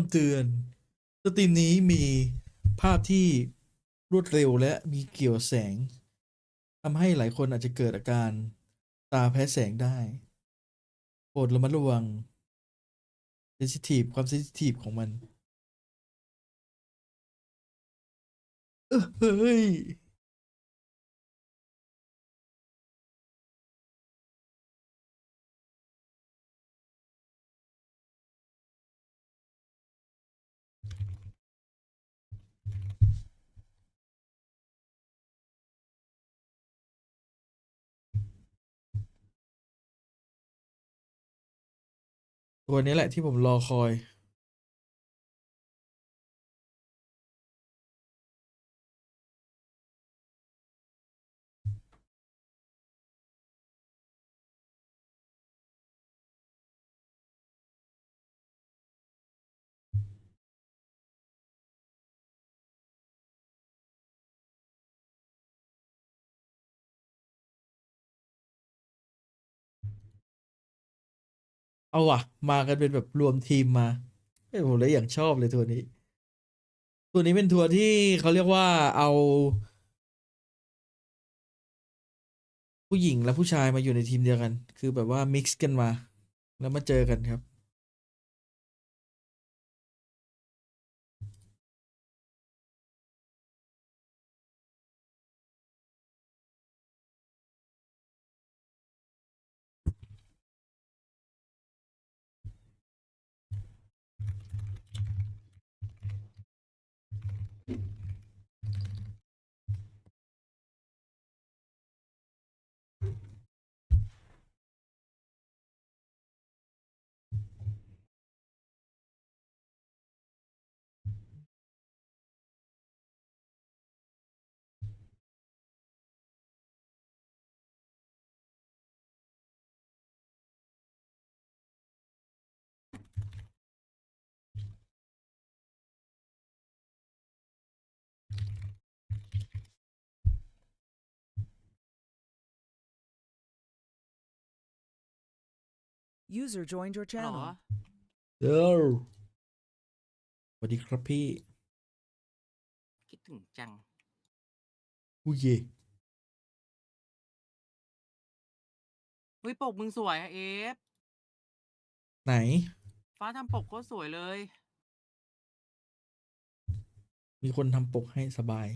ำเตือนสตรีมนี้มีภาพที่รวดเร็วและมีเกี่ยวแสงทำให้หลายคนอาจจะเกิดอาการตาแพ้แสงได้โปรดระมัดระวังความเซนซิทีฟของมันเฮ้ยตัวนี้แหละที่ผมรอคอยเอาว่ะมากันเป็นแบบรวมทีมมาผมเลยอย่างชอบเลยตัวนี้เป็นทัวร์ที่เขาเรียกว่าเอาผู้หญิงและผู้ชายมาอยู่ในทีมเดียวกันคือแบบว่ามิกซ์กันมาแล้วมาเจอกันครับUser joined your หรอ channel. เด้อสวัสดีครับพี่ คิดถึงจัง อุ้ยเย่ เฮ้ยปกมึงสวยอะเอฟ ไหน ฟ้าทำปกโคตรสวยเลย มีคนทำปกให้สบาย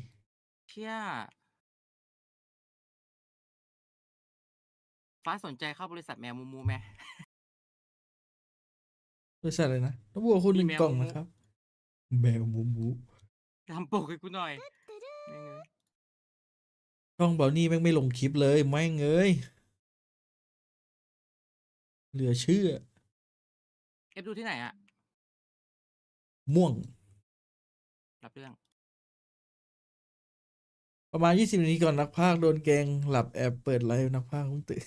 เชี่ยฟ้าสนใจเข้าบริษัทแมวมูมูไหม บริษัทเลยนะต้องบัวคุณหนึ่ง มีแมว กล่อง มูมู นะครับ แมวมูมู ทำปกให้กูหน่อยนี่ไง ช่องเบลนี่แม่งไม่ลงคลิปเลยแม่งเอ้ยเหลือเชื่อ เอฟดูที่ไหนอะ ม่วง รับเรื่อง ประมาณ20 นาทีก่อนนักพากย์โดนแกล้งหลับแอบเปิดไลฟ์นักพากย์เพิ่งตื่น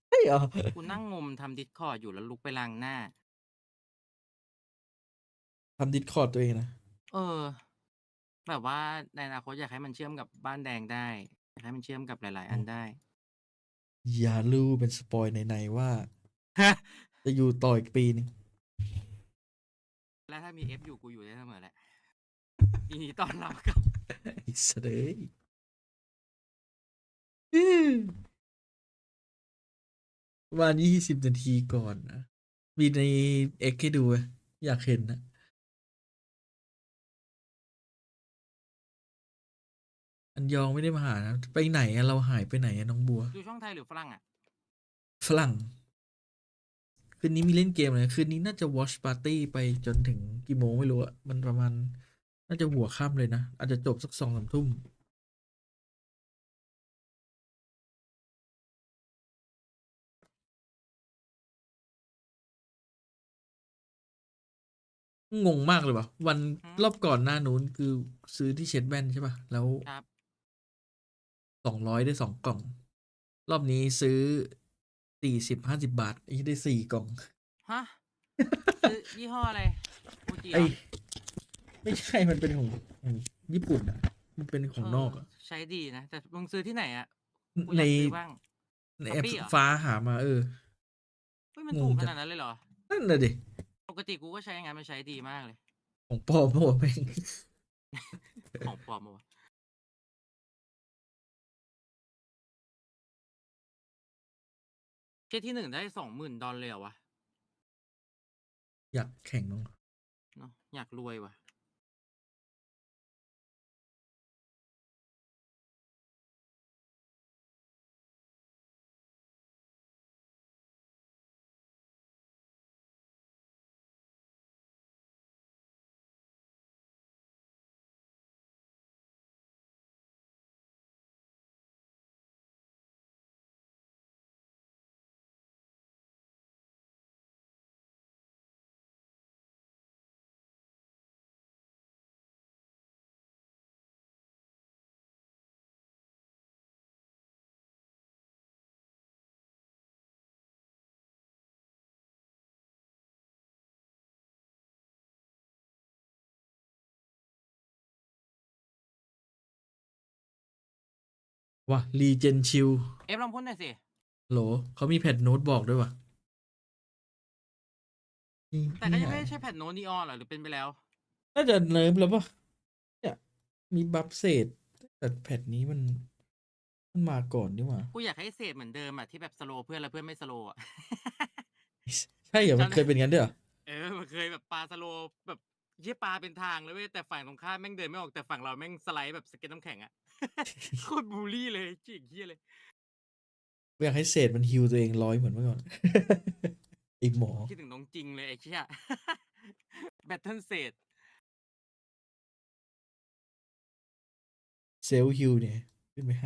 ใช่เหรอ กูนั่งงมทำดิสคอร์ดอยู่แล้วลุกไปล้างหน้า ทำดิสคอร์ดตัวเองนะ เออ แบบว่าในอนาคตอยากให้มันเชื่อมกับบ้านแดงได้ อยากให้มันเชื่อมกับหลายๆ อันได้ อย่ารู้เป็นสปอยในว่า จะอยู่ต่ออีกปีนึง แล้วถ้ามีเอฟอยู่กูอยู่ได้เสมอแหละยินดีต้อนรับครับ ไอ้เสดยประมาณ20 นาทีก่อนนะ มีในเอ็กให้ดูไหมอยากเห็นนะ อันยองไม่ได้มาหานะ ไปไหนอะเราหายไปไหนอะน้องบัว ดูช่องไทยหรือฝรั่งอะ ฝรั่ง คืนนี้มีเล่นเกมเลยคืนนี้น่าจะ Watch Party ไปจนถึงกี่โมงไม่รู้อะมันประมาณ น่าจะหัวค่ำเลยนะ อาจจะจบสัก2-3 ทุ่ม งงมากเลยว่ะ วันรอบก่อนหน้านู้นคือซื้อที่เช็ดแว่นใช่ป่ะ แล้ว ครับ 200ได้2 กล่อง รอบนี้ซื้อ40-50 บาทไอ้ได้4 กล่อง ฮะ ซื้อยี่ห้ออะไรฟูจิเหร ไอ้ อ ไม่ใช่ มันเป็นของญี่ปุ่นอ่ะ มันเป็นของนอกอ่ะ ใช้ดีนะ แต่มึงซื้อที่ไหนอ่ะกูอ ใน ยากซื้อบ้าง ในแอป Shopee เหรอ ฟ้าหามา เฮ้ยมัน ง ถู ง กข จั นาด ง นั้นเลยเหรอ นั่นน่ะดิ กู ปกติกูก็ใช้งานมันใช้ดีมากเลย ของปลอมหัวแม่ง ของปลอมมาวะเที่ยที่1ได้$20,000เลยเหรอวะ อยากแข่งน้อง เนาะอยากรวยว่ะ ว่ะรีเจนชิล ลองพูดหน่อยสิ โหลเขามีแพทโน้ตบอกด้วยว่ะนี่ แต่ก็ยัง หา ไม่ได้ใช้แผ่นโน้ตนีออนเหรอหรือเป็นไปแล้ว น่าจะเนิร์ฟแล้วป่ะเนี่ยมีบัฟเศษแต่แพทนี้มันมาก่อนนี่หว่า กูอยากให้เศษเหมือนเดิมอะที่แบบสโลว์เพื่อนแล้วเพื่อนไม่สโลว์อะ ใช่เหรอมัน จำได้ เคยเป็นงั้นด้วยเหรอ มันเคยแบบปาสโลว์แบบเยี่ยปาเป็นทางเลยเว้ยแต่ฝั่งตรงข้ามแม่งเดินไม่ออกแต่ฝั่งเราแม่งสไลด์แบบสเก็ตน้ำแข็งอะ โคตรบูลลี่เลยจิกเฮียเลย อยากให้เศษมันฮิวตัวเองร้อยเหมือนเมื่อก่อน อีกหมอ คิดถึงน้องจริงเลยไอ้เชี่ย แบทเทิลเศษ เซลล์ฮิวเนี่ยขึ้นไป50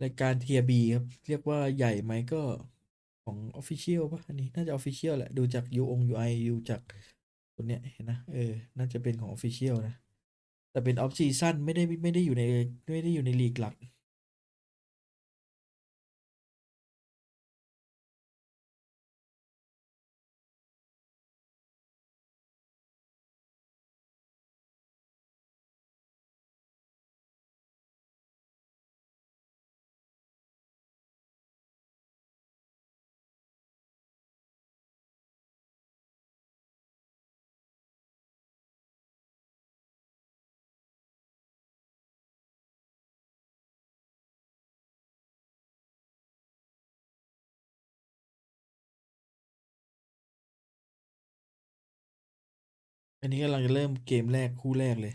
รายการเทียบีครับ เรียกว่าใหญ่ไหมก็ของ Official ป่ะ อันนี้น่าจะ Official แหละ ดูจาก UI ดูจากตัวเนี้ยเห็นนะน่าจะเป็นของ Official นะ แต่เป็น Off Season ไม่ได้อยู่ในลีกหลัก อันนี้กำลังจะเริ่มเกมแรกคู่แรกเลย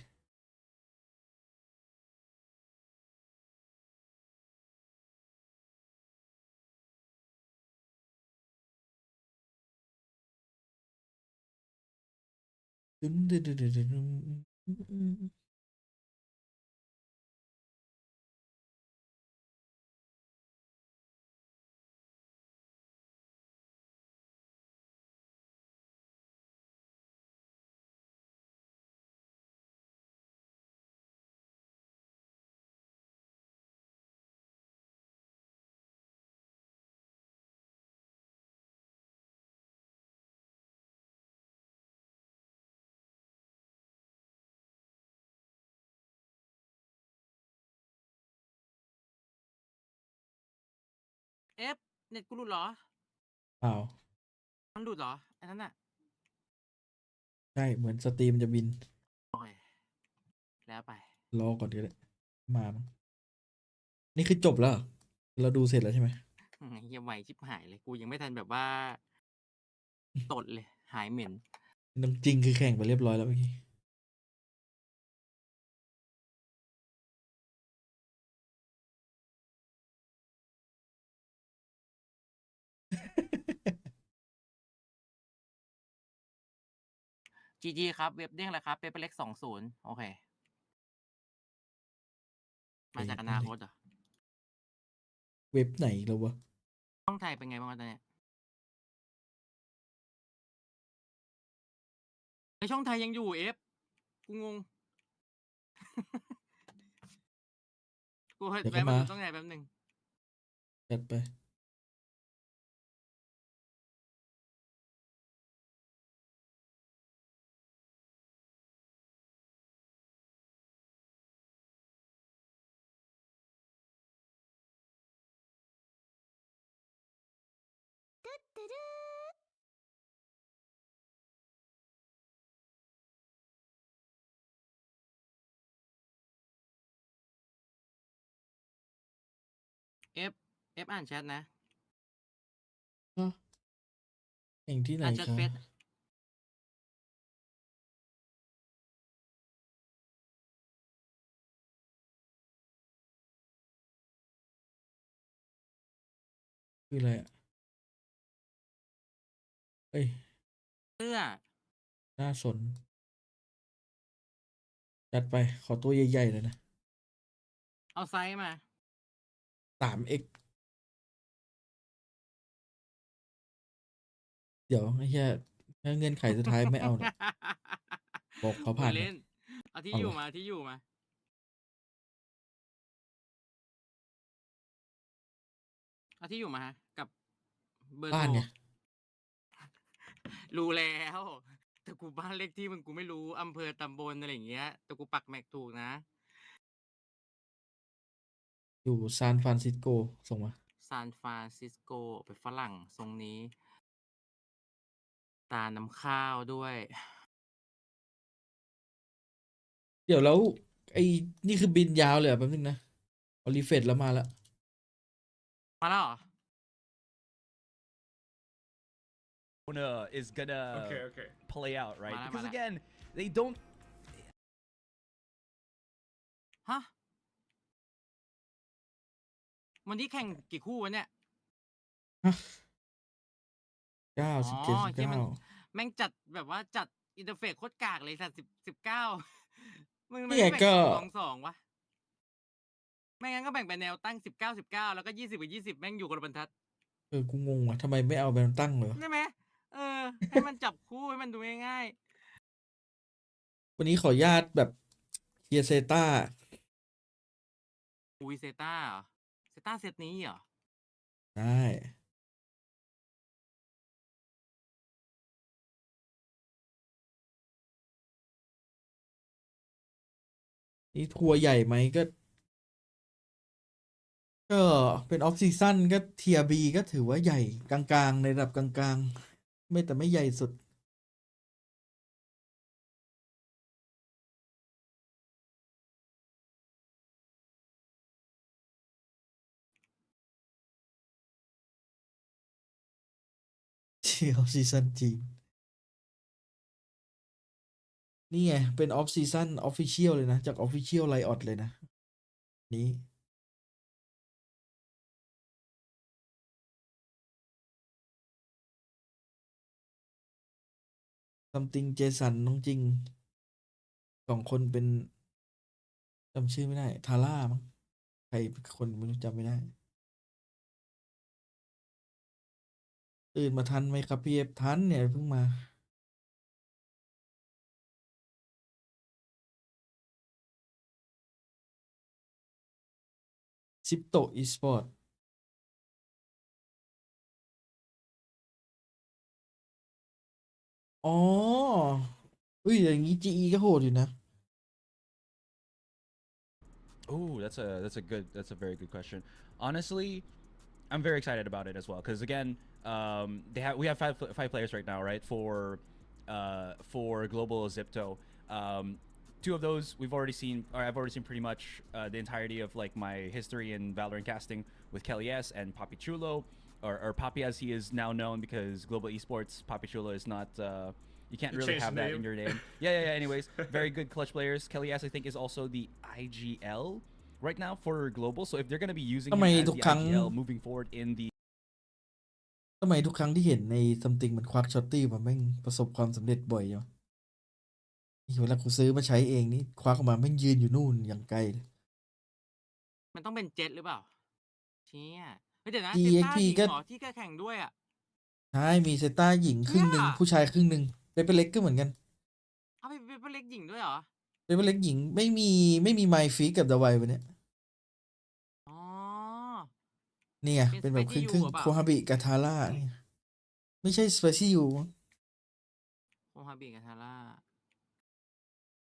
ดึงดึงดึงดึงดึงดึงเน็ตกูหลุดเหรอ เปล่า มันหลุดเหรอไอ้นั่นน่ะ ใช่ เหมือนสตรีมจะบิน โอเค แล้วไป รอก่อนก็ได้มามั้งนี่คือจบแล้วเหรอเราดูเสร็จแล้วใช่ไหม เฮียไวชิบหายเลย กูยังไม่ทันแบบว่าตดเลย หายเหม็น น้ำจริงคือแข่งไปเรียบร้อยแล้วเมื่อกี้ GG ครับ เว็บเด้งแล้วครับ PRX 20โอเค มาจากอนาคตเหรอ เว็บไหนแล้ววะ ช่องไทยเป็นไงบ้างวะตอนเนี้ยในช่องไทยยังอยู่กูงง กู เดี๋ยว แวะ ก็ มา มา ดูต้องไงแป๊บนึง จัดไป เอฟอ่านแชทนะ แข่งที่ไหน อ่านแชท คะ เฟซ คืออะไรอ่ะเอ้ย เสื้อ น่าสน จัดไป ขอตัวใหญ่ๆเลยนะ เอาไซส์มา 3x เดี๋ยวไอ้เหี้ยถ้าเงื่อนไขสุดท้ายไม่เอาเนี่ย บอกเขา พู ผ่า ด น เล่ เนี่ย น เอาที่ เอา อ เหร ยู่ อ มาที่อยู่มา เอาที่อยู่มาฮะ กับเบอร์ บ้า โท น ร ไง รู้แล้ว แต่กูบ้านเลขที่มึงกูไม่รู้ อำเภอ ตำบล อะไรอย่างเงี้ย แต่กูปัก MAC ถูกนะ อยู่ซานฟรานซิสโก ส่งมา ซานฟรานซิสโก เป็นฝรั่งทรงนี้ ตาน้ำข้าวด้วย เดี๋ยวแล้ว ไอ้ นี่คือบินยาวเลยเหรอ แป๊บนึงนะเอารีเฟรชแล้วมาแล้ว มาแล้วเหรอ? Is gonna Okay. play out, right? มาแล้ว Because มาแล้ว again, they don't ฮะ วันนี้แข่งกี่คู่วะเนี่ย? ฮะ 9 อ๋อ 17 เหี้ย มัน 19 แม่งจัดแบบว่าจัดอินเทอร์เฟซโคตรกากเลยสัตว์ 19 มึงทำไม นี่ไง ไม่แบ่ง ก็ 2-2 วะ ไม่งั้นก็แบ่งเป็นแนวตั้ง 19 แล้วก็ 20 กับ 20 แม่งอยู่คนละบรรทัด กูงงว่ะ ทำไมไม่เอาแบบตั้งเหรอ? ใช่ไหม? ให้มันจับคู่ ให้มันดูง่าย ๆ วันนี้ขออนุญาตแบบ เคลียร์ Zeta อุ๊ย Zeta เหรอ? Zeta เซตนี้เหรอ? ใช่ นี่ทัวร์ใหญ่ไหม ก็ เป็น off season ก็ Tier B ก็ถือว่าใหญ่กลาง ๆ ในระดับกลาง ๆ แต่ไม่ใหญ่สุด off season จริง นี่ไง เป็น off season official เลยนะ จาก official Riot เลยนะ นี้ something เจสัน น้องจริง 2 คนเป็น จำชื่อไม่ได้ ทาร่ามั้ง ใครคนไม่รู้ จำไม่ได้ ตื่นมาทันไหมครับพี่เอฟ? ทันเนี่ย เพิ่งมา Crypto Esport อ๋อ อุ๊ย อย่างงี้ GE ก็โหดอยู่นะ Ooh, that's a very good question. Honestly, I'm very excited about it as well. Because again, we have five players right now, right? For global Zipto. 2 of those I've already seen pretty much the entirety of like my history in Valorant casting with Kelly S and Papi Chulo, or Papi as he is now known, because global esports Papi Chulo is not. You can't really have that in your name. Yeah. Anyways, very good clutch players. Kelly S, I think, is also the IGL right now for global. So if they're going to be using ทำ him ไม as ทุก the ครั้ง IGL moving forward in the ทำไมทุกครั้งที่เห็นใน something มันควัก Shotty มาแม่งประสบความสำเร็จบ่อยจังวะ เวลากูซื้อมาใช้เองนี่ ควักออกมาแม่งยืนอยู่นู่นอย่างไกลเลย มันต้องเป็นเจ็ตหรือเปล่า? เชี่ย เฮ้ย เดี๋ยวนะ DXP Zeta หญิง ก็ เหรอ? ที่แกแข่งด้วยอะ ใช่ มี Zeta หญิงครึ่งหนึ่ง เนี่ย ผู้ชายครึ่งหนึ่ง Paper Leg ก็เหมือนกัน อ้าว มี Paper Leg หญิงด้วยเหรอ? Paper Leg หญิงไม่มี My Feet กับ The Wild วันเนี้ย อ๋อ นี่ไง เป็น เป็นแบบ Spicy ครึ่ง You หรือเปล่า? ๆ Kohabi กับ Tara นี่ ไม่ใช่ Spicy You มั้ง Kohabi กับ Tara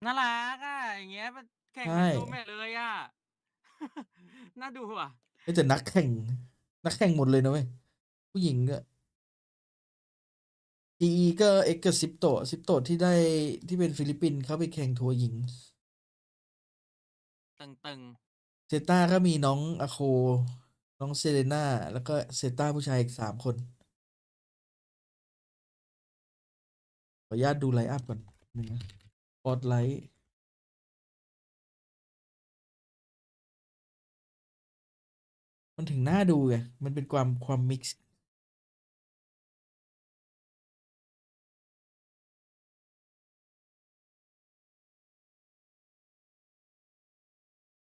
น่ารักอะ อย่างเงี้ย มันแข่ง ใช เหมือน ่ Roommate เลยอะ น่าดูอะ เฮ้ย แต่นักแข่งหมดเลยนะเว้ย ผู้หญิงอะ GE ก็เอ็กกับซิปโตที่ได้ที่เป็นฟิลิปปินส์เขาไปแข่งทัวร์หญิง ตึง เซต้าก็มีน้องอาโค น้องเซเลน่า แล้วก็เซต้าผู้ชายอีก3 คน ขออนุญาตดูไลน์อัพก่อนนะปอตไลท์มันถึงน่าดูไง มันเป็นความมิกซ์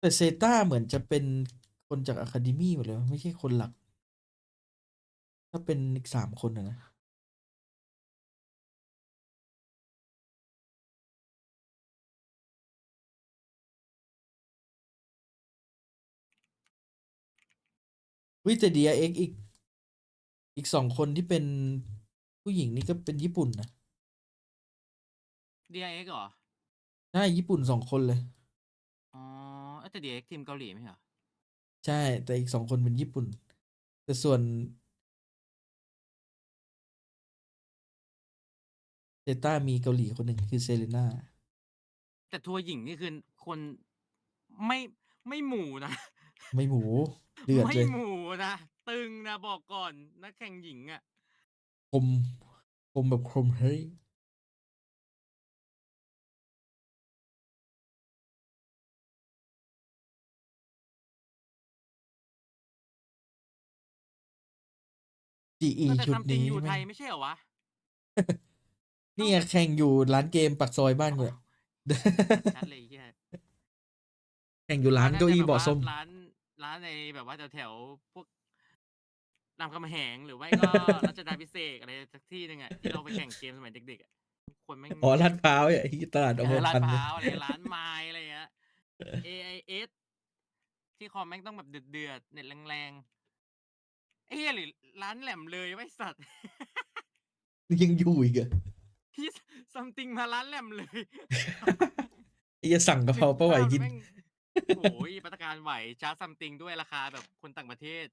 แต่เซต้าเหมือนจะเป็นคนจากอะคาเดมี่หมดเลย ไม่ใช่คนหลัก ถ้าเป็นอีก3 คนนะ วิแต่ DRX อีก2 คนที่เป็นผู้หญิงนี่ก็เป็นญี่ปุ่นนะ ๆ DRX เหรอ ใช่ ญี่ปุ่น2 คนเลย อ๋อแต่ DRX ทีมเกาหลีไม่ใช่เหรอ ใช่ แต่อีก2 คนเป็นญี่ปุ่น แต่ส่วนเซต้ามีเกาหลีคนหนึ่งคือเซเลน่า แต่ทัวร์หญิงนี่คือคนไม่ไม่หมู่นะ ไม่หมูเดือด ไม่ เลย หมู่นะ ตึงนะบอกก่อนนักแข่งหญิงอ่ะ คมแบบคมเฮ้ย GE แต่ ชุด ซัมติง นี้ อยู่ไท แม่ง ยไม่ใช่เหรอวะ นี่ไงแข่งอยู่ร้านเกมปักซอยบ้านกู โอ้ เนี่ย ชัดเลยไอ้เฮีย แข่งอยู่ร้าน น่า เก้า จะ อี้ แบบ เบาะ ว่า ส้ม ร้านในแบบว่าแถวๆพวกรามคำแหงหรือไม่ก็ รัชดาภิเษกอะไรสักที่หนึ่งอ่ะที่เราไปแข่งเกมสมัยเด็กๆอ่ะคนแม่ง อ๋อลาดพร้าวไอ้ตลาดอมร ลาด พัน พ ธ์ ร้าวอะไรร้านไม้อะไรเงี้ย AIS ที่คอมแม่งต้องแบบเดือดๆเน็ตแรงๆไอ้เหี้ยหรือร้านแหลมเลยไว้สัตว์ ยังอยู่อีกอะ ที่ something มาร้านแหลมเลย ไอ้จะสั่งกะเพ นึ ราก ปลาไหว ภาพ กิน แม่งโอ้ยมาตรการไหวชาร์จ something ด้วยราคาแบบคนต่างประเทศ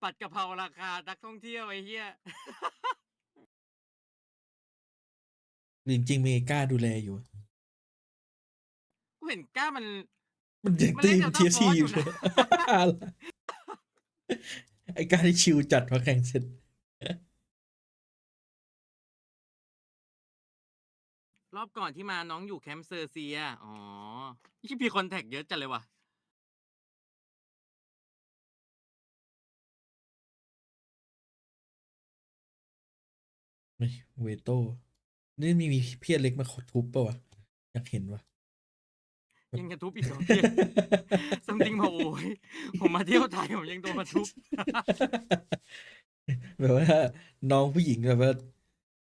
ปัดกะเพราราคานักท่องเที่ยวไอ้เหี้ย จริงๆมีกล้าดูแลอยู่ กูเห็นก้ามัน มันยัง มัน ตี เล่น ม Delta เทียซี Force อ อยู่ ยู่ นะ เลย ไอ้กล้าที่ชิวจัดพอแข่งเสร็จ รอบก่อนที่มาน้องอยู่แคมป์เซอร์เซีย อ๋อที่พี่คอนแทคเยอะจังเลยว่ะ ไม่เวโต้นี่มีเพียรเล็กมาขอทุบป่าวะ อยากเห็นวะ ยังจะทุบอีกเหรอพี่ something มาโอ้ยผมมาเที่ยวไทยผมยังโดนมาทุบ แบบว่าน้องผู้หญิงแบบว่า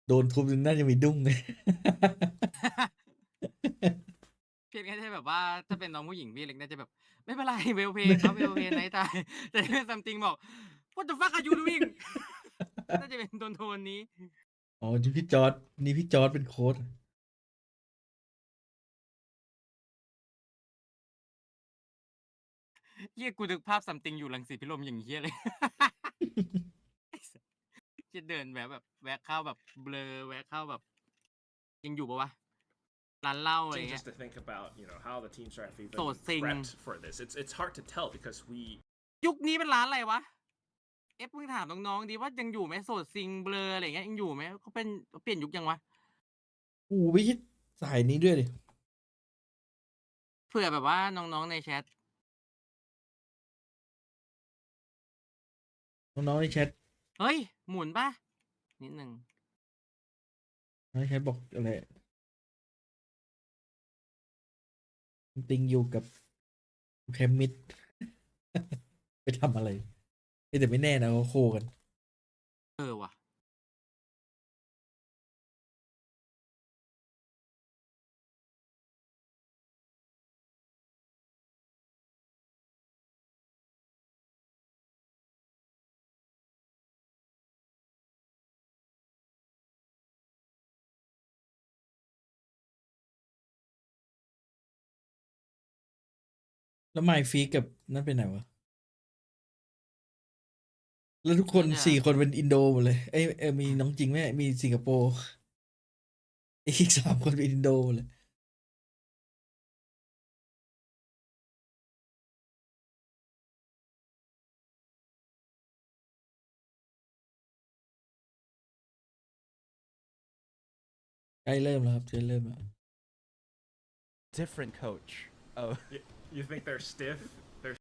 โดนทุบจนน่าจะมีดุ้งเลย เพียงแค่แบบว่าถ้าเป็นน้องผู้หญิงพี่เล็กน่าจะแบบ ไม่เป็นไรเวลเพย์ครับเวลเพย์ไนท์ไทม์แต่ถ้าเป็น something บอก what the fuck are you doing น่าจะเป็นโทนนี้ อ๋อนี่พี่จอร์ดเป็นโค้ช เฮียกูนึกภาพ something อยู่รังสิตพิรมย์อย่างเฮียเลย จะเดินแบบแวะเข้าแบบเบลอแวะเข้าแบบยังอยู่ปะวะร้านเหล้าอะไรเงี้ย Just to think about, how the teams are even So sing. prepped for this. It's hard to tell because we ยุคนี้เป็นร้านอะไรวะเอฟมึงถามน้องๆดีว่ายังอยู่ไหมโสดซิงเบลออะไรเงี้ยยังอยู่ไหมเขาเปลี่ยนยุคยังวะ กูไม่ใช่สายนี้ด้วยดิ เผื่อแบบว่าน้องๆในแชท น้องๆในแชท เฮ้ย หมุนปะนิดนึง น้องในแชทบอกอะไรติงอยู่กับแคมมิด ไปทำอะไรแต่ไม่แน่นะเขาโคกัน เออว่ะแล้วไมฟีกับนั่นเป็นไหนวะ แล้วทุกคน น่าจะ 4 คนเป็นอินโดหมดเลยมีน้องจริงไหมมีสิงคโปร์อีก3 คนเป็นอินโดหมดเลยใกล้เริ่มแล้วครับใกล้เริ่มแล้ว Different coach. Oh, You think they're stiff? They're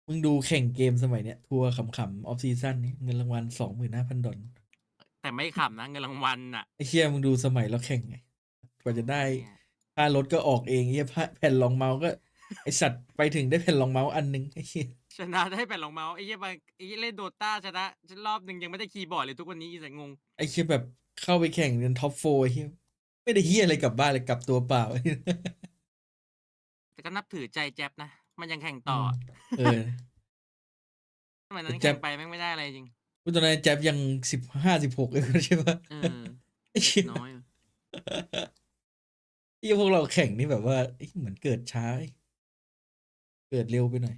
มึงดูแข่งเกมสมัยเนี้ยทัวร์ขำๆออฟซีซั่นนี่เงินรางวัล$25,000 แต่ไม่ขำนะเงินรางวัลน่ะ ไอ้เชี่ยมึงดูสมัยเราแข่งไงกว่าจะได้ เนี่ย ค่ารถก็ออกเองไอ้เหี้ยแผ่นรองเมาส์ก็ ไอสัตว์ไปถึงได้แผ่นรองเมาส์อันนึงไอ้เหี้ย ชนะได้แผ่นรองเมาส์ไอ้เหี้ยบางไอ้เหี้ยเล่นโดต้าชนะรอบหนึ่งยังไม่ได้คีย์บอร์ดเลยทุกวันนี้อีสังงง ไอ้เชี่ยแบบเข้าไปแข่งเป็นท็อปโฟร์ไอ้เหี้ยไม่ได้เหี้ยอะไรกลับบ้านเลยกลับตัวเปล่า แต่ก็นับถือใจแจ๊บนะ มันยังแข่งต่ออะ เออ สมัยนั้น แจ๊ แข่ บ งไปแม่งไม่ได้อะไรจริง ตอนนั้นแจ๊บยัง15-16เองใช่ปะ เออ ไอ้ เด็ เชี่ย กน้อย ไอ้พวกเราแข่งนี่แบบว่าเหมือนเกิดช้าเกิดเร็วไปหน่อย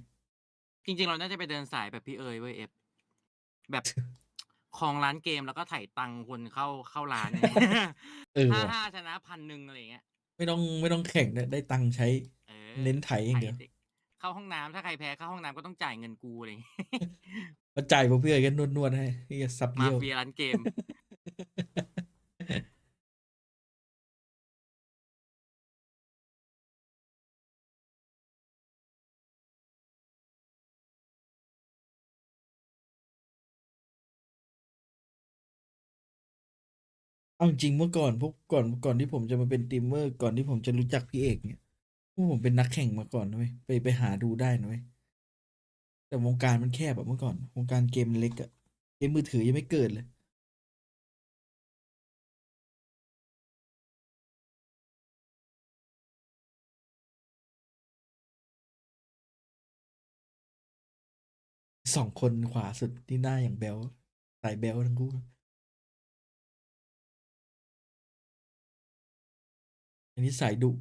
จริงๆ เราน่าจะไปเดินสายแบบพี่เอ๋ยเว้ยเอฟแบบครองร้านเกมแล้วก็ไถ่ตังค์คนเข้าร้านเนี่ย เออ 5-5 ว่ะ ชนะ1,000อะไรอย่างเงี้ย ไม่ต้องแข่งได้ตังค์ใช้ เออ เน้นไถอย่างเดียว ไถด็กเข้าห้องน้ำถ้าใครแพ้เข้าห้องน้ำก็ต้องจ่ายเงินกูอะไรอย่างเงี้ย มาจ่ายพวกเพื่อนกันนวดให้นี่ซับ มา เยี่ยว เฟียร้านเกม เอาจริงเมื่อก่อนก่อนที่ผมจะมาเป็นสตรีมเมอร์ก่อนที่ผมจะรู้จักพี่เอกเนี่ยพวกผมเป็นนักแข่งมาก่อนนะเว้ยไปหาดูได้นะเว้ยแต่วงการมันแคบแบบเมื่อก่อนวงการเกมเล็กอะเกมมือถือยังไม่เกิดเลย2 คนขวาสุดที่หน้าอย่างแบลสายแบลทั้งคู่อันนี้สายดุ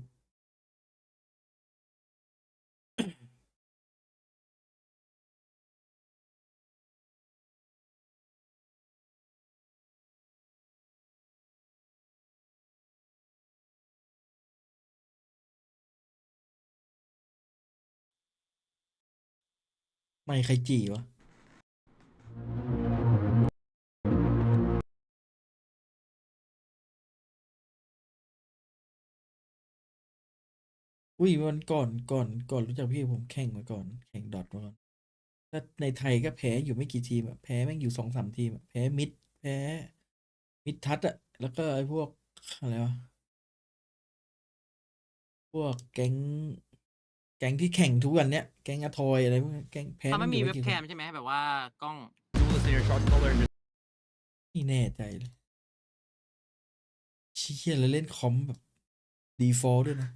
ไม่ใครจี่วะอุ้ยวันก่อนรู้จักพี่ผมแข่งมาก่อนแข่งดอทมาก่อนถ้าในไทยก็แพ้อยู่ไม่กี่ทีมอะแพ้แม่งอยู่2-3 ทีมอะแพ้แพ้มิดทัดอะแล้วก็ไอ้พวกอะไรวะพวกแก๊งที่แข่งทุกวันเนี้ยแก๊งอะทอยอะไรพวกนี้แก๊งแพ้ เขาไม่มี อยู่ เว็บ กี่ แค คน มใช่ไหมแบบว่ากล้อง listen your shot caller. ไม่แน่ใจเลยเชี่ยแล้วเล่นคอมแบบดีฟอลด้วยนะ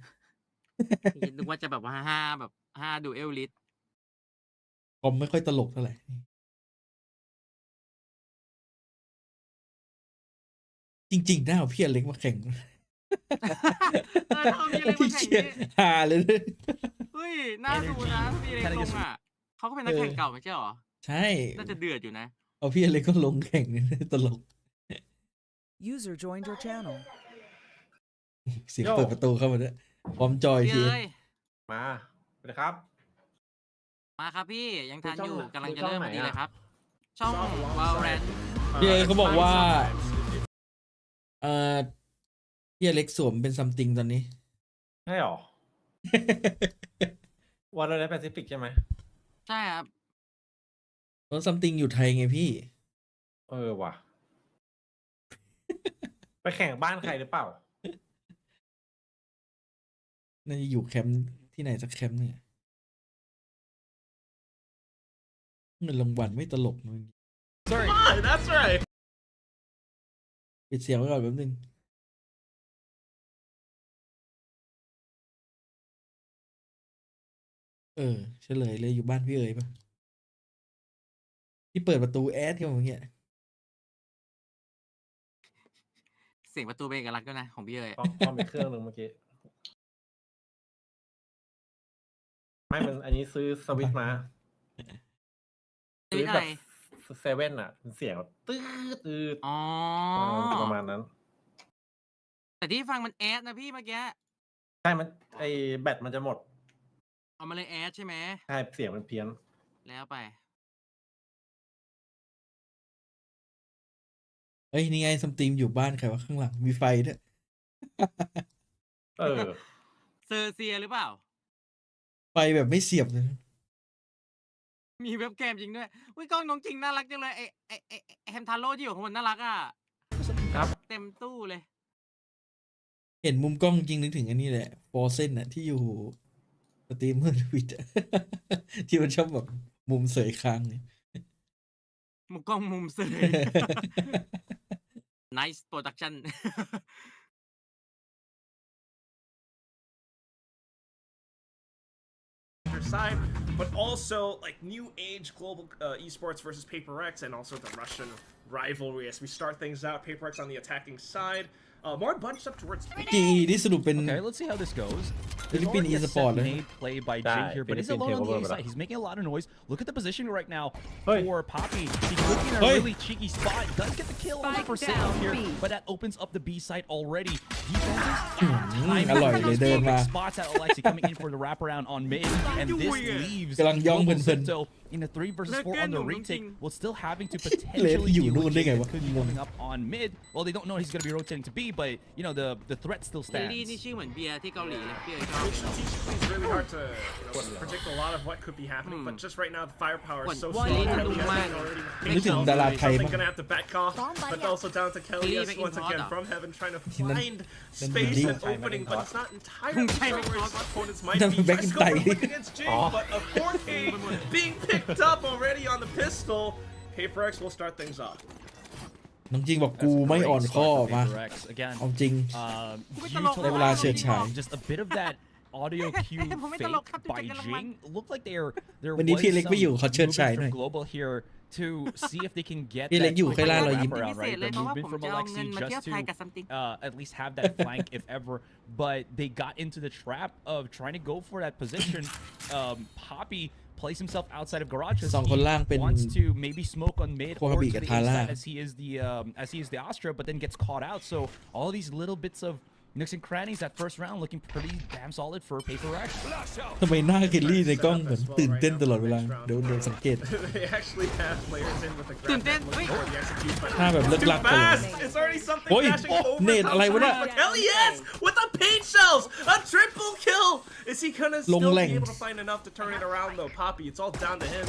นึกว่าจะแบบว่าแบบ5ดูเอลลิส คอมไม่ค่อยตลกเท่าไหร่จริงๆน่าเอาพี่อเล็กมาแข่ง ถ้าเอามีอะไรมาแข่ง เชี่ย นี่ ฮาเลยเลย เฮ้ยน่าดูนะถ้ามีอะไรลงอ่ะเขาก็เป็นนักแข่งเก่าไม่ใช่หรอ ใช่ น่าจะเดือดอยู่นะ เอาพี่อเล็กก็ลงแข่งเนี่ยตลก User joined your channel. เสียงเปิดประตูเข้ามาด้วยพร้อมจอย พี่ ที เอ้ย มาสวัสดีครับ มาครับพี่ยังทันอยู่ ดูช่อง กำลังจะ ดูช่อง เริ่ม ไหน พอดี อะ เลยครับ ช่อง VALORANT พี่เอ้ยเขาบอกว่า sometimes เอ่อพี่อเล็กสวมเป็นซัมติงตอนนี้ ใช่หรอ วันเราได้แปซิฟิกใช่ไหม ใช่ครับ เพราะซัมติงอยู่ไทยไงพี่ เออว่ะ ไปแข่งบ้านใครหรือเปล่า น่าจะอยู่แคมป์ที่ไหนสักแคมป์เนี่ยเงินรางวัลไม่ตลกมึง Sorry. That's right ปิดเสียงไว้ก่อนแป๊บนึงเฉลยเลยอยู่บ้านพี่เอ๋ยปะที่เปิดประตูแอดเข้ามาเมื่อกี้ เสียงประตูเป็นเอกลักษณ์ด้วยนะของพี่เอ้ย คอมอีกเครื่องหนึ่งเมื่อกี้ ไม่มันอันนี้ซื้อสวิตช์มา อันนี้ แบ อะไร บเซเว่นอ่ะเสียงแบบตื้อตื้อ อ๋อ ประมาณนั้น แต่ที่ฟังมันแอดนะพี่เมื่อกี้ ใช่มันไอแบตมันจะหมด เอามาเลยแอดใช่ไหม ใช่เสียงมันเพี้ยน แล้วไป เอ้ยนี่ไงซัมติงอยู่บ้านใครวะข้างหลังมีไฟด้วย เออ เซอร์เซียหรือเปล่า ไฟแบบไม่เสียบเลย มีเว็บแคมจริงด้วยอุ้ยกล้องน้องจริงน่ารักจังเลยไอแฮมทาโร่ที่อยู่ข้างบนน่ารักอ่ะ ครับ เต็มตู้เลย เห็นมุมกล้องจริงนึกถึงอันนี้แหละฟอร์เซนอะที่อยู่สตรีมเมอร์ทวิต ที่มันชอบแบบมุมเสยคางเนี่ย มุมกล้องมุมเสย nice production side, but also like new age global esports versus PRX, and also the Russian rivalry as we start things out. PRX on the attacking side, more bunched up towards. จีนี่สรุปเป็น Okay, let's see how this goes. There's Philippine already a e-sport, set eh? made play by Dai, Jing here, but he's Philippine alone on the takeover A ba? side. He's making a lot of noise. Look at the positioning right now Hey. for Poppy. He's looking at a Hey. really cheeky spot. Does get the kill on the Spike first down, hit here, B. but that opens up the B side already. Defenses อร่อยเลยเดินมา spots at Alexi coming in for the wraparound on mid, and this leaves กำลังย่อง Global เพลิน Zeta in a 3 versus 4 on the retake, while still having to เลส potentially อยู่ deal นู่น with ได้ไง Jing วะ that could be coming up on mid. Well, they don't know he's going to be rotating to B, but you know the threat still เจลลี่นี่ stands. ชื่อเหมือนเบียร์ที่เกาหลีเลยพี่เอ๋ชอบ I mean, strategically, it's really hard to predict a lot of what could be happening, but just right now, the firepower is so One strong. lead Kelly to has one. alreadyนึกถึง picked ดารา out ไทย something มั้ง gonna have to back off, but also down to Kelly Kelly yes, back in once again hot. from heaven, trying to Then- find then space deal. and opening, but it's not entirely Time sure where back his opponents might Then be. back Tries in to go for time. a quick against Jing, Oh. but a 4K being picked up already on the pistol. PRX will start things off. น้องจริงบอก That's กู a ไม่ great อ่อนข้อ start for มา PRX. Again, เอาจริง utilizing เวลาเฉิดฉาย just a bit of that audio cue ผมไม่ต fake ลกครับ by จุดๆกำลังมัน Jing. Looked like there วันนี้ was พี่เล็กไม่อยู่ some ขอเชิด movement ฉายหน่อย from Global here to see if they can get พี่เล็ก that อยู่ใกล้ล่าเรายิ้ม wraparound, พิเศษ right? เลย The เพราะว่า movement ผม from จะเอาเงิน Alexi มาเที่ยว just ไทยกับ to ซัมติง at least have that flank if ever, but they got into the trap of trying to go for that position. Poppy placed himself outside of garage. 'cause สองคนล่างเป็น he wants to maybe smoke on mid โคฮา or บิ to กับ the ทาร่า inside as he is the Astra, but then gets caught out. So all these little bits of nooks and crannies that first round looking pretty damn solid for PRX. ทำไมหน้าเคลลี่ในกล้องเหมือนตื่นเต้นตลอดเวลาเดี๋ยวสังเกต They actually have players in with the grab Tunten, looking wait. for the execute, but หน้าแบบเลิก too ลักตลอด fast. It's already something Oi, dashing over. Nate,อะไรวะเนี่ย Kelly, yes, with the paint shells, a triple kill. Is he gonna Long still length. be able to find enough to turn it around though? Poppy, it's all down to him.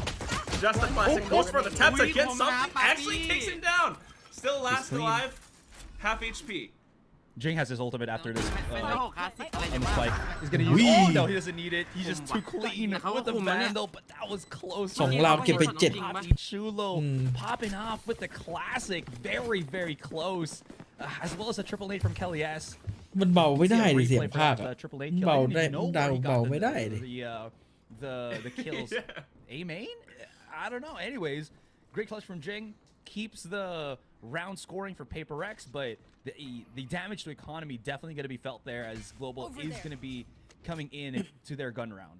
Just a classic goes for the taps Wait, again. Mom, Something Poppy. actually takes him down. Still last clean. alive, half HP. Jing has his ultimate after this เป็นโลกคลาสสิกอะไร on จะ the ว่า spike. He's gonna use. Wee. Oh no, he doesn't need it. He's just too clean with the vandal, but that was close. สองราวเก็บไปเจ็ด Poppy Chulo popping off with the classic, very close, as well as a triple nade from Kelly S. มันเบาไม่ได้ดิเสียง Replay for ภาค that, อะ triple nade มัน kill. เบา I didn't ได้ even know ดาว where he เบา got ไม่ได้ดิ the kills. Yeah. A main? I don't know. Anyways, great clutch from Jing. Keeps the round scoring for PRX, but the damage to economy definitely going to be felt there as Global is going to be coming in to their gun round.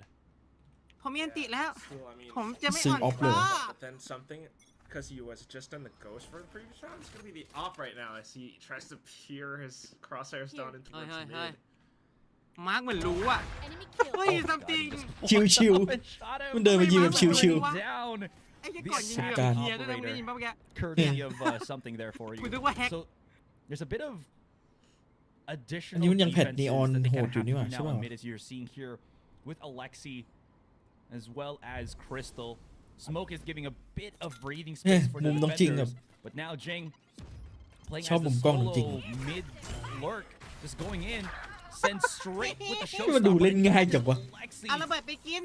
ผมมีอันติแล้ว Still, I mean, ผมจะไม่ ซื้อ อ่อน ออฟเลย ข้อ but then something, because he was just on the ghost for the previous round, it's gonna be the off right now as he tries to peer his crosshairs down into เฮ้ย towards เฮ้ย mid. มาร์กเหมือนรู้อ่ะ Enemy kill. เฮ้ยซัมติง ชิว ๆ มันเดินมายิงแบบชิว down. ไอ้ยังก่อนยิง The แบบ Assassin เฮียด้วยนะมึงได้ยินป่ะเมื่อกี้ Courtesy of something there for you. กูนึกว่าแฮก So there's a bit of อัน additional นี้มันยังแพท defenses นีออน that they โห can ดอยู่นี่หว่า have ใช่ now ป่ะ in mid as you're seeing here with Alexi as well as Crystal. Smoke is giving a bit of breathing space for the มุมน้องจริงแบบ defenders, but now Jing playing ชอบ as มุ the มกล้องจริง solo mid lurk, just going in, send straight with the มันดูเล่น showstopper. ง่ายจังวะ Alexi, เอาระเบิดไปกิน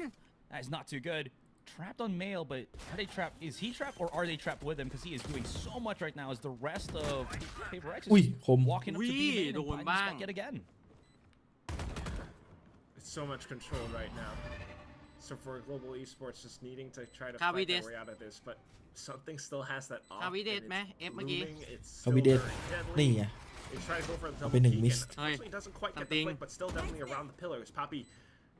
that is not too good. Trapped on male, but are they trapped? Is he trapped or are they trapped with him? Because he is doing so much right now as the rest of PRX is อุ้ยคม walking up to B main and โดน finding the บ้าง spot yet again. It's so much control right now. So for global esports, just needing to try to How we fight their did. way out of this, but something still has that off. How we and did, it's man. Ep lagi. looming, it's How we still did. very deadly. นี่ไง They try to go for the เอา double ไปหนึ่ง peek, มิ and ส unfortunately doesn't quite get the Something. flick, but still definitely around the pillars. Poppy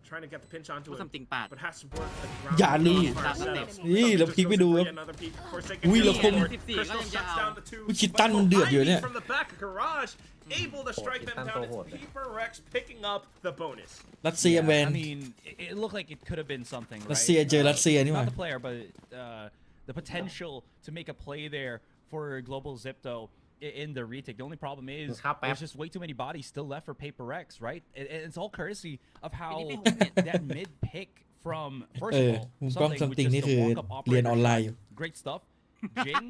trying to get the pinch onto ว่า him, ซัมติงปาด but has to work the ground. อย่าลืม setup. นี่เราพลิกไปดูครับ Another peek for a second. อุ้ยเราคม Crystal shuts down the two. อุ้ยคิดตันมันเดือดอยู่เนี่ย From the back of garage, able to strike them down. It's PRX picking up the bonus. รัสเซียแมน I mean, it looked like it could have been something. รัส Right? เซียเจอรัสเซียนี่หว่า Not the player, but the potential to make a play there for Global Zipto in the retake. The only problem is there's just way too many bodies still left for PRX, right? And it's all courtesy of how that mid pick from first of all มุมกล้องซัมติงนี่คือเรียนออนไลน์อยู่ great stuff. Jing,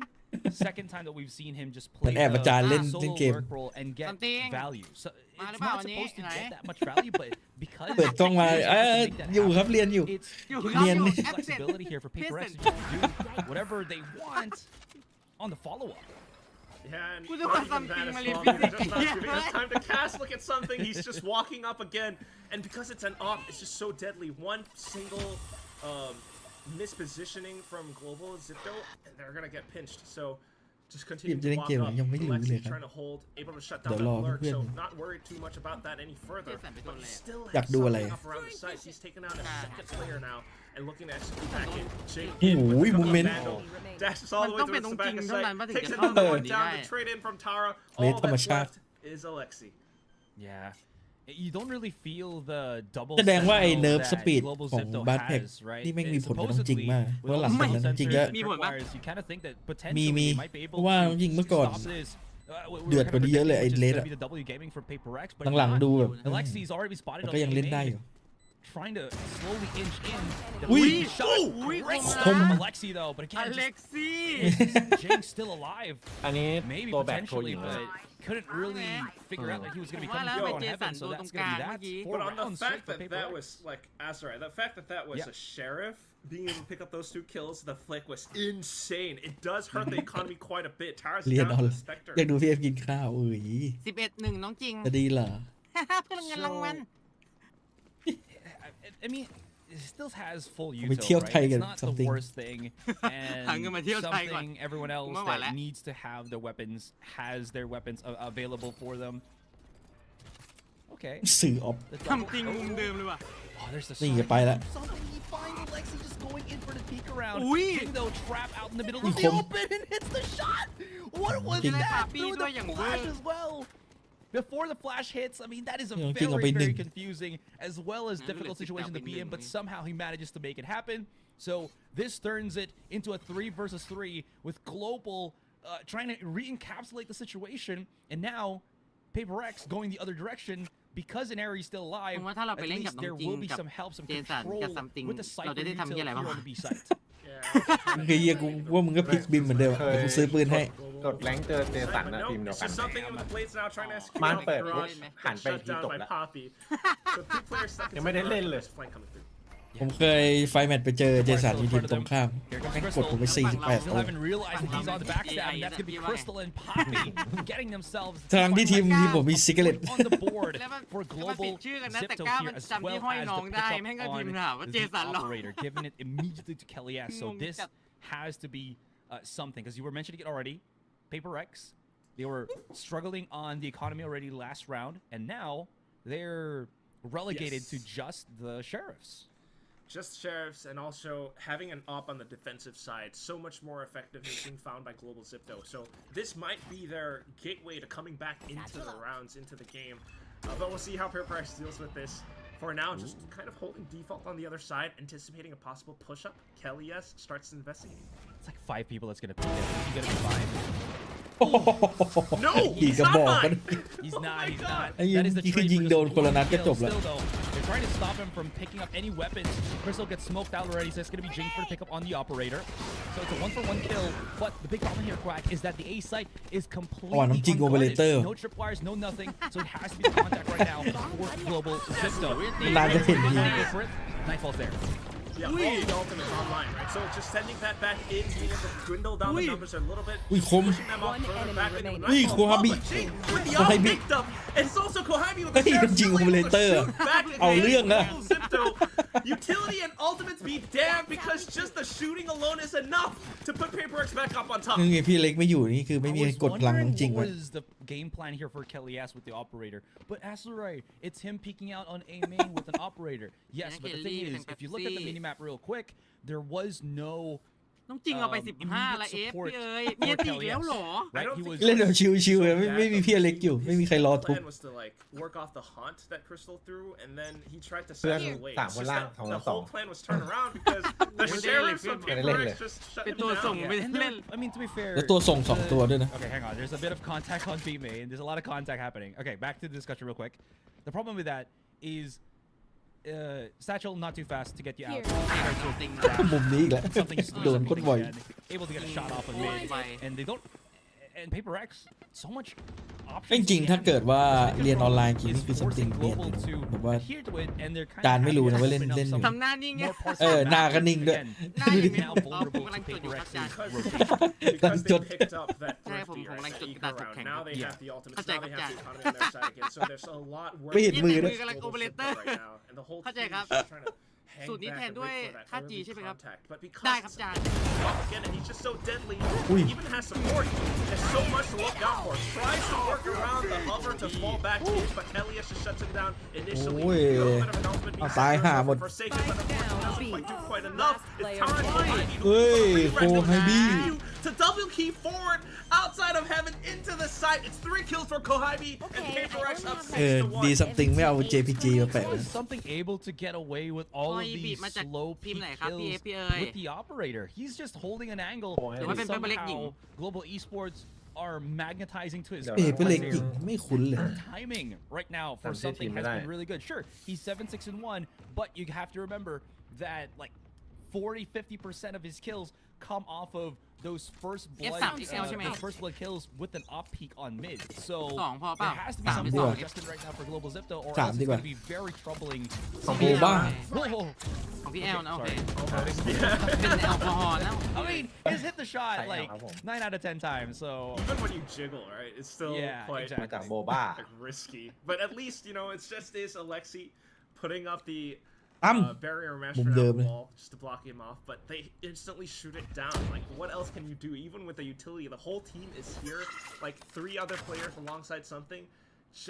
second time that we've seen him just เหมือ play นแอบอาจารย์เล่น solo เกม lurk role and get Something. value. So Mà it's nó bảo not nhé, supposed to này. get that much value, but because เปิดกล้องมา he's able to make that อยู่ครับ happen, เรียนอยู่ it's อยู่ giving ครับ เรียน them อยู่ the flexibility here for PRX to just do whatever they want on the follow-up. Yeah, and Who the not fuck even something that as Mali well. Physics? Just not Yeah, giving us right? time to cast. Look at something. He's just walking up again, and because it's an op, it's just so deadly. One single mispositioning from Global Zipto, and they're gonna get pinched. So just continue to walk up. ยังไม่รู้เลย Lexi ครับ trying to hold, able to shut เดี๋ down ยวรอ that lurk. เพื่อน So not worried too much about that any further. Yes, I'm But he betul still อยาก has ดูอะไร something up around the sides. He's taken out a second player now and looking to execute back in. Jake โอ้ in โห with the moment Vandal. Dashes all the way มันต้องเป็น towards the back of ตรงจริงเท่านั้น sight. ว่าถึง Takes จะ another เข้า one มา down ได้ to trade in from Tara. เลส All ธรรม that's ชาติ left is Alexi. Yeah. You don't really feel the double แสดงว่าไอ้ sentinel เนิร์ฟ that สปีด Global ของ Zipto บาร์แพ็ก has, right? นี่แม่งมี And ผลกับน้องจริง supposedly, มาก เพ with ราะ all หลัง the จากนั้นน้องจริงก็ sensors มี it ผลปะ requires, you kind of think that มี potentially มี they might be เพ able ราะว่าจริง to เมื่อก่อน stop this. We เดือด were กว่านี้เยอะเลย kind ไอ้ of เล predicting ส which อะ is gonna be the W gaming for PRX, but หลัง it's ๆดู not. แบบ Alexi's already been spotted มัน on ก็ยัง A เล่นได้ main, อยู่ trying to slowly inch in. The อุ้ย lead shot, Ui, great không start á. from Alexi though, but again, อ just เล็กซี่ Jing's still alive. อันนี้ Maybe ตัวแบกโชว์ห potentially, ญิงนะ but couldn't really figure out that he was going to be Wala, coming through may on heaven. Jason So doon that's tong going to be kang that. lagi. 4 But on the rounds fact straight for that that PRX. was like Azra, the fact that that was Yeah. a sheriff being able to pick up those 2 kills, the flick was insane. It does hurt the economy quite a bit. Tara's เรียน down ออน to ไล the น์ Spectre. อยากดูพี่เอฟกินข้าวเอ้ย 11-1 น้องจริง จะดีเหรอ เพื่อนกันรางวัล I mean, it still has full ไป util, เที่ยว right? ไทยกัน It's not the something worst thing, หาเงินมา and เที่ยวไทยก่อน something everyone else ไม่ไหวแล้ว that needs to have their weapons has their weapons available for them. Okay. สื่อออฟ The ทำจริงมุมเดิมเลยว่ะ Oh, there's the นี่ side ไปละ something. He finds Alexi just going in for the peek around. Ui. Jingo trap out in the middle of อุ้ย the คม open and hits the shot. What was จริง that? Papi Through theด้วยอย่าง flash เวอร์ as well. Before the flash hits, I mean, that is a จริงเอาไป very, หนึ่ very ง confusing as well as Ano, difficult let's situation to stop be in in, but dun, somehow he manages to make it happen. So this turns it into a 3 versus 3 with Global trying to re-encapsulate the situation, and now PRX going the other direction because Inari is still alive. ผมว่าถ้าเราไป At เล่นกับ least น้อง there จริง will be กับ some help, some เจสัน control กับซัมติง with the เรา Cypher จะได้ทำ util ที่อะไรบ้าง here วะ on the B site. Yeah. คือเฮียกูว่ามึงก็พลิกบินเหมือนเดิม เค เดี๋ย ยว กูซื้อปืนให้ กดแรงเจอเจสัน But นะ no, ทีมเดียว it's กัน just something in the blades now trying to escape มัน out of เปิด the ปุ๊บ garage. หันไป Shut ที down จบ by แล้ว Poppy. So 2 players stuck ยังไม่ได้เล่นเลย There's flank coming through. ผมเคยไฟแมตช์ไปเจอเจสันอยู่ทีมตรงข้าม Here comes แม่งกด Crystal. ผมไป 48 Still haven't realized that he's on the backstab, and that's gonna be Crystal and Poppy getting themselves ทั้งที่ทีมผมมีซิกเกเลต on the board แล้วมัน for มันปิด global ชื่อกันนะแต่ Zipto กล้า here มัน as จำที่ well ห้อย as น้อง the ได้ pickup แม่งก็พิ on มพ์ถามว่า the เจสันหรอ operator, giving it immediately to Kellyas. So Ngông this chặt. has to be something, because you were mentioning it already. PRX, they were struggling on the economy already last round, and now they're relegated Yes. to just the sheriffs. Just sheriffs, and also having an op on the defensive side, so much more effective than being found by Global Zipto. So this might be their gateway to coming back into the rounds, into the game. But we'll see how PRX deals with this. For now, just kind of holding default on the other side, anticipating a possible push-up. Kelly S starts investigating. It's like 5 people that's gonna pick it. Is he gonna be fine? No, ยิง he's กระ not บอกกัน fine. He's Oh not. my He's God. not. ไอ้ยิ That ง is the ที่ trade ยิง for โด just นคนละ one นัดก็ kill จบแล้ว still, though. They're trying to stop him from picking up any weapons. Crystal gets smoked out already, so it's going to be Jing for the pickup on the operator. So it's a 1-for-1 kill. But the big problem here, Quack, is that the A site is completely I'm Jing unguarded. Operator. No tripwires, no nothing. So it has to be the contact right now for Global Zipto. นานจะเห็นยิง Go for it. Nightfall's there. Yeah, all the ultimates online, right? So just sending that back in, being able to dwindle down the numbers a little bit, Ui, khom. pushing them out One further enemy back into remaining. the Ui, nightfall. Kohabi. Oh, but Jing with the Kohabi. picked up, and it's also Kohabi with the Ui, sheriff Jing still able to Operator. shoot back in เอา the เรื่อง air. อะ Zipto Utility and ultimates be damned because just the shooting alone is enough to put PRX back up on top. นี่ไงพี่เล็กไม่อยู่นี่คือไม่ I มี was กดพลัง wondering จริง what ไว้ was the game plan here for Kelly S with the operator, but Aslerai, it's him peeking out on A main with an operator. Yes, but the thing is, if you look at the minimap real quick, there was no น้องจริงเอาไป 15 ละเอฟพี่เอ้ยเมียตีแล้วเหรอ right. He was เล่นแบบชิวๆเลยไม่มีพี่เล็กอยู่ไม่มีใครรอทุบ plan was to like work off the haunt that Crystal threw, and then he tried to เพื่อน satchel away. ต่าง It's คน just ล่าง that ของ the เราสอง whole plan was turned around because the sheriff from PRX just shut เป็น him ตัวส่ง down. ไป and เล่น I mean, to be fair, แล้วตัวส่งสองตัวด้วยนะ okay, hang on. There's a bit of contact on B main. There's a lot of contact happening. Okay, back to the discussion real quick. The problem with that is Satchel not too fast to get you out. มุมนี้อีกแล้ว Something โดนโคตรบ่อย able to get a shot off of mid, and they don't. And PRX so much จริงๆถ้าเกิดว่าเรียนออนไลน์จริงนี่คือ something เรียนจริงแบบว่า จานไม่รู้นะว่าเล่นอยู่ ทำหน้านิ่งไง หน้าก็นิ่งด้วย หน้าอย่างนี้ผมกำลังจดอยู่ครับจาน Because they picked up that ใช่ผม thrifty กำลังจด eco กระดาษจุด round. แข็ง Now they have the ultimates. เข้าใจ Now ครับ they จา have น the economy on their side again. So there's a lot ไม่เห็น working มือ มื ด้วย อกำลังโอเปอเรเตอร์ right now, and the whole เข้าใจ team ครับ is just trying to hang สูตรนี้ back แทน and ด้วย wait for that ค่า early จีใช่ไหมครับ contact. But ได้ because ครับจาน Well, again, and he's just so deadly. Ui. He even has support. There's so much to look out for. Tries to work around the hover to fall back in, but Elias just shuts him down initially. Ui. A little bit of an ultimate being Tai sent hà over một. Forsaken, but unfortunately doesn't quite do quite enough. It's Player time for standing. Ivy to Ui, redirect Kohibi. to double key forward outside of heaven into the site. It's 3 kills for Kohibi and Okay, PRX I up only 6 เออ to ดี 1. something ไม่เอา JPG มาแปะ How ไว้ is something able to get away with all of Oi, these มาจาก slow ทีม peak ไหนครับ kills พี่เอ้ย with the operator? He's just holding an angle, Oi, and ว่าเป็นเปเปอร์เล็กหญิง somehow Global Esports are magnetizing to his เปเปอร์เล็กหญิงไม่คุ้นเลย timing right now for Tạm something team has lại. been really good. Sure, he's 7-6-1, but you have to remember that like 40-50% of his kills come off of those first blood, F3 XL ใช่ไหม those first blood kills with an op peak on mid. So สองพอเปล่า there has to be สาม something ดีกว่า adjusted right now for Global Zipto, or สาม else ดี it's กว่า going to be very troubling. ของโบบ้า Whoa. ของพี่แอลนะโอเค Sorry. เป็นแอลกอฮอล์แล้ว I mean, he's hit the shot Phải like nào không? 9 out of 10 times. So Even when you jiggle, right, it's still Yeah, quite exactly. มาจากโบบ้า like, risky. But at least, you know, it's just is Alexi putting up the ตั้ม barrier mesh มุม around เดิม the เลย wall just to block him off, but they instantly shoot it down. Like, what else can you do? Even with the utility, the whole team is here, like 3 other players alongside something,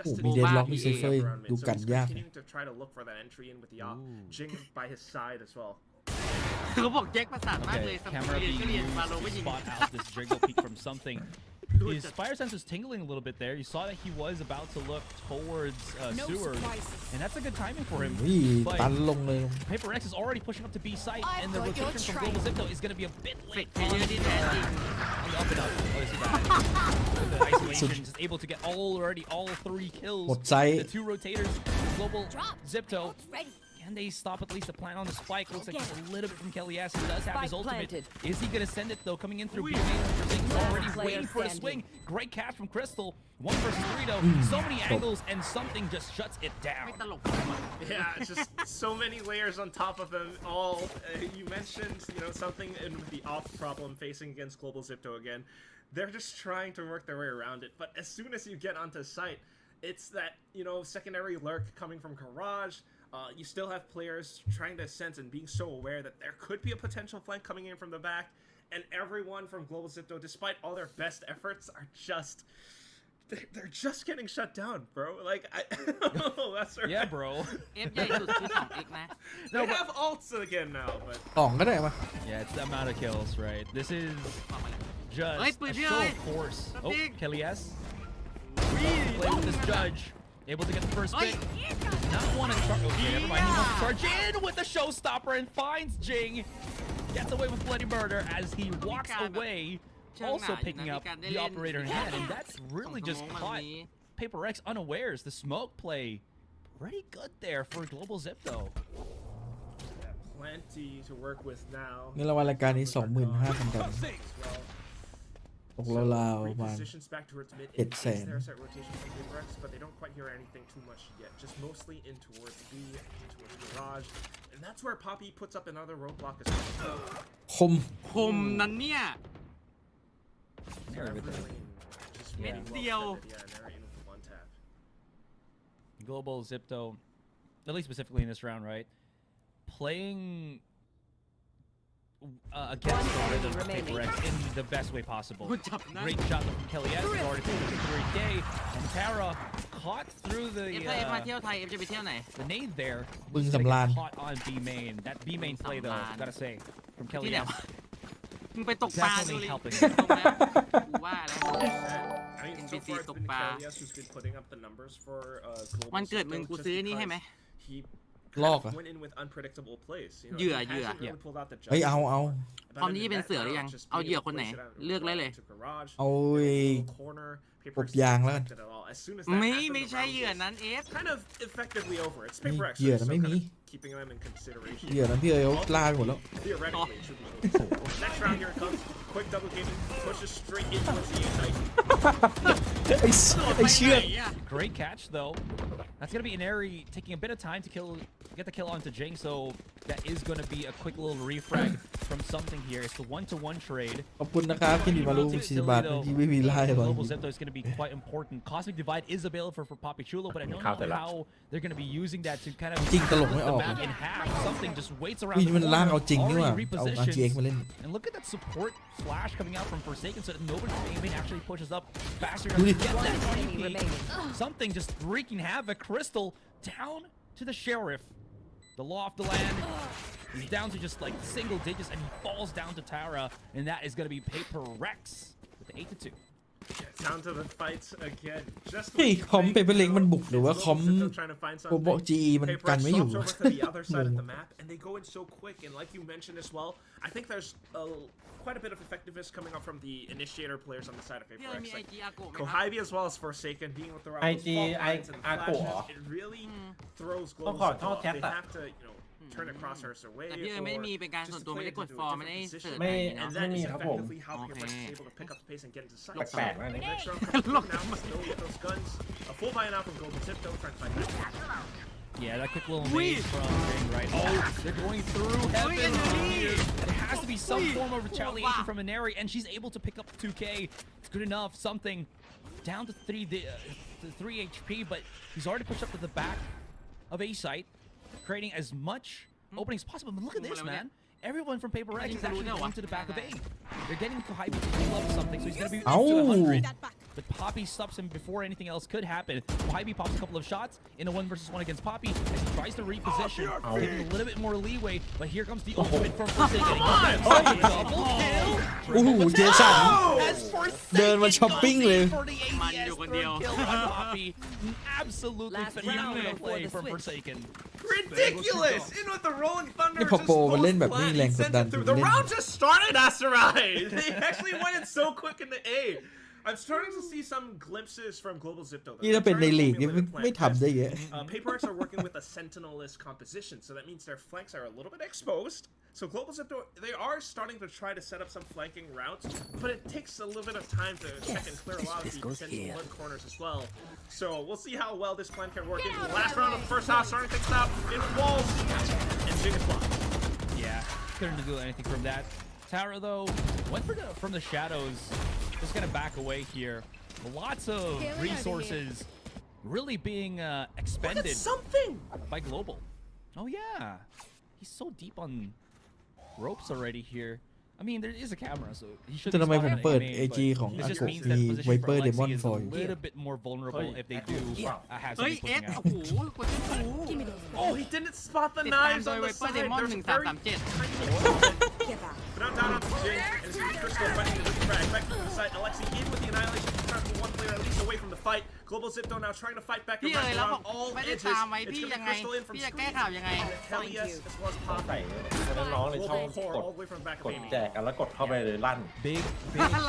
โอ้ just to มี do เดดล็อก Boba มี EA เซฟเฟอร์ around mid. ดู So กัน he's ยาก continuing to try to look for that entry in with the op. Jing by his side as well. เขาบอกแจ็คประสาทมากเลย okay, ส camera เรียน being ก็เรียน used มาโลก็ to ยิง spot out this jiggle peek from something. His fire sense was tingling a little bit there. You saw that he was about to look towards sewers, and that's a good timing for him. วิ่ But ตันลงเลย PRX is already pushing up to B site, I and the thought you're rotation from trying. Global Zipto is going to be a bit เฟก late เพลเยอร์ที่แท้จริง on the up and up. Oh, you see that? With the isolation, just able to get all 3 kills. หมดไซส์ The 2 rotators, Global Zipto. Ready. Can they stop at least the plan on the spike? Looks like a little bit from Kelly S. He does have his Spike ultimate. planted. Is he going to send it though? Coming in through B Ui. main. He's already Player waiting for a swing. standing. Great catch from Crystal. 1 versus 3 though. So many angles and something just shuts it ไม่ down. ตลก Yeah, it's just so many layers on top of them all. You mentioned, you know, something in the off problem facing against Global Zipto again. They're just trying to work their way around it. But as soon as you get onto site, it's that, you know, secondary lurk coming from Garage. You still have players trying to sense and being so aware that there could be a potential flank coming in from the back. And everyone from Global Zipto, despite all their best efforts, are just... They're just getting shut down, bro. Like, that's right. Yeah, bro. เอฟใหญ่สุดคือ 2x นะ They have ults again now, but สองก็ได้มา Yeah, it's the amount of kills, right? This is บอกมาแล้ว just Oi, a pwede, show oi. of force. Oh, Something. Kelly S. Play with this judge. Able to get the first Oi. pick. Not want to charge. Okay, never mind. He wants to charge in with the showstopper and finds Jing. Gets away with bloody murder as he walks away. Also picking up the operator in hand, and that's really just caught PRX unawares. The smoke play, pretty good there for Global Zipto. plenty to work with now. เงินรางวัลรายการนี้ 25,000 ดอล as well. ตกราวๆประมาณ Repositions back towards mid. It It is same. their set rotation from PRX, but they don't quite hear anything too much yet. Just mostly in towards B, in towards Garage, and that's where Poppy puts up another roadblock as well. คม คมนั้นเนี่ย So They're with everyone just Mid really well deal. defended, yeah, and they're in with one tap. Global Zipto, at least specifically in this round, right? playing against the rhythm of PRX in the best way possible. กูจับนะ Great shot from Kelly S. He's already taken the 3K, and Tara caught through เอฟ the ถ้าเอฟมาเที่ยวไทยเอฟจะไปเที่ยวไหน the nade there. Bưng He's sầm gonna lan. get caught on B main. That B main play though, sầm lan. gotta say, from ที่ Kelly ไหน S. วะมึงไปตกปลาดู Definitely เลย helping. ตรงแล้วกูว่าแล้ว I mean, so NPC far it's been tốc ba. Kelly who's been putting up the numbers for global วันเกิดมึง Zeta กู just ซื้อนี่ให้ไหม because he ลอก kind อะ of went in with unpredictable plays. You know, เหยื่อ he เหยื่อ hasn't really pulled out the เฮ้ย jump เอา But พร้อม in ที่ the จะเป็น net เสือหรือ now, ยัง just เอา being เหยื่อ able คน to ไหน place it out in เลือกได้เลย to garage, เอา no corner. ปบ PRX ยางแล้วกัน didn't affect it at all. As soon as ไม่ that happened, ไม่ the ใช่ round เหยื่อ was นั้นเอฟ kind of effectively over. It's นี่ PRX, เหยื่อ so นะไม่ kind มี of keeping them in consideration. เหยื่อนั้นพี่เอ๋เขาล่าไปหมดแล้ว Theoretically, it should be over. Next round, here it comes. Quick double gaming pushes straight into the A-site. ไอ้เชือก Great catch though. That's gonna be an Airy taking a bit of time to get the kill onto Jing, so that is gonna be a quick little refrag from something here. It's the 1-to-1 trade. ขอบคุณนะครับที่มีมารู้40 บาทเมื่อกี้ไม่มีไล่หรอก Global Zipto is going to be quite important. Cosmic Divide is available for Poppy Chulo, but I don't know how they're going to be using that to kind of จริงตลก split ไม่อ the อก map in half. Something just waits around พี่ the มันล่างเอา corner, จริงนี่หว่า already เอา RGX มา repositions. เล่น And look at that support flash coming out from Forsaken, so that nobody actually pushes up faster Dude. enough to get that Enemy TP. remaining. Something just wreaking havoc. Crystal down to the Sheriff. The law of the land. He's down to just like single digits, and he falls down to Tara, and that is going to be PRX with the 8-2. Down to the fights again. Just เฮ้ย when you คอม think เป็นเล็งมันบุก it's หรือว่า Global คอม Zipto trying to find ผมบอก something, GE มันกัน PRX ไม่อยู่ swaps over to the other side of the map, and they go in so quick. And like you mentioned as well, I think there's quite a bit of effectiveness coming up from the initiator players on the side of พี่เอ๋มี PRX. ไอ Like จีอาโกะไหมครับ Kohibi as well as Forsaken being with the round IG lines and the Ako flashes, it really throws Global ต้องขอ Zipto โทษ off. แชท They อะ have to, you know, turn across her away แต่พี่เอ๋ไม่ได้มีเป็นการ or ส่วน just ตัว to ไม่ play ได้ it กด into ฟอ a ร์มไม่ได้ different เสิร์ช position. อะไรอย่างงี้ And เนาะ that is ไม่มีครับผม effectively how PRX Okay. is able to pick up the pace and get into sight. แปลกๆนะนี่ The next round comes up now, still with those guns. A full buy now from Global Zipto trying to find back. Yeah, that quick little Wait. nade from Jing, right? Oh, they're going through heaven here. There has to be some form of retaliation from Inari, and she's able to pick up 2K. It's good enough. Something down to 3 HP, but he's already pushed up to the back of A site, creating as much opening as possible. But look at this, man. Everyone from PRX is actually going to the back of A. They're getting Kohibi to heal up something, so he's going to be up to 100. But Poppy stops him before anything else could happen. Kohibi pops a couple of shots in a 1-versus-1 against Poppy as he tries to reposition, giving a little bit more leeway. But here comes the ultimate from Forsaken. Double kill! โอ้โหเจสัน As Forsaken เดินมาช้อปปิ้งเลย goes in for the มันอยู่ ADS คนเดียว third kill on Poppy. Absolutely Last round phenomenal before play the from switch. Forsaken. Ridiculous! In with the Rolling Thunder. นี่พอโปรมันเล่นแบบไม่มีแรงกดดัน The เล่น round just started, Asarai! They actually went in so quick in the A. I'm starting to see some glimpses from Global Zipto. นี่ถ้าเป็นในลีกนี่ไม่ทำได้เยอะ PRX are working with a sentinel-less composition, so that means their flanks are a little bit exposed. So Global Zipto, they are starting to try to set up some flanking routes, but it takes a little bit of time to check and clear a lot of the potential mud corners as well. So we'll see how well this plan can work into the last round of the first half, starting things out in walls and Jing is blocked. Yeah, couldn't do anything from that. Tara though went from the shadows, just gonna back away here. Lots of resources really being expended Look at something! by Global. Oh yeah, he's so deep on ropes already here. I mean, there is a camera, so he should. แต่ทำไมผมเปิด main, AG but ของ this อา just โก means that มี position ไว for เปอร์เดมอน Alexi is ฟ a อย little bit more vulnerable if they do have เฮ้ย somebody เอฟ pushing โอ้ out. โหกดที่หู Oh, he didn't spot the ติดตาม knives โดย on ไว the เปอร์ side. เดมอน There's 1337 But now down onto Jing, and it's going to be Crystal fighting the frag. Back to the side, Alexi in with the annihilation. He's trying to pull one player at least away from the fight. Global Zipto now trying to fight back พี่เอ๋ย around แล้วบอก all ไม่ได้ edges. ตามไว้ It's พี่ going to ยัง be ไง Crystal in from พี่จะ screen. แก้ข่าวยังไง And Kelly S as well as ต้อง Pop. ใส่น้องๆในช่อง Global core กด all the way from back ก of ด Amy. แจกกันแล้วกดเข้าไปเลยลั่น Big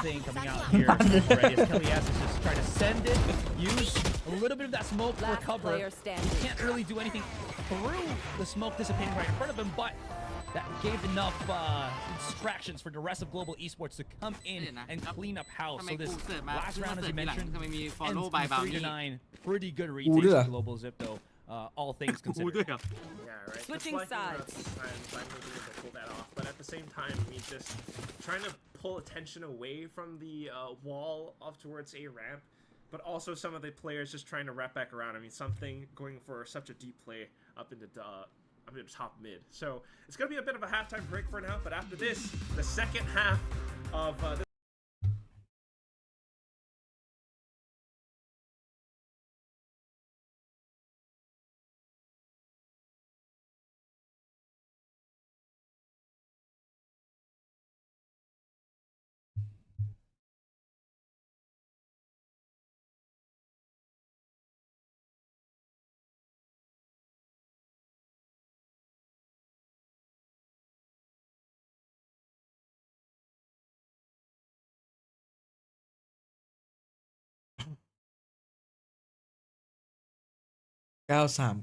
thing coming out here already as Kelly S is just trying to send it, use a little bit of that smoke for Last cover. player standing. Can't really do anything through the smoke dissipating right in front of him, but that gave enough distractions for the rest of Global Esports to come in and clean up house. ทำไม So กู this เสิร์ชมา last เพิ่ง round, มา as เสิร์ you ชทีหลัง mentioned, ทำไมมี ends follow in by 3 bounty to 9. Pretty good กู retakes ด้วยเหรอ for Global Zipto, all things กู considered. ด้วยเหรอ Yeah, right. Switching The flanking sides. routes sometimes I may be able to pull that off, but at the same time, I mean, just trying to pull attention away from the wall off towards a ramp, but also some of the players just trying to wrap back around. I mean, something going for such a deep play up into I'm in top mid. So it's gonna be a bit of a halftime break for now. But after this, the second half of this.93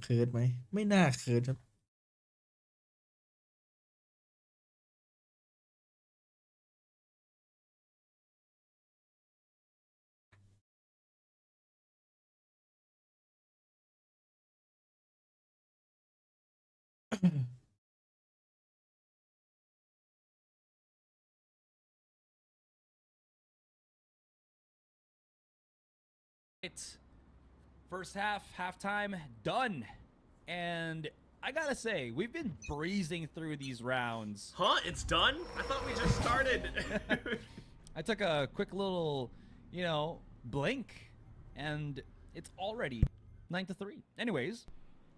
เคิร์ดไหมไม่น่าเคิร์ดครับ It's first half, halftime, done. And I gotta say, we've been breezing through these rounds. Huh? It's done? I thought we just started. I took a quick little, blink, and it's already 9-3. Anyways,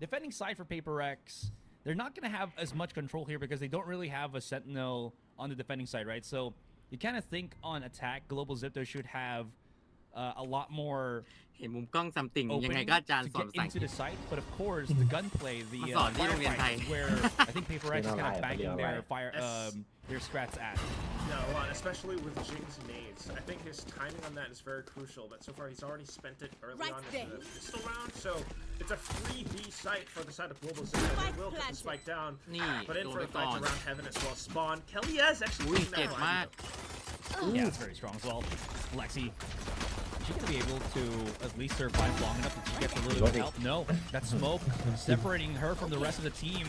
defending side for PRX, they're not gonna have as much control here because they don't really have a sentinel on the defending side, right? So you kind of think on attack, Global Zeta should have a lot more เห็นมุมกล้องซัมติงยังไง opening ก็อาจารย์ to สอน get ภาษาอังก into ฤษ the site, but of course the gunplay, the มาสอนที่โรงเรียนไทย firefight, where I think PRX is kind of banging their strats at. No, a lot, especially with Jing's nades. I think his timing on that is very crucial, but so far he's already spent it early on in the pistol round, so it's a free B site for the side of Global Zeta. They will get the spike down, นี่ but in โดน for ไป the ก่อ fight น around heaven as well. Spawn. Kelly has actually อุ้ย taken เจ็บ that มาก line. Yeah, it's very strong as well. Lexi, is she gonna be able to at least survive long enough that she gets a little bit of help? No, that smoke separating her from the rest of the team.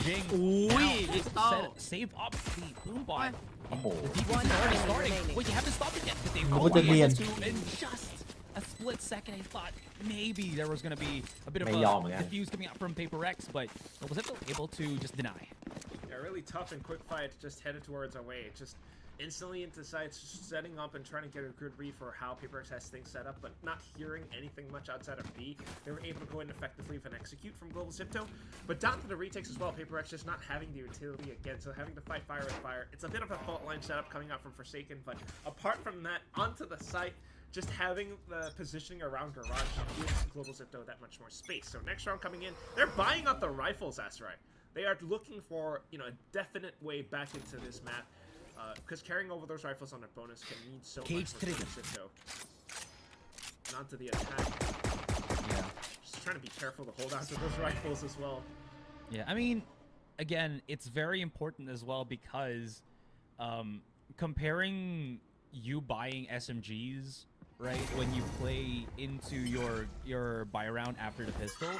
Jing อุ้ย now ดิจิตอล save up the boom bot. โอ้โห The defense is already starting. Wait, you haven't stopped it yet, but they Oh, were the able Lian. to in just a split second. I thought maybe there was gonna be a bit of ไม่ยอมเหมือน a กัน diffuse coming out from PRX, but was able to just deny. Yeah, really tough and quick fight, just headed towards our way. Just instantly into sights, setting up and trying to get a good read for how PRX has things set up, but not hearing anything much outside of B. They were able to go in effectively and execute from Global Zipto. But down to the retakes as well, PRX just not having the utility again, so having to fight fire with fire. It's a bit of a fault line setup coming out from Forsaken, but apart from that, onto the site, just having the positioning around Garage gives Global Zipto that much more space. So next round coming in, they're buying up the rifles, that's right. They are looking for, a definite way back into this map. Because carrying over those rifles on a bonus can mean so much for Zipto. And onto the attack. Yeah. Just trying to be careful to hold on to those rifles as well. Yeah, I mean, again, it's very important as well because comparing you buying SMGs, right, when you play into your buy round after the pistol,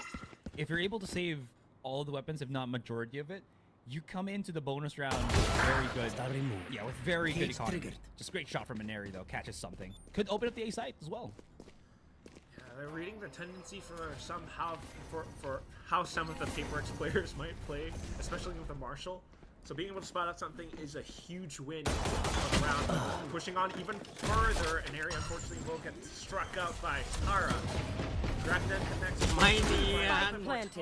if you're able to save all of the weapons, if not majority of it, you come into the bonus round with very good. Yeah, with very good economy. Just great shot from Maneri though, catches something. Could open up the A site as well. Yeah, they're reading the tendency for how some of the PRX players might play, especially with the Marshal. So being able to spot out something is a huge win of the round. Pushing on even further, an area unfortunately will get struck out by Tara. Dragnet connects. ไม่เนียน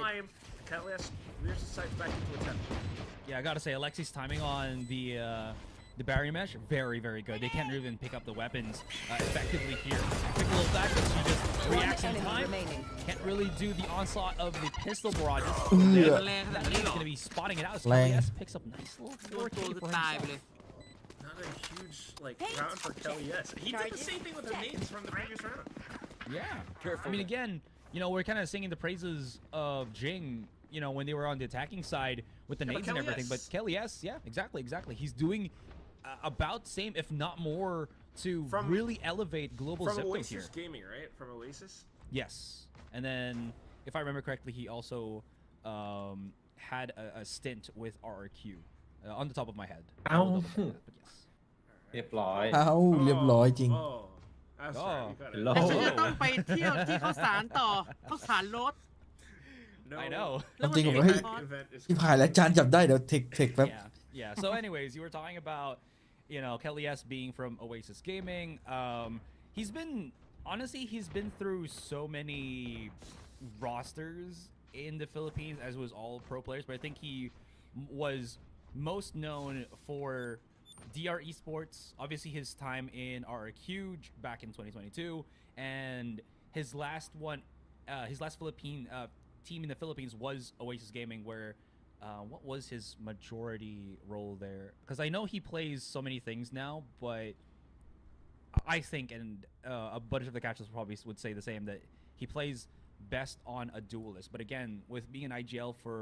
Time. Catalyst rears the sights back into attempt. Yeah, I gotta say, Alexi's timing on the barrier mesh, very, very good. They can't even pick up the weapons effectively here. Quick little back, but she just reacts in time. Can't really do the onslaught of the pistol barrages. แรงขนาด That นี้ is หรอ going to be spotting it out. Lang. Yes, picks up nice little โดน 4K ตัว for คือตายไปเลย himself. Not a huge round for Kelly. Yes, he did the same thing with the nades from the previous round. Yeah. I mean, again, we're kind of singing the praises of Jing, when they were on the attacking side with the Yeah, but nades and Kelly everything. S. But Kelly S, yeah, exactly. He's doing about same, if not more, to From- really elevate Global From Zipto Oasis here. Gaming, right? From Oasis. Yes. And then, if I remember correctly, he also had a stint with RRQ on the top of my head. I will double check that, but yes. เรียบร้อย เอ้าเรียบร้อยจริง Oh, that's right. You got it. โล แต่ฉันจะต้องไปเที่ยวที่ข้าวสารต่อข้าวสารรถ No. I know. ความจริงผมก็เฮ้ย Impact event is ที่ผ่านแล้วจานจับได้เดี๋ยวเทคแป๊บ Yeah. So, anyways, you were talking about, Kelly S being from Oasis Gaming. He's been honestly, he's been through so many rosters in the Philippines, as was all pro players. But I think he was most known for DR Esports. Obviously, his time in RRQ back in 2022, and his last Philippine team in the Philippines was Oasis Gaming, where what was his majority role there? Because I know he plays so many things now, but I think, and a bunch of the catchers probably would say the same, that he plays best on a duelist. But again, with being an IGL for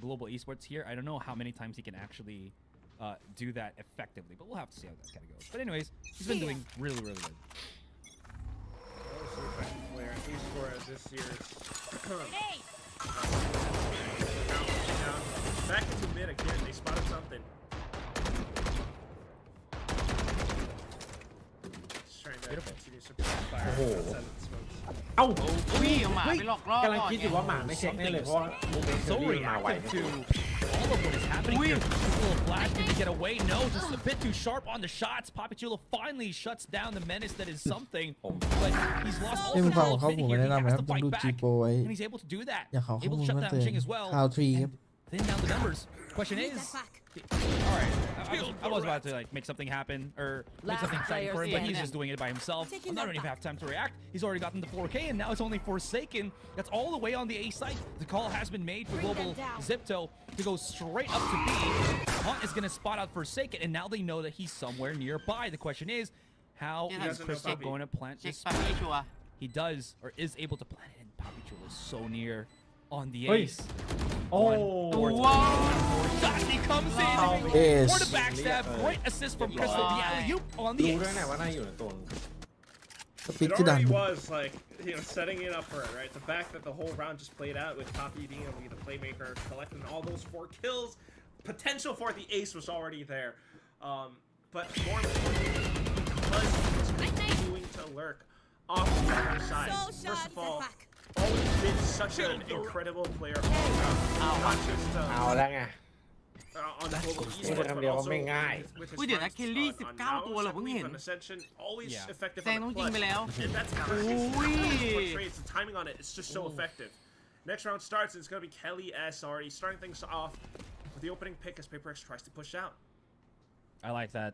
global esports here, I don't know how many times he can actually do that effectively. But we'll have to see how that kind of goes. But anyways, he's been doing really, really good. Also effective player, at least for this year's. Down. Back into mid again. They spotted something. Just trying to continue support fire outside of the smokes. เอ้า อุ้ยเอาหมาไปหลอกล่อก ำลังคิดอยู่ว่าหมาไม่เช็คแน่เลยเพราะว่ามูเมนต์เชอ So รี่มาไว reactive to all of what is happening here. This little flash, can he get away? No, just a bit too sharp on the shots. Papichulo finally shuts down the menace that is something, but he's lost all เอ้ยมึงฟัง control ของ of เขา mid ผม here. แนะ He นำนะ has ครับ to ต้อง fight ดู back, จีโปรไว้ and he's able to do that. อยากขอข้อ Able มู to ล shut เพิ่ม down เติม Ching as well. How tree ครับ Thin down the numbers. Question is, all right, I was about to make something happen or make Last something exciting for him, but he's player just doing it by himself. Taking I'm not that even back. have time to react. He's already gotten the 4K, and now it's only Forsaken. That's all the way on the A site. The call has been made for Global Zipto to go straight up to B. Hunt is going to spot out Forsaken, and now they know that he's somewhere nearby. The question is, how He is doesn't know Crystal Bobby. going to plant เช็ค this ปั๊บไม่ชัวร์ He does, or is able to plant it, and Papi Chulo is so near on the Oi. ace. โอ้ ว้าว Dottie comes in Yes. for the backstab. Great assist from Crystal. The alley-oop on the รู้ด้วย ace. นะว่าน่าอยู่ในตัว สปิด It คือดัน already was like, setting it up for it, right? The fact that the whole round just played out with Poppy being able to be the playmaker, collecting all those 4 kills, potential for the ace was already there. But more importantly, because he was continuing to lurk off the other side. First of all, always been such an incredible player all around. Not just เอาแล้วไง on the global พูด esports, คำ but เดียวว่า also ไม่ง่าย with his อุ้ยเดี๋ยวนะ friends เคลลี่ on 19 Mouse, ตัวเหรอ I เพิ่ง believe, เห็น on Ascension, always Yeah. effective แซง on ต้อง the ยิงไป clutch. แล้ว And that's how it portrays. The timing on it is just so effective. Next round starts, and it's going to be Kelly S already starting things off with the opening pick as PRX tries to push out. I like that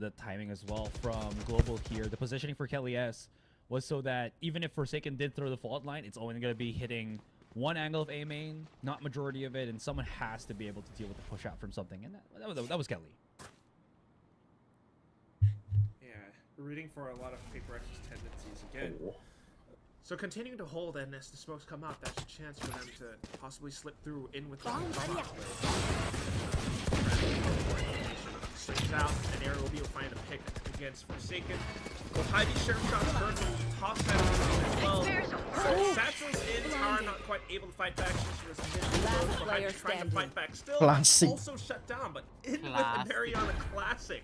the timing as well from Global here. The positioning for Kelly S was so that even if Forsaken did throw the fault line, it's only going to be hitting one angle of A main, not majority of it, and someone has to be able to deal with the push out from something, and that was Kelly. Yeah, rooting for a lot of PRX's tendencies again. So continuing to hold, and as the smokes come out, that's a chance for them to possibly slip through in with the Swings out, and Aaron will be able to find a pick against Forsaken. Go high sheriff shot first, and toss that as well. So Satchel's in, Tara not quite able to fight back. She's just player trying to fight back still. Classic. Also shut down, but in with the Mariana Classic.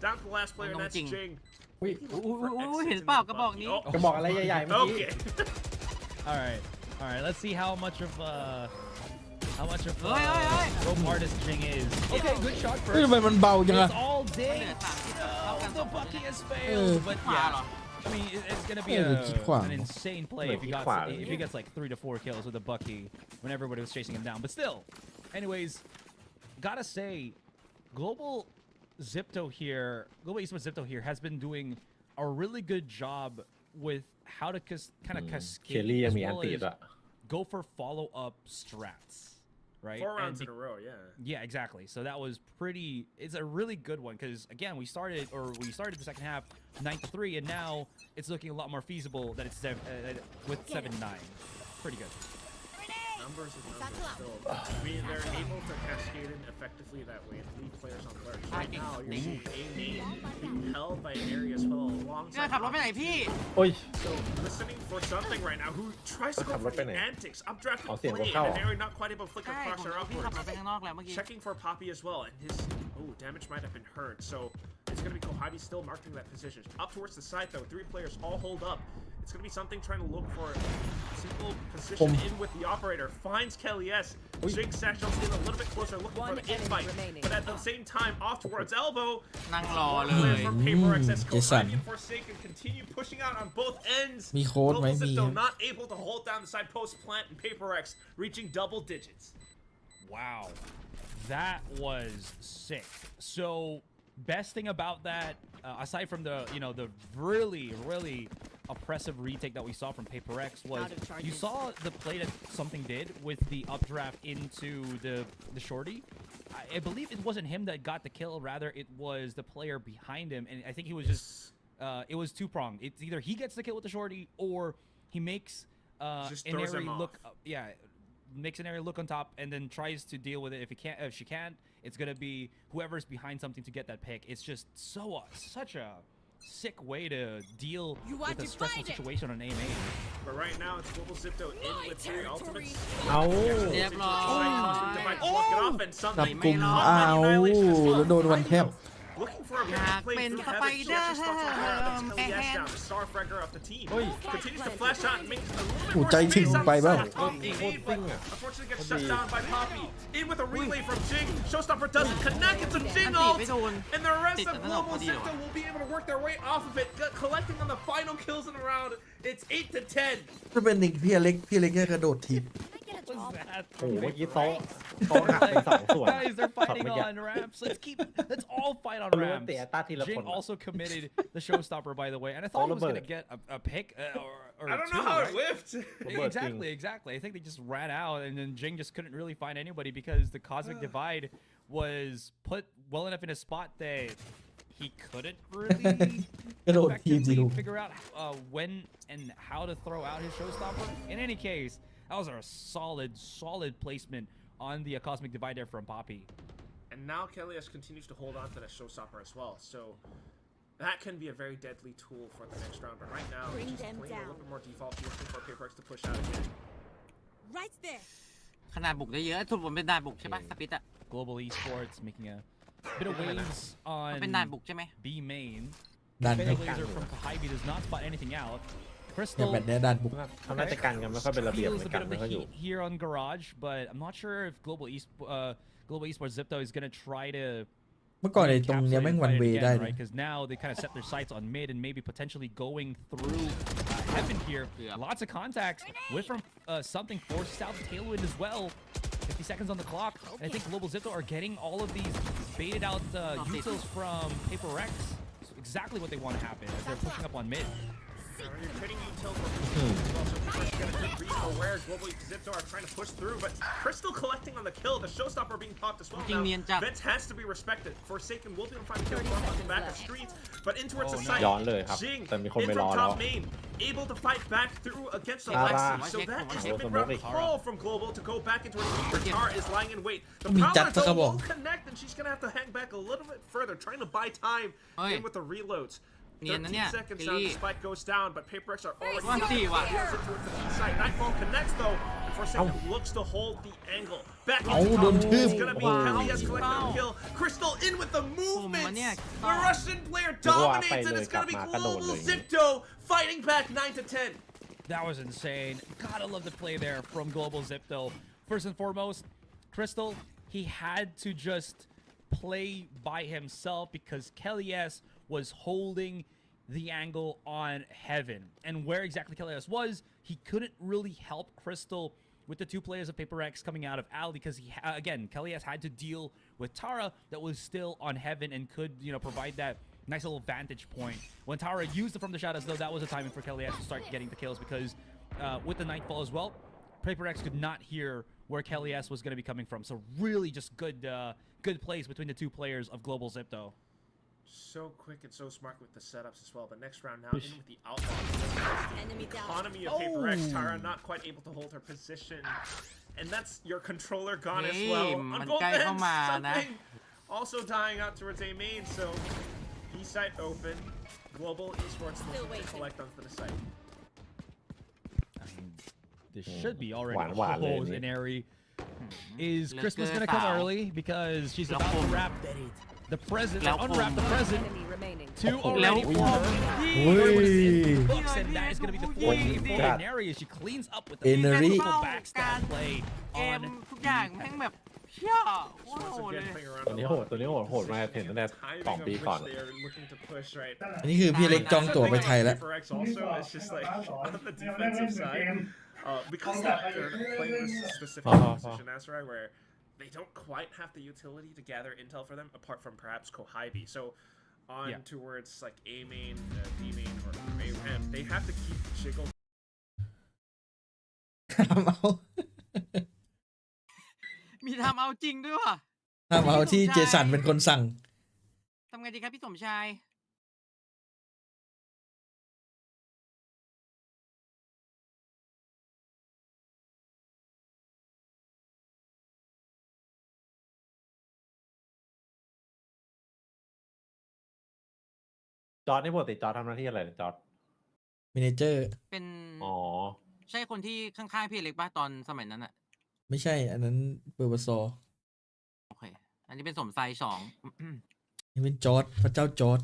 Down to the last player, and that's Jing. Jing. อุ้ย อุ้ยเห็นเปล่ากระบอกนี้ กระบอกอะไรใหญ่ๆเมื่อกี้ Okay. All right. Let's see how much of Oi, oi, oi. rope artist Jing is. Okay, good shot เฮ้ย first. ทำไมมันเบาจังอะ It's all day. Yeah. The bucky has failed, but yeah. I mean, it's gonna be an insane play if he gets like 3 to 4 kills with a Bucky when everybody was chasing him down. But still, anyways, gotta say, Global Esports Zipto here has been doing a really good job with how to kind of เคล cascade ลี่ยั as งมีอัน well ตีด as อ่ะ go for follow-up strats, right? 4 rounds And in a row, yeah. yeah, exactly. So that was it's a really good one because again, we started the second half 9-3, and now it's looking a lot more feasible that it's with 7-9. Pretty good. Numbers and numbers still. I mean, they're able to cascade in effectively that way and leave players on lurch. Right now, you're seeing A main being held by an area as well เนี่ย alongside. ขับรถไปไหนพี่ โอ้ย So listening for something right now, who tries to goขับร for ถไป the ไหน antics, updraftเอา and เสียง play, เข้า and an area not quite able to flick ใช่ across ผม or พี่ขับรถ upwards. ไปข้างนอกแล้วเมื่อกี้ Checking for Poppy as well, and his damage might have been heard. So it's gonna be Kohabi still marking that position. Up towards the side though, 3 players all hold up. It's going to be something trying to look for simple position in with the operator. Finds Kelly S. Jig Satchel's in a little bit closer, looking for One the in enemy fight. remaining. But at the same time, off towards elbow. นั่งรอเล Clear ย from PRX as Jason. Kohabi and Forsaken continue pushing out on both ends. มีโค้ดไหม Global มี Zipto not able to hold down the side post plant and PRX reaching double digits. Wow, that was sick. So best thing about that, aside from the the really oppressive retake that we saw from PRX, was Out of charges. you saw the play that something did with the updraft into the shorty. I believe it wasn't him that got the kill, rather it was the player behind him, and I think he was just it was two-pronged. It's either he gets the kill with the shorty or he makes Just an throws airy him look makes an area look on top and then tries to deal with it. If she can't, it's gonna be whoever's behind something to get that pick. It's just such a sick way to deal with a stressful situation on A main. But right now, it's Global Zipto in with 3 ultimates. เอา เรียบร้อย Divide block it off and จับ something กลุ่ม may อ้า not ว annihilation as well. แล้วโดนวันแทบ Looking for a อยาก play เป็น through ส heaven. ไป She เดอร์ actually spots on her. That's Kelly S down. The star fragger of the team. Continues to flash out and makes a little bit โอ้ more ใจถึง space on ไป the เปล่า side. Poppy aid, but unfortunately gets shut down by Poppy. In with a relay from Jing. Showstopper doesn't connect. It's a Jing อันติ ult. ไม่โดน And the rest ติด of อันนั้นออกพ Global อดีเหรอ Zipto will be able to work their way off of it, collecting on the final kills in the round. It's 8 to 10. ถ้าเป็นอีกพี่อเล็กแค่กระโดดทีบ What's that? โอ้โหเมื่อกี้โต๊ะหักเป็น2 ส่วน Guys, they're ช็อต fighting เมื่อกี้ on ramps. Let's all fight on รู้ว่า ramps. เตะตาทีละค Jing นอะ also committed the showstopper, by the way, and I thought he was gonna get a pick or I don't two, know how it right? whiffed. Exactly. I think they just ran out, and then Jing just couldn't really find anybody because the cosmic divide was put well enough in a spot that he couldn't really กระโดดทีบจริง effectively figure out when and how to throw out his showstopper. In any case, that was a solid placement on the cosmic divide there from Poppy. And now Kelly S continues to hold on to the showstopper as well. So that can be a very deadly tool for the next round. But right now, Bring just them playing a little down. bit more default, looking for PRX to push out again. Right there. ขนาดบุกได้เยอะทุกคนเป็นด่านบุกใช่ปะสปิตอะ Global Esports making a bit of waves มัน on เป็นด่านบุกใช่ไหม B main. ดัน The laser from Kohabi does not spot anything out. แต่ Crystal แบบเนี้ยดันบุก เขาน่าจะกันกันไม่ค่อยเป็นระเบียบ feels ใน a กั bit น of ไม่ the ค่อยอยู่ heat here on Garage, but I'm not sure if Global Esports Zipto is gonna try to เมื่อก่อนไอ้ตรงเนี้ยแม่งวันเวย์ได้เลย right? Because now they kind of set their sights on mid and maybe potentially going through heaven here. Yeah. Lots of contacts with from something forces out the tailwind as well. 50 seconds on the clock, and I think Global Zipto are getting all of these baited out utils from PRX. So exactly what they want to happen as they're pushing up on mid. You're hitting util for as well, so PRX get a good read for where Global Zipto are trying to push through, but Crystal collecting on the kill, the showstopper being popped as well. จริงเนียนจัด Vents has to be respected. Forsaken will be able to find the kill from the back of streets, but in towards the side. ย้อนเลยครับ Jing แต่มีคน in ไป from รอแล้ว top main, able to fight back through against the Tara. Lexi. So Check that for is one. a mid-round Tara. call from Global to go back into her team where Tara is lying in wait. Theมี power จัดสักกระ though บอก won't connect, and she's gonna have to hang back a little bit further, trying to buy time เฮ้ย in with the reloads. เนียนนะเนี่ย 13 seconds เคล now, ลี่ the spike goes down, but PRX are already วันตีว่ะ heels it towards the B side. Nightfall connects though, and Forsaken looks to hold the angle. Back Oh, into don't top. tip. It's gonna be Wow. Kelly has collected Wow. a kill. Crystal in with the movements. man. The Russian playerนึกว่า dominates, ไป and เลย it's gonna be กลับมากระโดด Global เลย Zipto fighting back 9 to 10. That was insane. Gotta love the play there from Global Zipto. First and foremost, Crystal, he had to just play by himself because Kelly S was holding the angle on heaven. And where exactly Kelly S was, he couldn't really help Crystal with the 2 players of PRX coming out of alley because again, Kelly S had to deal with Tara that was still on heaven and could, provide that nice little vantage point. When Tara used it from the shadows, though, that was the timing for Kelly S to start getting the kills because with the Nightfall as well, PRX could not hear where Kelly S was going to be coming from. So really just good plays between the 2 players of Global Zipto. So quick and so smart with the setups as well. But next round now in with the Outlaws. Enemy down. Economy of PRX. Tara not quite able to hold her position. And that's your controller gone as well. On มัน both ใกล้เข้า ends, มานะ something also dying out towards A main. So B side open. Global Esports looking to waiting. collect onto the site. I mean, this should be already Hwanเลย in Airy. Is Let's Christmas go gonna come foul. early because she's Lock about to home. wrap the present, Lao unwrap the Pum. present. Enemy remaining. 2 Lao already Pum. for her. Ui. Third one is in the books, and that is going to be the fourth Ui. game for Inari as she cleans up with the Inari. beautiful backstab play เกม on ทุกอย่างแม่งแบบเชี่ยว้าว Once เล again, ย playing around ตัว a นี้ lot โหดตัวนี้โหดมาเห็นตั้งแต่ timing 2 of ปี which ก่อน they are looking to push, right? อันนี้คือพี่เล็กจองตั๋วไปไทยแล้ว PRX also is just like on the defensive side, because they're playing this specific position as right where they don't quite have the utility to gather intel for them apart from perhaps Kohibi. So on Yeah. towards like A main, B main, or A ramp, they have to keep jiggle. เอา มีทำเอาจริงด้วยว่ะ ทำเอาที่เจสันเป็นคนสั่ง ทำไงดีครับพี่สมชาย จอร์ดนี่ปกติจอร์ดทำหน้าที่อะไรเนี่ยจอร์ด เมเนเจอร์ เป็น อ๋อ ใช่คนที่ข้างๆพี่เล็กป่ะตอนสมัยนั้นอะ ไม่ใช่ อันนั้นเปอร์บซอ โอเค อันนี้เป็นสมไซสอง นี่เป็นจอร์ดพระเจ้าจอร์ด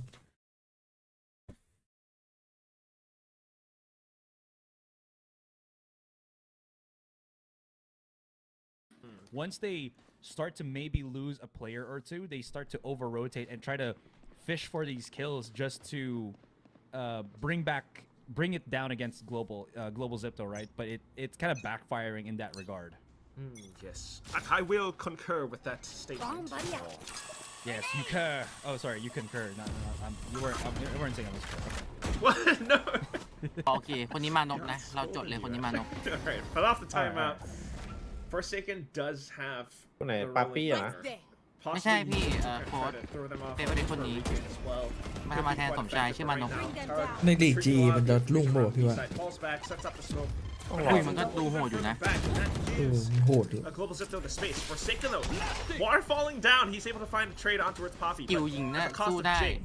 once they start to maybe lose a player or two, they start to over rotate and try to fish for these kills just to bring it down against global Zipto, right? But it's kind of backfiring in that regard. Yes, I will concur with that statement. Yes, you concur. Oh, sorry, you concur. No, you weren't saying I was correct. What? No. โอเค คนนี้มานกนะ เราจดเลยคนนี้มานก All right, fell off the timeout. Forsaken does have คนไหน the ปาปี้ rolling อ่ะ thunder. ไม่ใช่ Possibly พี่ try โค้ด to throw them off เฟเวอร์ริต on คนนี้ weekend as well. มาทำมาแทนสมชายชื่อมานก ในลีกจีมันจะลุ่งโหมดพี่ว่า Falls back, sets up the smoke. อุ้ยมันก็ดูโหดอยู่นะ Back, and that มัน gives โหดอยู่ a global Zipto the space. Forsaken though, water falling down. He's able to find a trade on towards Poppy. กิวยิง But นะ at the cost สู้ of ได้ Jake.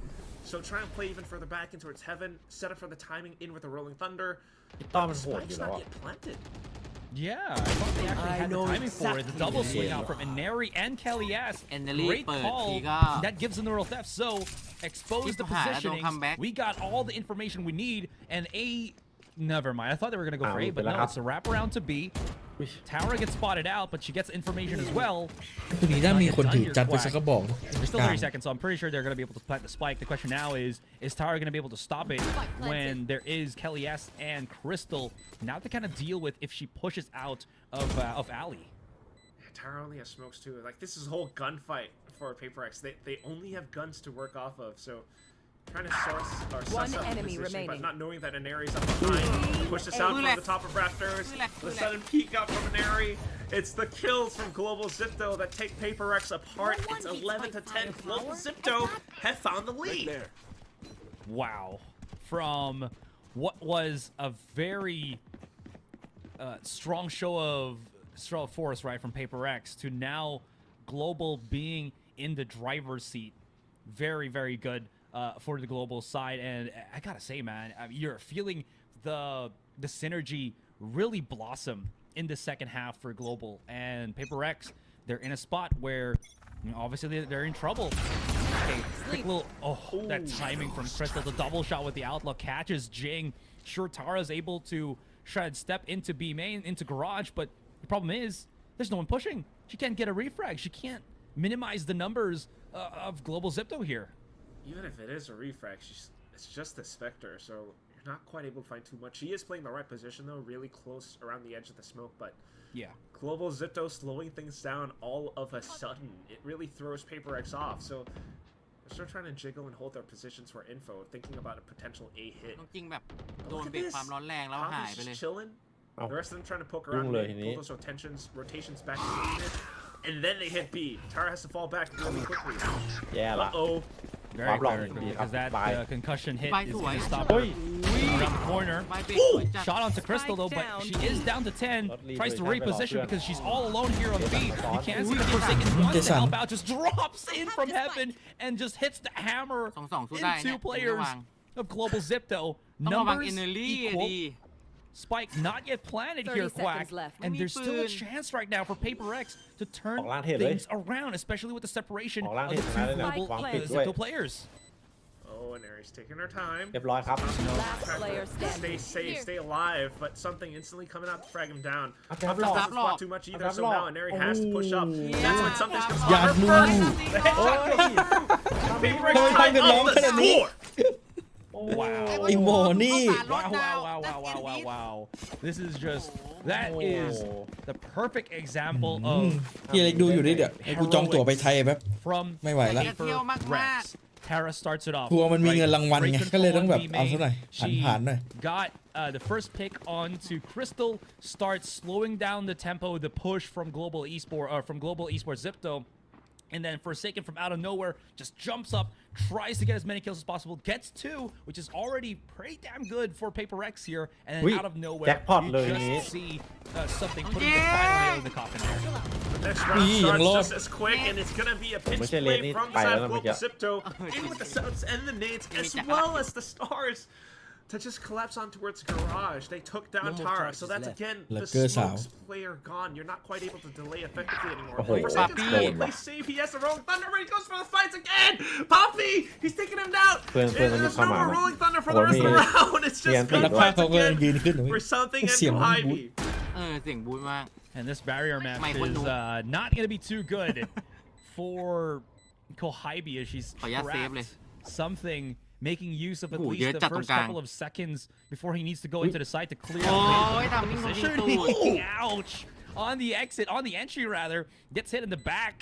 So try and play even further back in towards heaven. Set up for the timing in with the rolling thunder. ต้อมมันโหดอ Spike's ยู่แล้ว not อะ yet planted. Yeah, I thought they actually had the timing for it. The double swing out from Inari and Kellyas. Inari Great เปิด call. ทีก็ That gives them the real theft. So expose the ชิบหายแล้วโดน positioning. comeback We got all the information we need. And A, never mind. I thought they were gonna go for A, but no, it's a wraparound to B. Tower gets spotted out, but she gets information as well. ตัวนี้น่ามีคนถือจัดไปสักกระบอก There's still กลาง 30 seconds, so I'm pretty sure they're going to be able to plant the spike. The question now is Tower going to be able to stop it when there is Kelly S and Crystal now to kind of deal with if she pushes out of Ali? Tara only has smokes too. Like this is a whole gunfight for PRX. They only have guns to work off of. So trying to source or One suss out the enemy position, but remaining. not knowing that Inari's up behind. Push this out from the top of rafters. The sudden peek out from Inari. It's the kills from Global Zipto that take PRX apart. It's 11 to 10. Global Zipto have found the lead. Wow. From what was a very strong show of force, right, from PRX to now Global being in the driver's seat. Very, very good for the Global side. And I gotta say, man, you're feeling the synergy really blossom in the second half for Global. And PRX, they're in a spot where, you know, obviously they're in trouble. Okay, quick little, that timing from Crystal. The double shot with the outlook catches Jing. Sure, Tara's able to try and step into B main, into garage, but the problem is there's no one pushing. She can't get a refrag. She can't minimize the numbers of Global Zipto here. Even if it is a refrag, it's just a Spectre, so you're not quite able to find too much. She is playing the right position though, really close around the edge of the smoke, but yeah, Global Zipto slowing things down all of a sudden. It really throws PRX off, so they're still trying to jiggle and hold their positions for info, thinking about a potential A hit. จริงแบบโด Look น at เบรก this. ความร้อนแรงแล้วหาย Poppy's ไปเลย just chilling. Oh. The rest of them trying to poke around, Dungเลย mid, ทีนี้ pull those rotations back to mid, and then they hit B. Tara has to fall back really quickly. แย่ละ Uh-oh. Very, Bob Long very can good be because up that by- concussion hit By is the going way. to stop Oi. her around the corner. ไม่เบรกสวยจัด Shot onto Crystal though, but she is down to 10. Tries to reposition because she's all alone here on B. You can't see the Forsaken wants to help out, just drops in from heaven and just hits the hammer 2-2 สู้ได้ in เนี่ two ย players ระวัง of Global Zipto. ต้องระวัง Numbers เอเนอรี่ equal. ดี Spike not yet planted 30 here, Quack. seconds left. And there's still a Boon. chance right now for PRX to turn ออกล่างเทรดเลย things around, especially with the separation ออกล่าง of เทร the ด two ชนะเลยนะ global วางปิดด้วย Zeta players. Oh, and Aries taking her time. เรียบร้อยครับ Last player Stay standing. safe, stay alive, but something instantly coming out to frag him down. Up Up block. doesn't spot too much either, Up so block. now Neri has to push up. Oh. That's when something's gonna อยาก spot her รู้ first. The headshot goes through. PRX ทำไม tied เป็นร้อง up ข the นาดนี้ score. Wow. ไอ้หมอนี่ Wow. This is just, that is the perfect example อืม of พี่เล็กดูอยู่ดิเดี๋ยวให้กูจองตั๋วไปไทยแบบ from ไม่ไหวละ PRX. Tara starts it off. ทัวร์มันมีเงินรางวัลไง Great ก็เลยต้องแบบ control เอา on ซะหน่อย B ผ่านๆหน่อย got the first pick onto Crystal, starts slowing down the tempo, the push from Global Esports Zipto. And then Forsaken from out of nowhere just jumps up, tries to get as many kills as possible, gets 2, which is already pretty damn good for PRX here. And then out of nowhere, jackpot you เลยอย่างนี้ just see something putting the final nail in the coffin there. Next round Ih, starts yang lost. just as quick, and it's gonna be a pitchไม่ใช่เลน play นี่ from ไป the แล้ว side นะ of เมื่อ Global กี้ Zipto, in with the setups and the nades, as well as the stars, to just collapse on towards Garage. They took down No more Tara, charges so that's left. again the Lurker smokes sound. player gone. You're not quite able to delay effectively anymore. Oh, Forsaken's Papi. trying to play safe. He has the Rolling Thunder, but he goes for the fights again. Poppy, he's taking him down. พื่อนๆ There's มันมี no ความหมาย more นะ Rolling Thunder for โอ้ the rest of the มี round. It's เรียน just ติด นัก ด้ว พาย กย์เขาก็ยังยืนขึ้นนะเว้ย for something เสียง and มันบู๊ Ivy. เสียงบู๊มาก And this barrier match Mày is quân đúng. not going to be too good for Kohibi as she's ขออนุญาตเซฟเลย trapped something, making use of at โอ้โห least เยอะ the จัดตรง first กลาง couple of seconds before he needs to go into the site to clear โอ้ the ยทำมิ่งของยิงตูด position. Ouch! On the exit, on the entry rather, gets hit in the back,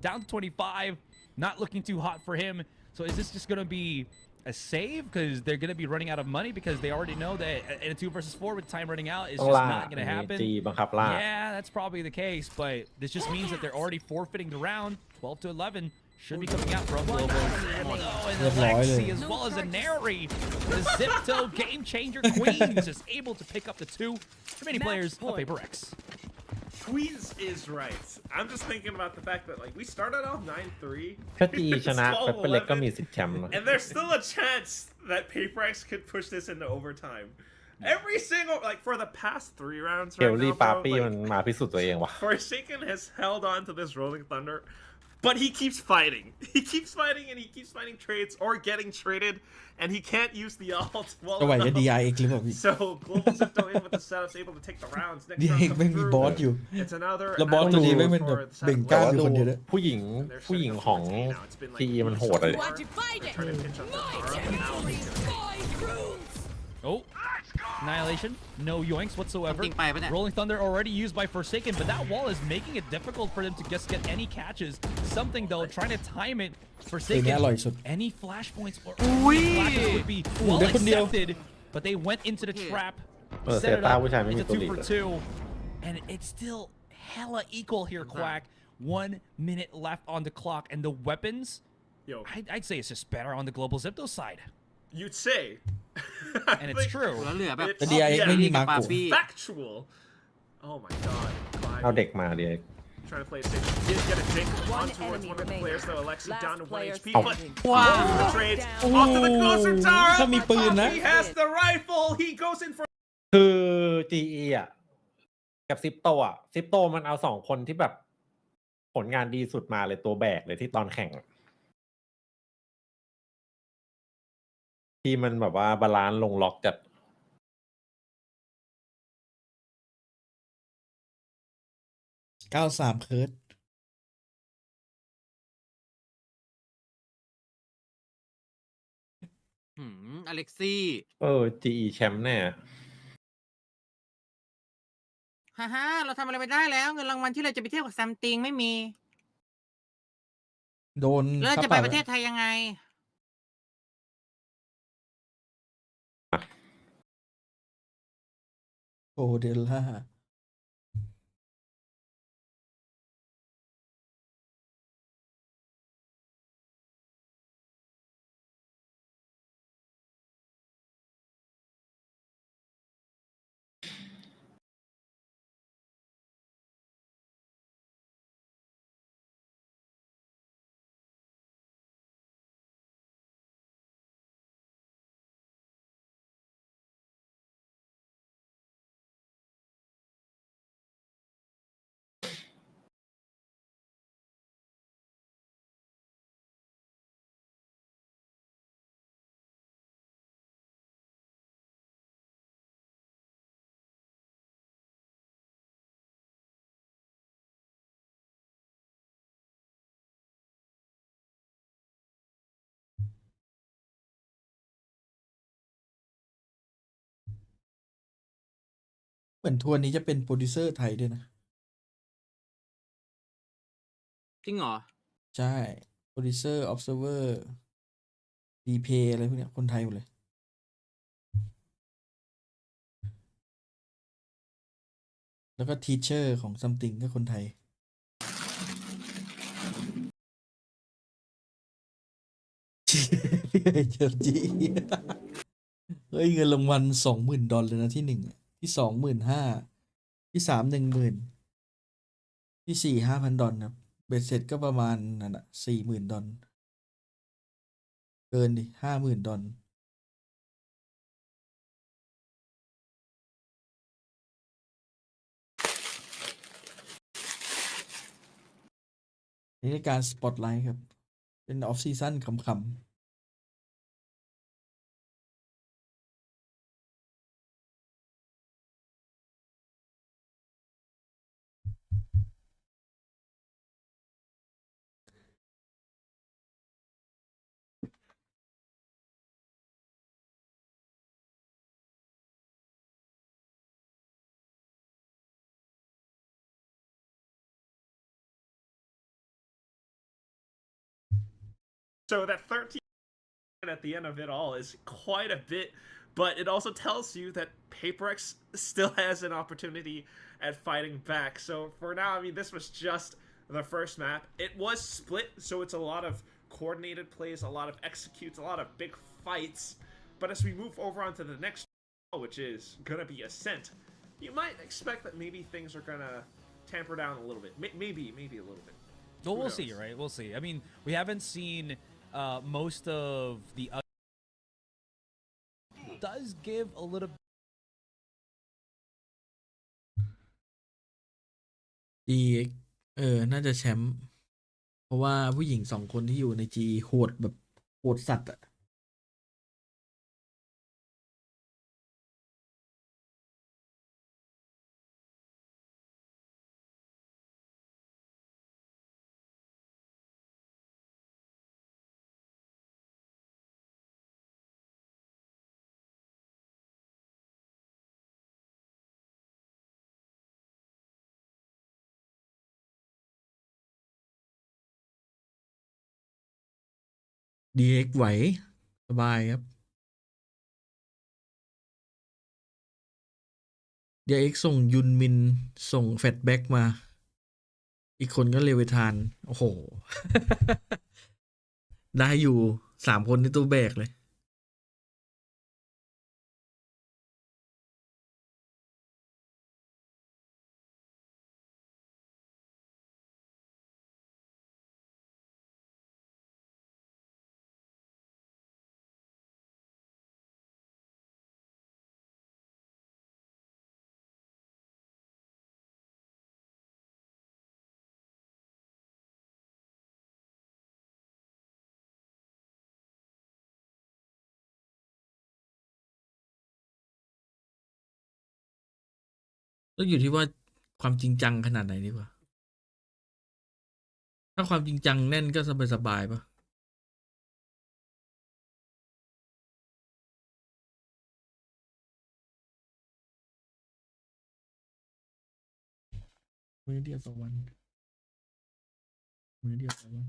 down to 25. Not looking too hot for him. So is this just going to be a save? Because they're going to be running out of money because they already know that in a 2 versus 4 with time running out, it's ต้อง just ล่า not going to อันนี้ happen. จีบังคับล่า Yeah, that's probably the case, but this just means that they're already forfeiting the round. 12 to 11 should be coming out from Global. Oh, and Alexi as well as a Neri. The Zipto game changer Queens is able to pick up the 2 remaining players of PRX. Queens is right. I'm just thinking about the fact that like we started off 9-3. ถ้าจีชนะ It's เปเปอร์เล็กก็มี 12-11, สิทธิ์แชมป์นะ and there's still a chance that PRX could push this into overtime. Every single like for the past 3 rounds เฮล right ลี่ now, ปา bro, ปี้ like, มันมาพิสูจน์ตัวเองว่ะ Forsaken has held on to this Rolling Thunder, but he keeps fighting. He keeps fighting and he keeps finding trades or getting traded, and he can't use the ult well จะไหวกับ enough. DRX หรือเปล่าพี่ So Global Zipto in with the setups, able to take the rounds. Next round DRX comes แม่งมี through. บอสอยู่ It's another แล้วบอสตัวนี้แม่งเป็นแบบ for the เบ่ง side of กล้าม Global. อยู่คนเดียวเลย ผู้หญิง They're ผู้หญิง setting up ของ for the now. It's been like จีมันโหดเลย Want to fight it? trying to pinch up the Tara, but now Oh, Annihilation, no yoinks whatsoever. จริงไปปะเนี่ย Rolling Thunder already used by Forsaken, but that wall is making it difficult for them to just get any catches. Something though, trying to time it. ตัวนี้อร่อย Forsaken, สุด any flashpoints or Ui. flashes would be well ได้คนเดียว accepted, but they went into the trap, Well, set it Zeta up, ผู้ชายไม่มี it's a ตัว 2 lead for 2, and it's still hella equal here, Quack. 1 minute left on the clock, and the weapons, yo, I'd say it's just better on the Global Zipto side. you'd say. And it's true. แล้วเหลือแบบ แต่ DRX ไม่มีมา ปา โก ปี้ Factual. Oh my god. เอาเด็กมาเดีย Trying to play it safe. Did get a take on One towards enemy one of the remaining. players though. Alexi Last down to 1 player HP. standing. But Wow. the trades Down. off to the closer Tara. ถ้ามีปืนนะ He has the rifle. He goes in for คือ GE อ่ะ กับซิปโตอ่ะ ซิปโตมันเอา2 คนที่แบบ ผลงานดีสุดมาเลยตัวแบกเลยที่ตอนแข่ง ที่มันแบบว่าบาลานซ์ลงล็อกจัด 93 เคิร์ด อเล็กซี่ GE แชมป์แน่ ฮ่าเราทำอะไรไม่ได้แล้ว เงินรางวัลที่เราจะไปเที่ยวกับซัมติงไม่มี โดน แล้วเราจะไปประเทศไทยยังไง โอเดลล่า เหมือนทัวร์นี้จะเป็นโปรดิวเซอร์ไทยด้วยนะ จริงเหรอ ใช่ โปรดิวเซอร์ observer ดีเพย์อะไรพวกเนี้ยคนไทยหมดเลย แล้วก็ทีเชอร์ของ something ก็คนไทย พี่เคยเจอจีเฮ้ยเงินรางวัล$20,000เลยนะที่หนึ่งอะที่สอง15,000ที่สาม10,000ที่สี่$5,000ครับเบ็ดเสร็จก็ประมาณนั่นอะ$40,000เกินดิ$50,000นี่รายการสปอตไลท์ครับ เป็นออฟซีซั่นขำๆ So that 13 at the end of it all is quite a bit, but it also tells you that PRX still has an opportunity at fighting back. So for now, I mean, this was just the first map. It was split, so it's a lot of coordinated plays, a lot of executes, a lot of big fights. But as we move over onto the next, which is gonna be Ascent, you might expect that maybe things are gonna tamper down a little bit. Maybe a little bit. Well, Who we'll see, knows? right? We'll see. I mean, we haven't seen most of the does give a little DX น่าจะแชมป์เพราะว่าผู้หญิง2 คนที่อยู่ใน G โหดแบบโหดสัตว์อะ DX ไหว สบายครับ DX ส่งยุนมิน ส่งแฟตแบ็กมา อีกคนก็เลเวทาน โอ้โห ได้อยู่3 คนที่ตัวแบกเลย ก็อยู่ที่ว่าความจริงจังขนาดไหนดีกว่า ถ้าความจริงจังแน่นก็สบายๆปะมื้อเดียวต่อวัน มื้อเดียวต่อวัน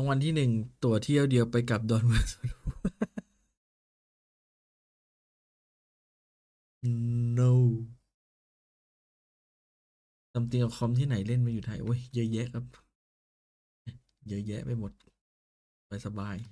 รางวัลที่ 1 ตั๋วเที่ยวเดียวไปกลับดอนเมือง no ตำเตียงคอมที่ไหนเล่นมาอยู่ไทย โอ้ย เยอะแยะครับ เยอะแยะไปหมด สบายๆ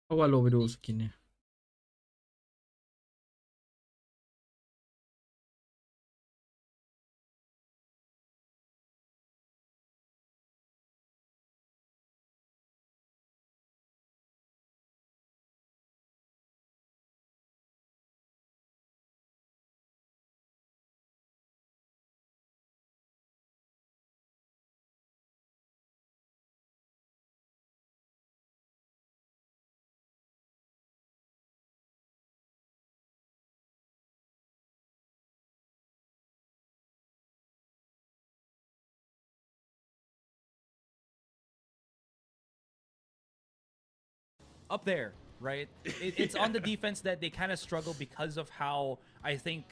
เพราะว่าโลไปดูสกินเนี่ย up there, right? It's on the defense that they kind of struggle because of how I think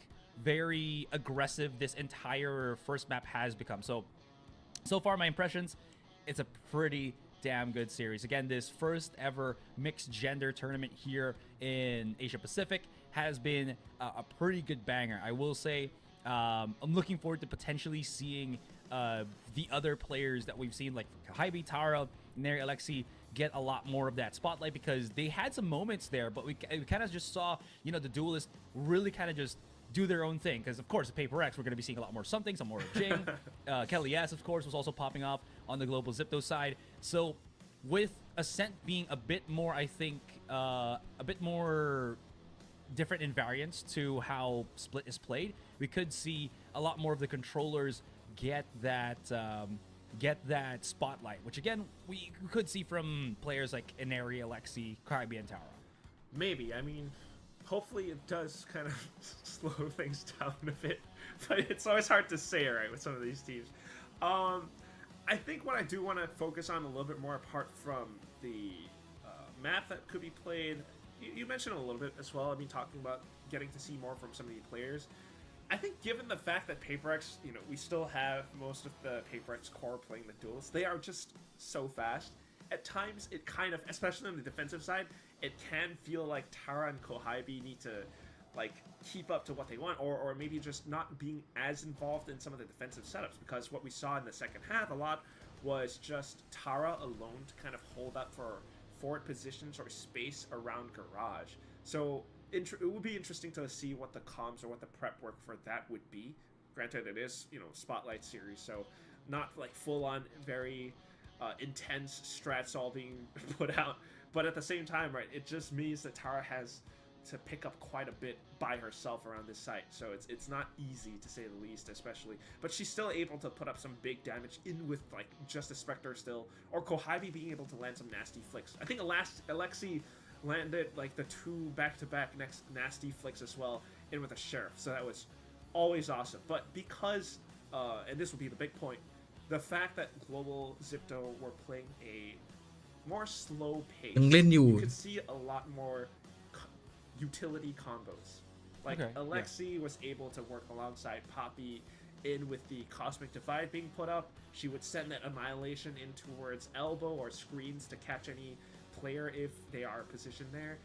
very aggressive this entire first map has become. So far, my impressions, it's a pretty damn good series. Again, this first ever mixed gender tournament here in Asia Pacific has been a pretty good banger. I will say, I'm looking forward to potentially seeing the other players that we've seen, like Hybe, Tara, Neri, Alexi, get a lot more of that spotlight, because they had some moments there, but we kind of just saw, you know, the duelists really kind of just do their own thing. Because of course, the PRX, we're going to be seeing a lot more something, some more of Jing. Kelly S, of course, was also popping off on the global Zipto side. So with Ascent being a bit more, I think, a bit more different in variance to how Split is played, we could see a lot more of the controllers get that spotlight, which again we could see from players like Ineri, Alexi, Kaibi, and Tara. Maybe. I mean, hopefully it does kind of slow things down a bit, but it's always hard to say, right, with some of these teams. I think what I do want to focus on a little bit more, apart from the map that could be played, you mentioned a little bit as well. I mean, talking about getting to see more from some of the players. I think given the fact that PRX, you know, we still have most of the PRX core playing the duels, they are just so fast. At times, it kind of, especially on the defensive side, it can feel like Tara and Kohybe need to, like, keep up to what they want, or maybe just not being as involved in some of the defensive setups, because what we saw in the second half a lot was just Tara alone to kind of hold up for forward positions or space around Garage. So it would be interesting to see what the comms or what the prep work for that would be. Granted, it is, you know, Spotlight series, so not like full-on very intense strats all being put out, but at the same time, right, it just means that Tara has to pick up quite a bit by herself around this site, so it's not easy to say the least, especially, but she's still able to put up some big damage in with like just a Spectre still, or Kohybe being able to land some nasty flicks. I think Alexi landed like the 2 back-to-back next nasty flicks as well in with a Sheriff, so that was always awesome. But because and this would be the big point, the fact that Global Zipto were playing a more slow pace, ยังเล่นอยู่ you could see a lot more utility combos. Like Okay, Alexi was able to work alongside Poppy in with the Cosmic Divide being put up. She would send that Annihilation in towards elbow or screens to catch any player if they are positioned there.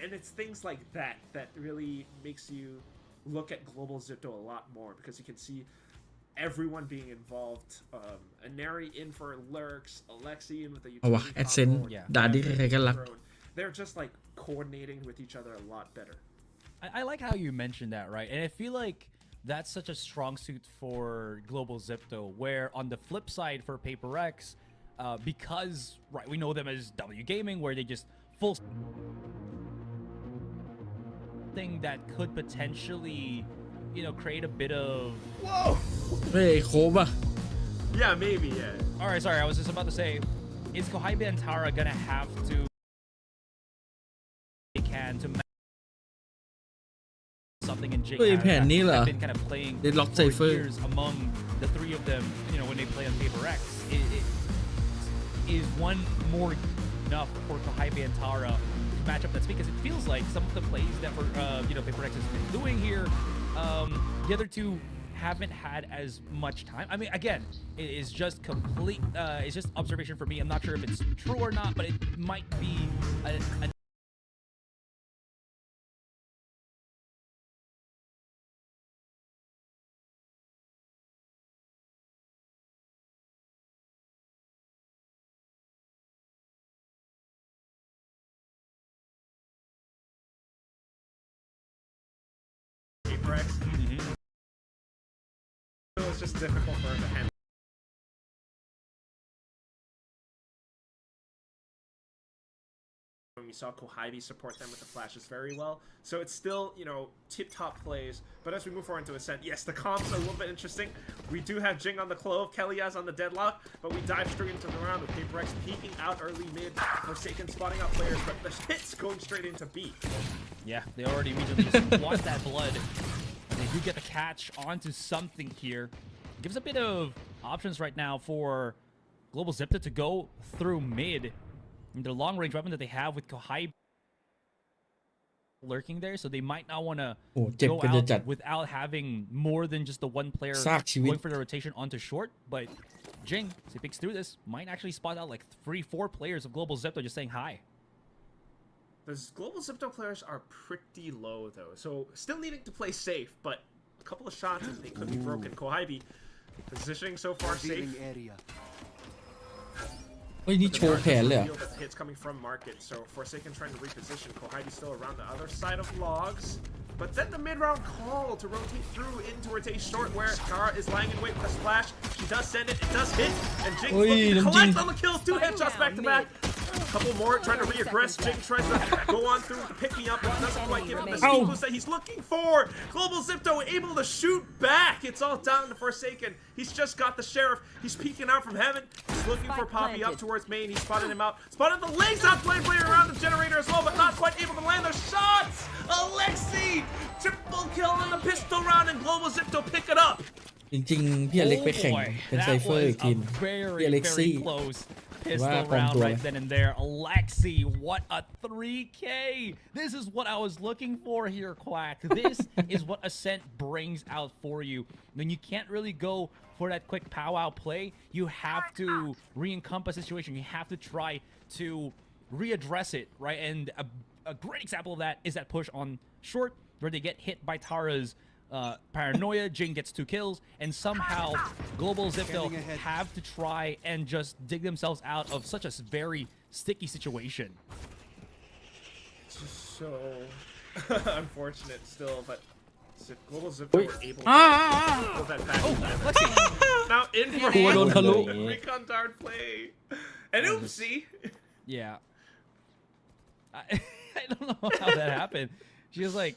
And it's things like that that really makes you look at Global Zipto a lot more, because you can see everyone being involved. Ineri in for lurks, Alexi in with the เอาวะ utility Ascent combo, or ด่าที่ Devin ใครๆก็รัก drone. They're just like coordinating with each other a lot better. I like how you mentioned that, right? And I feel like that's such a strong suit for Global Zipto, where on the flip side for PRX, because, right, we know them as W Gaming, where they just full thing that could potentially, you know, create a bit of... Whoa! เฮ้ยโคบอ่ะ Yeah, maybe, yeah. Alright, sorry, I was just about to say, is Kohybe and Tara gonna have to... they can to match something in Jake เฮ้ยแผนนี้เหรอ have been kind of playing Deadlock for Cypher years among the three of them, you know, when they play on PRX. Is one more enough for Kohybe and Tara to match up that speed? Because it feels like some of the plays that for you know, PRX has been doing here, the other two haven't had as much time. I mean, again, it is just complete, it's just observation for me. I'm not sure if it's true or not, but it might be a it's just difficult for him to handle. We saw Kohibi support them with the flashes very well, so it's still, you know, tip-top plays. But as we move forward into Ascent, yes, the comps are a little bit interesting. We do have Jing on the Clove, Kellyaz on the Deadlock, but we dive straight into the round with PRX peeking out early mid, Forsaken spotting out players, but the hits going straight into B. Yeah, they already immediately just want that blood. They do get the catch onto something here. Gives a bit of options right now for Global Zeta to go through mid. And the long-range weapon that they have with Kohibi lurking there, so they might not want to โอ้เจ็บ go กันจะจัด out without having more than just the one player ซากชีวิต going for the rotation onto short. But Jing, as he picks through this, might actually spot out like 3-4 players of Global Zepto just saying hi. The Global Zipto players are pretty low, though, so still needing to play safe, but a couple of shots and they could be broken. Kohibi positioning so far safe. เฮ้ยนี่โชว์แผนเลยเหรอ Hits coming from market, so Forsaken trying to reposition. Kohibi still around the other side of logs, but then the mid-round call to rotate through in towards a short where Kara is lying in wait with a splash. She does send it, it does hit, and Jing's Oi, looking to Jing. collect on the kills. 2 headshots back to back. A couple more trying to reaggress. Jing tries to go on through to pick me up, but doesn't quite give him the speed boost that he's looking for. Global Zipto able to shoot back. It's all down to Forsaken. He's just got the Sheriff. He's peeking out from heaven. He's looking for Poppy up towards main. He spotted him out. Spotted the legs out playing player around the generator as well, but not quite able to land the shots. Alexi! Triple kill on the pistol round, and Global Zipto pick it up. จริงๆ พี่อเล็กไปแข่ง boy, เป็นไซ that เฟอร์ was อีกทีม a very, พี่อเล็ก very ซี่ close Wow, pistol round contour. right then and there. Alexi, what a 3K. This is what I was looking for here, Quack. This is what Ascent brings out for you. Then you can't really go for that quick powwow play. You have to re-encompass the situation. You have to try to readdress it, right? And a great example of that is that push on short where they get hit by Tara's paranoia. Jing gets 2 kills, and somehow Global Zipto have to try and just dig themselves out of such a very sticky situation. So unfortunate still, but Global Zipto were able to pull that back. Now in for กลัวโดนทะลุ Recon Dart play. And oopsie. Yeah. I don't know how that happened. She was like,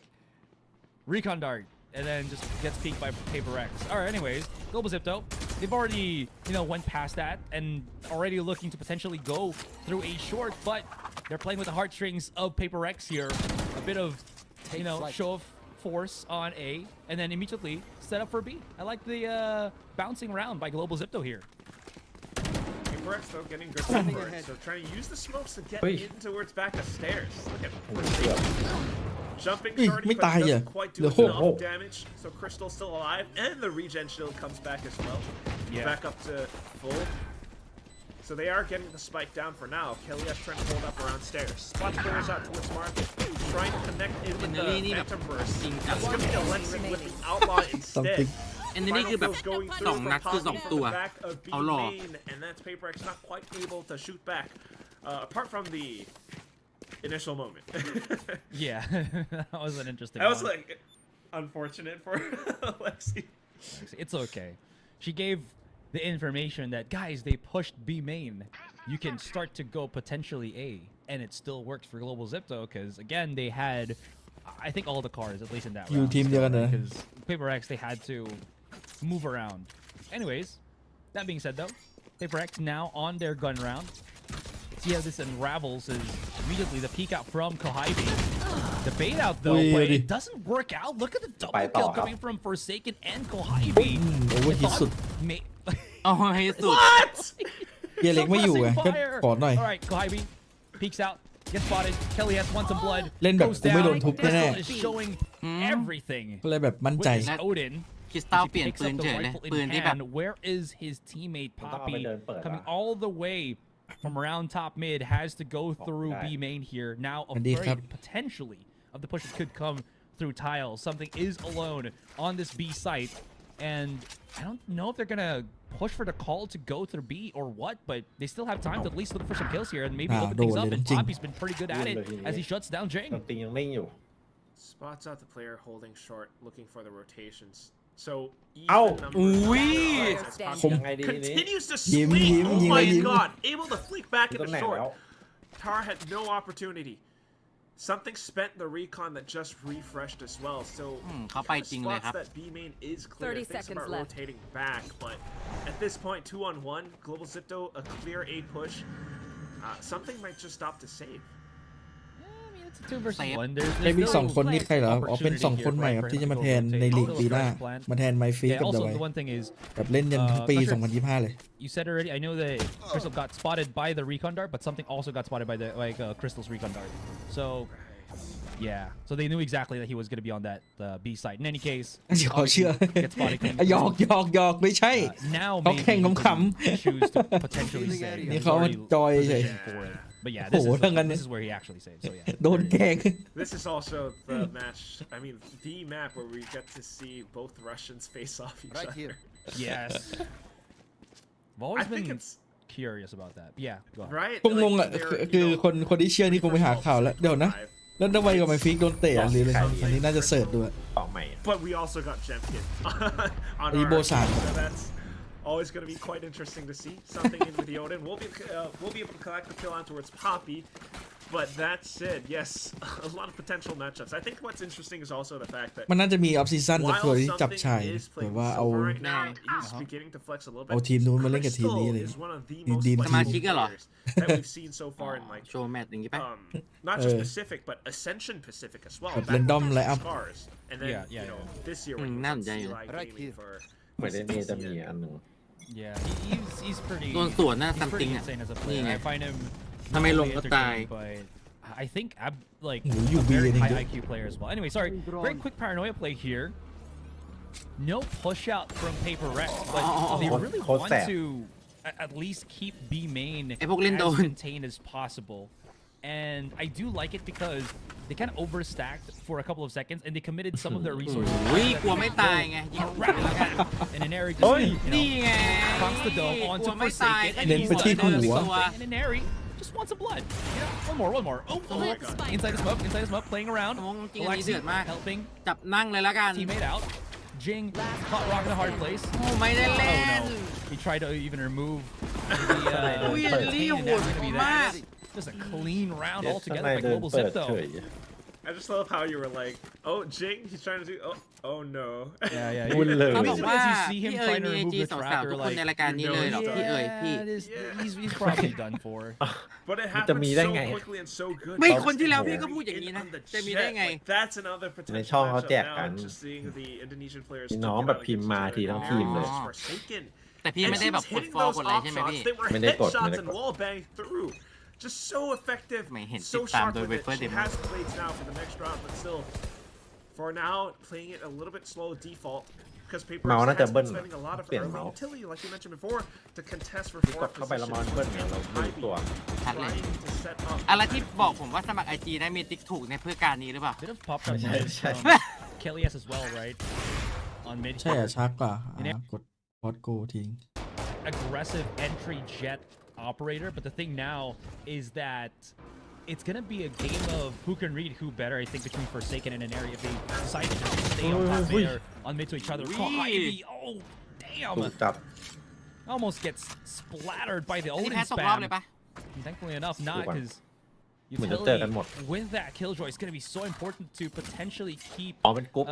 Recon Dart, and then just gets peeked by PRX. Alright, anyways, Global Zipto, they've already, you know, went past that and already looking to potentially go through a short, but they're playing with the heartstrings of PRX here. A bit of, you know, show of force on A, and then immediately set up for B. I like the bouncing around by Global Zipto here. PRX though getting good support, so trying to use the smokes to get in towards back of stairs. Look at Forsaken. Jumping Ih, shorty, ไม่ but ตาย it อ่ะ doesn't quite เหลื do อหก enough damage. So Crystal's still alive, and the regen shield comes back as well. Yeah. Back up to full. So they are getting the spike down for now. Kelly's trying to hold up around stairs. Spots players out towards market, trying to connect in with the Phantom Burst. That's going to be Alexi with the Outlaw instead. Something. อันนี้คือแบบ Final kills going ส through อง from นัดคือ Poppy สอง from ตัว the back of B เอาหล่อ main, and that's PRX not quite able to shoot back. Apart from the initial moment. Yeah, that was an interesting That was one. like unfortunate for Alexi. It's okay. She gave the information that, guys, they pushed B main. You can start to go potentially A, and it still works for Global Zipto because, again, they had, I think, all the cards, at least in that You round. team still, together. Because PRX, they had to move around. Anyways, that being said, though, PRX now on their gun round. See how this unravels is immediately the peek out from Kohibi. The bait out, though, Ui, but đi. it doesn't work out. Look at the double Phải kill tỏ coming from Forsaken and Kohibi. overheat I สุด thought may- เอาให้สุด What? พี่อเล็กไม่อยู่ไง Suppressing ก็ fire. ขอหน่อย All right, Kohibi peeks out, gets spotted. Kelly has won some blood. เล่นแบบ Goes กูไม่โดน down. ทุบแน่ Pistol is showing everything. ก็เลยแบบมั่น With ใจ this Odin, คริสตัล as he เปลี่ยน picks ปื up น the เฉยเลย rifle ปื in นที่แบบ hand. Where is his teammate มันต้องเอาไป Poppy เดินเปิด coming ละ all the way from around top mid? Has to go through Okay. B main here. Now สวัสดีครับ afraid potentially of the push that could come through tiles. Something is alone on this B site, and I don't know if they're gonna push for the call to go through B or what, but they still have time to at least look for some kills here and maybe open things up. And Poppy's been pretty good at it as he shuts down ด Jing. นตรียังนิ่งอยู่ Spots out the player holding short, looking for the rotations. So Ow. even numbers Ui. as Poppy คมยังไงดีนี้ continues to ยิ้ม swing. ยิ้ม Oh ยิ้ม my ยิ้ม god! Able to flick back ตำ into แหน่ง short. แล้ว Tara had no opportunity. Something spent the recon that just refreshed as well. So เขาไปจริงเลย spots ครับ that B main is clear. 30 Thinks seconds about left. rotating back, but at this point, 2-on-1, Global Zipto, a clear A push. Something might just stop to save. It's a 2 versus Safe. 1. There's ไอ้บิ๊ก no สองคนนี่ใครเหรออ๋อเป็น opportunity สองคน here, ใหม่ right, ครับ for ที่จะ him มา to แทน rotate. ในลีก Also ปี the หน้า first plan. มาแทนไมฟี Yeah, กับเด also วาย the one thing is แบบเล่นยันทั้งปี Pressure. 2025 เลย you said already. I know that Crystal got spotted by the recon dart, but something also got spotted by the Crystal's recon dart. So yeah, so they knew exactly that he was going to be on that B side. In any case, เดี๋ยวเขาเชื่อ obviously, get spotted coming หยอก through. หยอกไม่ใช่ Now เขา maybe แข่ง he ข can ำ choose to potentially save. นี่ He's เขามา already จอยเฉย positioned for it. But yeah, โอ้โหถ้างั้น this is where he actually saves. So yeah, โดนแกล้ง This is also the match, I mean, the map where we get to see both Russians face off each Right other. here. yes. I've I always think been it's curious about that. Yeah, go ahead. right. คงงงอ่ะ คือคนที่เชื่อนี่คงไปหาข่าวแล้วเดี๋ยวนะ แล้วทำไมกับไมฟิกโดนเตะหรืออะไรอันนี้น่าจะเสิร์ชด้วย ต่อใหม่อะ But we also got Champion on our Ibo San. team, so that's always going to be quite interesting to see. Something in with the Odin. We'll be able to collect the kill on towards Poppy. But that said, yes, a lot of potential matchups. I think what's interesting is also the fact that มันน่าจะมีออฟซีซั่นสัก while ตัวที่จับ something ชาย is แบ playing บว่าเอา silver right now, he's beginning to flex a little เอา bit. ทีมนู้นมาเล่นกับทีมนี้ Crystal เลย is one of the ดี most ดีม flexible สมาชิกอะเหรอ players that we've seen so far in like โชว์แมตช์อย่างงี้ปะ not just Pacific but Ascension Pacific as well. แบบ Back random when lineup Scars, and then Yeah, you know yeah. this year when Mm, he not was Jay. CLI Right gaming here. for เหมือนในนี้จะมีอันหนึ่ง Yeah, he's pretty. โดนสวนนะ He's ซัมติ pretty งอ่ะ insane as a นี่ player. ไง I find him ทำไม not ล only งก็ตาย entertaining, but I think like Ooh, a you very beating high it. IQ player as well. Anyway, sorry. Very quick paranoia play here. No push out from PRX, but they really Hold want that. to at least keep B main ไอ้พวกเล่น as โดน contained as possible. And I do like it because they kind of overstacked for a couple of seconds and they committed some of their resources. อุ้ยกลัวไม่ตายไงยิงไปแล้วกัน And an Eri เฮ้ย นี่ไง across the dome ก onto ลัวไม่ตาย Forsaken, and เน้น he's ไปที่ stuck on the หัว something, and an Eri just wants some blood. Yeah, one more. Oh, Oh my god. inside the smoke, playing around. มองจริงอันนี้เดือดมาก helping จับนั่งเลยแล้วกัน teammate out. Jing caught rock in a hard place. โอ้ไม่ได้เล่น Oh no. He tried to even remove the อุ้ย contain, ลี่ and โห that's ด gonna be มาก that. Just a clean round ข้าง altogether ใน by เดิน Global เปิด Zipto. เฉย I just love how you were like, oh Jing, he's trying to do oh no. Yeah. วุ่นเลย เขา As บอก soon ว่า as you see him พี่เอ๋ย trying to มีไอ remove จี the สาว trap, ๆทุก you're คนใน like, รายการนี้เลยเหรอ พี่เอ๋ยพี่ he's probably done for. But it มันจะ happened มีได้ so ไง quickly and so good. ไม่ That คน was ที่แล้ว very พี่ก็พูดอย่างนี้นะ on the จะมีได้ jet. ไง Like, that's another ใน potential ช่องเขา matchup แจกกั now. น Just seeing the Indonesian players พี่ duke น้อง it แบบ out พิมพ์ against มา each ที other ทั้ง now. ทีมเลย It's Forsaken. แต่พี่ And ไม่ she ได้แบบ was กด hitting ฟอล those กดอะไร off ใช่ไหม shots. พี่ They were ไม่ได้กด headshots ไม่ได้ and กด wall bang through. Just so effective, ไม่เห็น so ติดตาม sharp โดย with it. Viper She เดม has plates now for the next round, but still, for now, playing it a little bit slow default because Paper เมาส์น่าจะ has เบิ้ล been spending a lot of เปลี่ยน early เมาส์ utility, like you mentioned before, to contest for ก fourth ดเข้าไปแล้ว position. มันเบิ้ลเนี่ยเราดูตัว ชัดเลย Trying to set up อะไรที่บอกผมว่าสมัครไอจีได้มีติ๊กถูกในเพื่อการนี้หรือเปล่า Bit of pop up Yeah, noise yeah. from Kelly's as well, right? On mid ใช่ here. อ่ะชักกว่ากดพอดโกทิ้ง Aggressive entry jet operator, but the thing now is that it's gonna be a game of who can read who better. I think between Forsaken and an area if they decide to just stay on top there on mid to each other. Oh damn! ถูกจับ Almost gets splattered by the อันนี้ Odin แพ้ตกรอบ spam. เลยปะ Thankfully enough, not Super. because เหมือนจะเจอกันหมด utility with that killjoy is gonna be so important to potentially keep อ๋อเป็นกรุ๊ป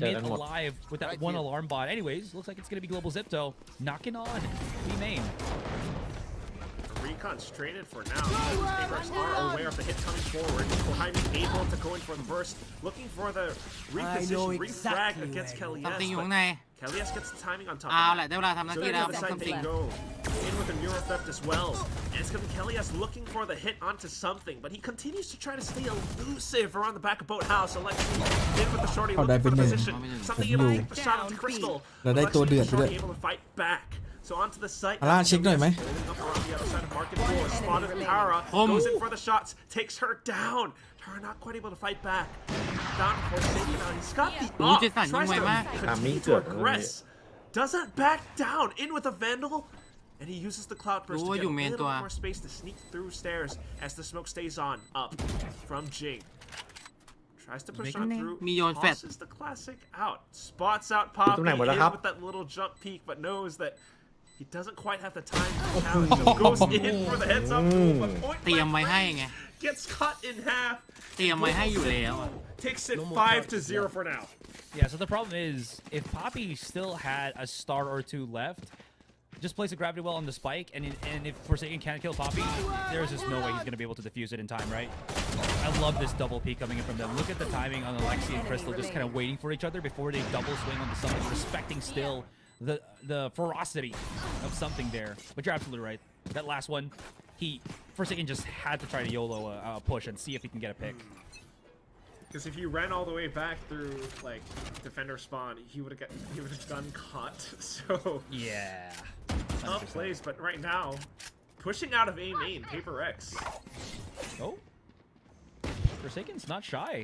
เจอ mid กันหมด alive with that Right one here. alarm bot. Anyways, looks like it's gonna be Global Zipto knocking on B main. Recon straightened for now. Papers are aware of the hit coming forward. Kohaimin able to go in for the burst, looking for the reposition, refrag against ซัม Kellyes. ติงอยู่ข้าง But ใน Kellyes gets the timing on top เอา of แหละ that. ได้เวลาทำหน้า So ที่ they're แล้ว gonna ซัม decide ติง to go in with a neural theft as well. And it's gonna be Kellyes looking for the hit onto something, but he continues to try to stay elusive around the back of Boathouse. Alexi in with the shorty Oh, looking for the that position. been- Somethingผม able อยู่ to take the shot onto Crystal. แล้วได้ตัวเดือด Alexi ด้วย shorty able to fight back. So onto the site. อาร่าเช็คหน่อยไหม Holding up around the other side of Market 4. Spotted Tara. Goes in for the shots. Takes her down. Tara not quite able to fight back. Down for Zeta now. He's got the Ooh, up. just not Tries yung to way continue Timing to good. aggress. Doesn't back down. In with a Vandal. And he uses the Cloud Burst to Ooh, get a yung little mento, bit ah. more space to sneak through stairs as the smoke stays on. Up from Jing. Tries to push Make on it through. me on fat. Tosses the classic out. Spots out Poppy tụi này một là in hấp. with that little jump peek, but knows that he doesn't quite have the time to challenge. So goes in for the heads up move, but point เตรียม blank ไว้ให้ไง gets cut in half. เตรียมไว้ให้อยู่แล้วอะ Takes it 5-0 for now. Yeah, so the problem is, if Poppy still had a star or two left, just place a gravity well on the spike, and if Forsaken can't kill Poppy, there's just no way he's going to be able to defuse it in time, right? I love this double peek coming in from them. Look at the timing on Alexi and Crystal, just kind of waiting for each other before they double swing on the summon, respecting still the ferocity of something there. But you're absolutely right. That last one, Forsaken just had to try to YOLO a push and see if he can get a pick. Because if you ran all the way back through like defender spawn, he would have done cut. So Yeah. tough plays, but right now, pushing out of A main, PRX. Oh. Forsaken's not shy.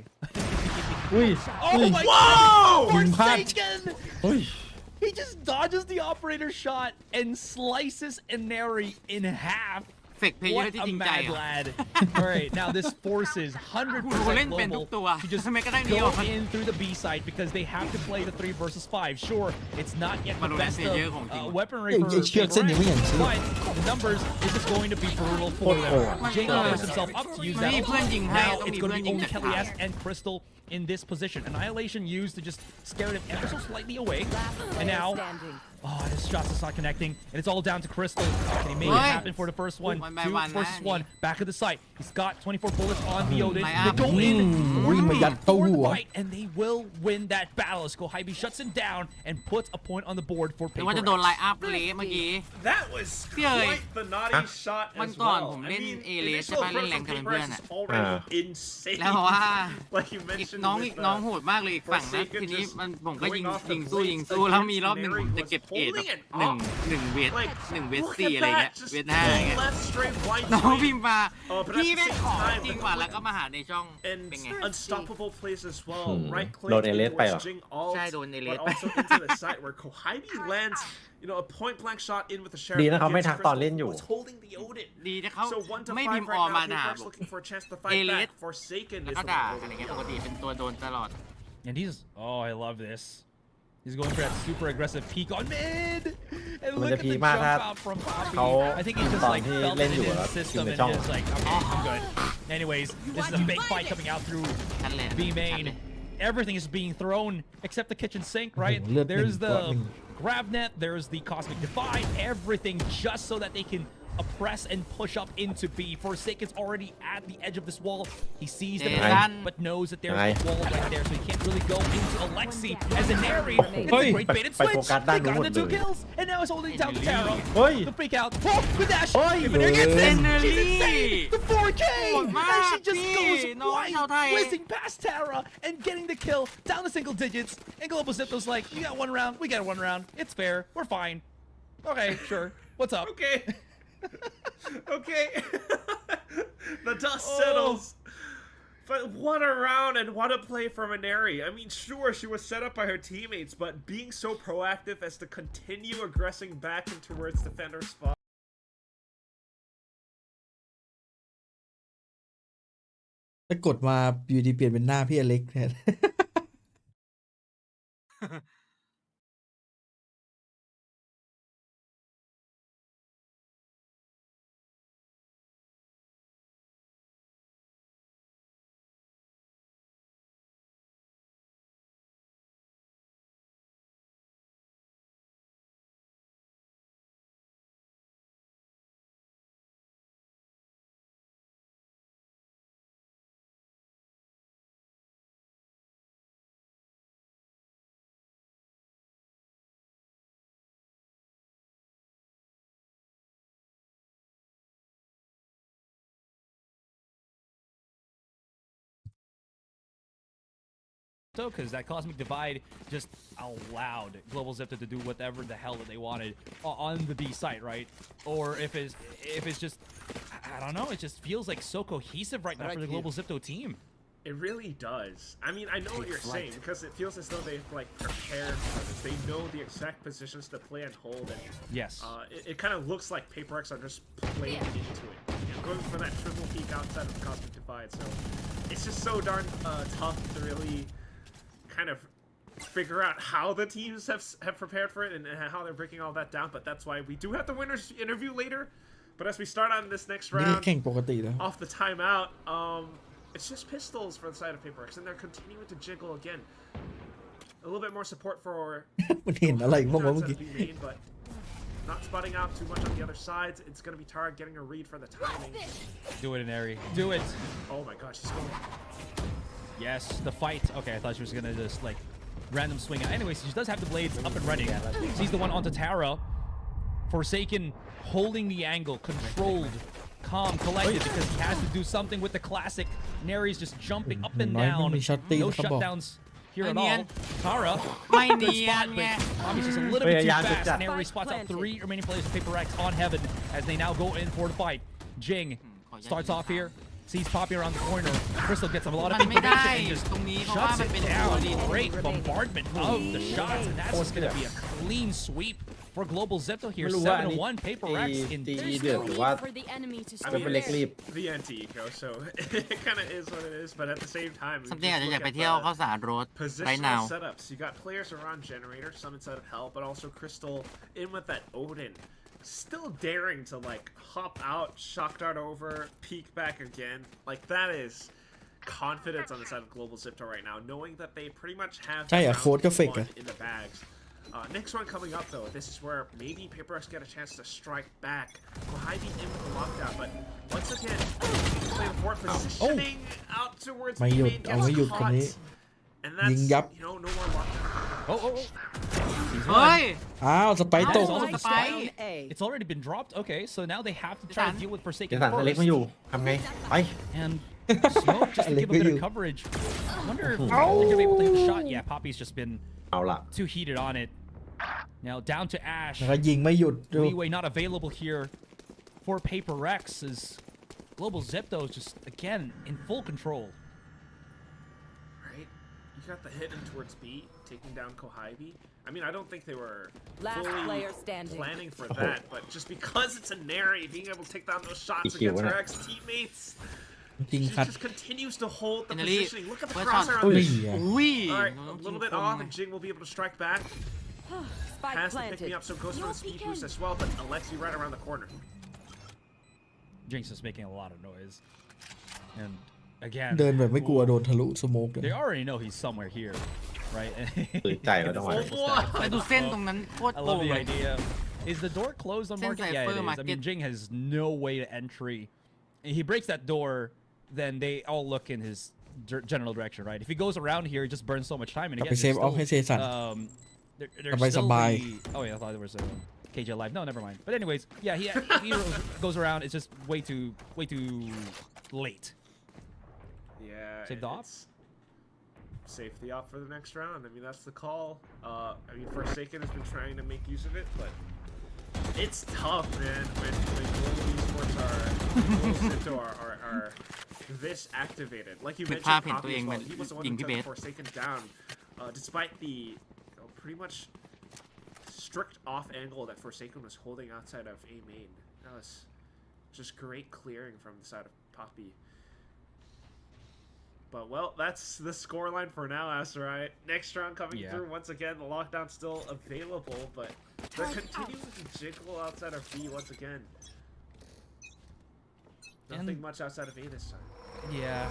อุ้ย Oh my Whoa! god! ยิงพลาด Forsaken! เฮ้ย He just dodges the operator shot and slices Inari in half. เฟกเพลเยอ What ร์ที่ a จริงใจ mad อะ lad. Alright, now this forces กูเล่น 100% เป็นทุก global ตัว to just ทำไมก็ได้เดียว go in through the B side because they have to play the 3 versus 5. Sure, it's not yet the VALORANT best player ของจริง of weaponry เอ้ย for เชือกเส้นยังไม่อย่าง PRX, เชื่อ but the numbers is just going to be brutal for them. มัน Jake เออ forced himself up to use มัน that. มีเพื่อนยิงให้ Now ต้อง it's มี going เพื่อ to น be ยิง only จาก Kelly ขา S and Crystal in this position. Annihilation used to just scare them ever so slightly away. And now, oh, this shot's just not connecting. And it's all down to Crystal. Can he make it Hey. happen for the first one? One by 2 one, versus man. 1. Back of the site. He's got 24 bullets on the Odin. My They go arm. in วิ่งมายัดเข้า for the หัว fight, and they will win that battle. Let's go. Hybe shuts him down and puts a point on the board for หรือว่าจะโดน PRX. ไลน์อัพเละเมื่อกี้ That was Yeah. quite the naughty shot วัน as ก่อน well. ผม I เล่น mean, เอเลสใช่ initial ป่ะเล่น approach แรง from กับเพื่อน PRX ๆ is อะ already insane. แล้วบอกว่า like you อีก mentioned น้อง with อีกน้อง the โหดมากเลยอีกฝั่งนะ Forsaken ทีนี้ just ผมก็ยิง going off the ยิง blades สู้แล้วมี against รอบหนึ่ง Mary ผมจะ was เก็บเอทแบบ holding it หนึ่ง up. หนึ่งเวท Like, หนึ่งเวท look สี่ at อะไรเงี้ย that, just เวทห้าเงี้ย left straight white น้อง straight. พิมพ์มา Oh, but at พี่ the แม่ง same ของ time, จริงว่ะแล้วก็มาหาในช่อง and เป็นไง unstoppable plays as well. Right click โดนเอเลสไปเหรอ towards Jing alt, ใช่โดนเอเลส but also into the site where Kohibi lands, a point blank shot in with the sheriff. ดีนะเขาไม่ against ทักตอนเล่นอยู่ Crystal, who was holding the Odin. ดีนะเขา So 1 to ไม่ 5 พิมพ์ right ออกมา now. ด่า PRX แบบ looking for a chance to เอ fight เลส back. Forsaken แล้ว is ก็ the ด่า one อะไรเงี้ยปกติเป็นตัวโดนตลอด And he's, oh, I love this. He's going for that super aggressive peek on mid. And มัน look จะ at พี the มาก jump ถ้า out from Poppy. เขา I think he just ตอน like ที่ felt เล่ it น in อยู่ his แล้ว system ใน and ช่อง just like, okay, I'm good. Anyways, this is a big fight coming out through ชัดเลย B main. Everything is being thrown except the kitchen sink, right? เลือดหนึ่ง There's ก้อนหนึ่ the ง grab net, there's the cosmic divide, everything just so that they can oppress and push up into B. Forsaken's already at the edge of this wall. He sees the Jason. threat, but knows that there's a wall right there, so he can't really go into Alexi as a Neri. It's a great bait andไป switch. โฟกัสด้าน They นู้นหม got ด the เล 2 ย kills, and now he's holding down the Taro. เฮ้ย The freak out. Oh, good dash. Oi, If Neri gets this, Henry. she's insane. The 4K. Come on, And she just P. goes No, white, no, Thai. whizzing past Tara and getting the kill down to single digits. And Global Zipto's like, you got 1 round, we got 1 round. It's fair. We're fine. Okay, sure. What's up? Okay. Okay. The dust Oh. settles. But what a round and what a play from Inari. I mean, sure, she was set up by her teammates, but being so proactive as to continue aggressing back and towards defender spot. ถ้ากดมาอยู่ดีเปลี่ยนเป็นหน้าพี่อเล็กแทนBecause that cosmic divide just allowed Global Zipto to do whatever the hell that they wanted on the B site, right? Or if it's just, I don't know, it just feels like so cohesive right now for the Global Zipto team. It really does. I mean, I know what you're saying because it feels as though they've like prepared for this. They know the exact positions to play and hold, and Yes. it kind of looks like PRX are just playing into it. going for that triple peek outside of the Cosmic Divide. So it's just so darn tough to really kind of figure out how the teams have prepared for it and how they're breaking all that down. But that's why we do have the winners interview later. But as we start on this next นี่ round แข่งปกติแล้ว off the timeout, it's just pistols for the side of PRX, and they're continuing to jiggle again. A little bit more support for มันเห็นอะไรบ้างวะ Ongan's เมื่อกี้ at B main, but not spotting out too much on the other sides. It's going to be Tara getting a read for the timing. Do it, Inari. Do it. Oh my gosh, she's going. Yes, the fight. Okay, I thought she was gonna just like random swing. Anyways, she does have the blades up and running. Sees the one onto Tara. Forsaken holding the angle, controlled, calm, collected, because he has to do something with the classic. Neri's just jumping up and down. No shutdowns here at all. Tara, ไม่ good เนียน spot, ไง but Tommy's just a little bit too fast. Neri spots out 3 remaining players of PRX on heaven as they now go in for the fight. Jing starts off here. Sees Poppy around the corner. Crystal gets a lot of มันไม่ได้ information and just ตรงนี้เพราะว่า shuts มัน it เป็น down. ตัว Great bombardment of the shots, and that's just going to be a clean sweep for Global Zeta here. ไม่รู้ว่าอันนี้ 7-1 PRX in ตี There's เดือด no หรือ need ว่า for the enemy to I stay mean, เป็นเล็กรีบ the anti-eco, so it kind of is what it is. But at the same time, we ซัมติงอาจ just จะอยาก look ไป at เที่ยว the เข้าสารโรด right positional now setups. You got players around Generator, some inside of Hell, but also Crystal in with that Odin. Still daring to like hop out, shock dart over, peek back again. Like that is confidence on the side of Global Zipto right now, knowing that they pretty much have ใช่อ่ะ round โค้ดก็เฟก one อ่ะ in the bags. Next one coming up though, this is where maybe PRX get a chance to strike back. Kohabi in with the lockdown, but once again, playing for positioning out towards ไม่หยุด B-main เอาไม่หยุด gets คนนี้ caught. And ยิง that's, ยับ you know, no more lockdown. Oh, เฮ้ย อ้าวสไปร์ตก Also the Spike. spike. A. It's already been dropped. Okay, so now they have to try to deal with เจ Forsaken สันอเล็ก first. ไม่อยู่ทำไงไป And smoke just to give a bit of coverage. Wonder if they're gonna be able to hit the shot. Yeah, Poppy's just been เอาละ too heated on it. Now down to Ash. แล้วก็ยิงไม่หยุดดู Leeway not available here for PRX as Global Zepto is just again in full control. Right? You got the hit in towards B, taking down Kohabi. I mean, I don't think they were Last fully player standing. planning for that, but just because it's a Neri, being able to take down those shots EQ, against her wasn't it? ex-teammates, จริง she คัด just continues to hold the Finally, positioning. Look at the first crosshair shot. on อุ้ย this. อ่ะ อุ้ย Alright, a little bit off, and Jing will be able to strike back. Spike Has to pick me planted. up, so goes for No the speed peeking. boost as well, but Alexi right around the corner. Jinx is making a lot of noise. And again, เดินแบบไม่กลัวโดนทะลุสโมกเลย they already know he's somewhere here, right? ตื่นใจแล้วจังหวะ Oh นี้ boy! ไปดูเส้นตรงนั้นโคตร I โก love ง the เลย idea. Is the door closed on Since market? I Yeah, it first is. I market- mean, Jing has no way to entry. And he breaks that door, then they all look in his general direction, right? If he goes around here, he just burns so much time. And กลับ again, ไปเซฟออฟให้เซซัน there's still Sabai. the, oh yeah, I thought there was a KJ Live. No, never mind. But anyways, yeah, he goes around. It's just way too late. Yeah. Save the off? it's Safety off for the next round. I mean, that's the call. I mean, Forsaken has been trying to make use of it, but it's tough, man, when global esports are this activated. Like you นึก mentioned, ภาพเห็นตัว Poppy เอง as เหมือ well. น He was the one ยิง who พี่เบ took ส Forsaken down, despite the pretty much strict off angle that Forsaken was holding outside of A main. That was just great clearing from the side of Poppy. But well, that's the scoreline for now, Asarai. Next round coming Yeah. through. Once again, the lockdown's still available, but they're continuing to jiggle outside of B once again. Nothing much outside of A this time. Yeah,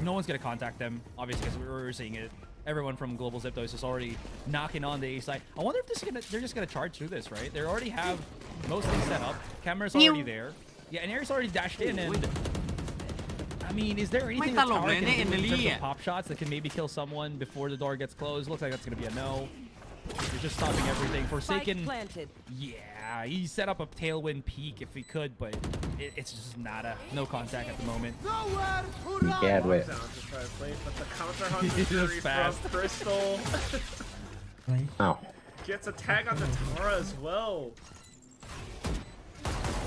no one's gonna contact them, obviously, because we're seeing it. Everyone from Global Ziptos is already knocking on the A side. I wonder if they're just gonna charge through this, right? They already have most things set up. Camera's already there. Yeah, and Aries already dashed in, and I mean, is there anything that ไม่ตลก Tower เลย can เนี่ย do in terms Emily of pop shots that can maybe kill someone before the door gets closed? Looks like that's gonna be a no. They're just stopping everything. Spike Forsaken. planted. Yeah, he set up a tailwind peak if he could, but it's just nada. No contact at the moment. มีแก้ด้วย Lockdown to try to play, but the counter He hunt is theory fast. from Crystal อ้าว gets a tag on the Tara as well.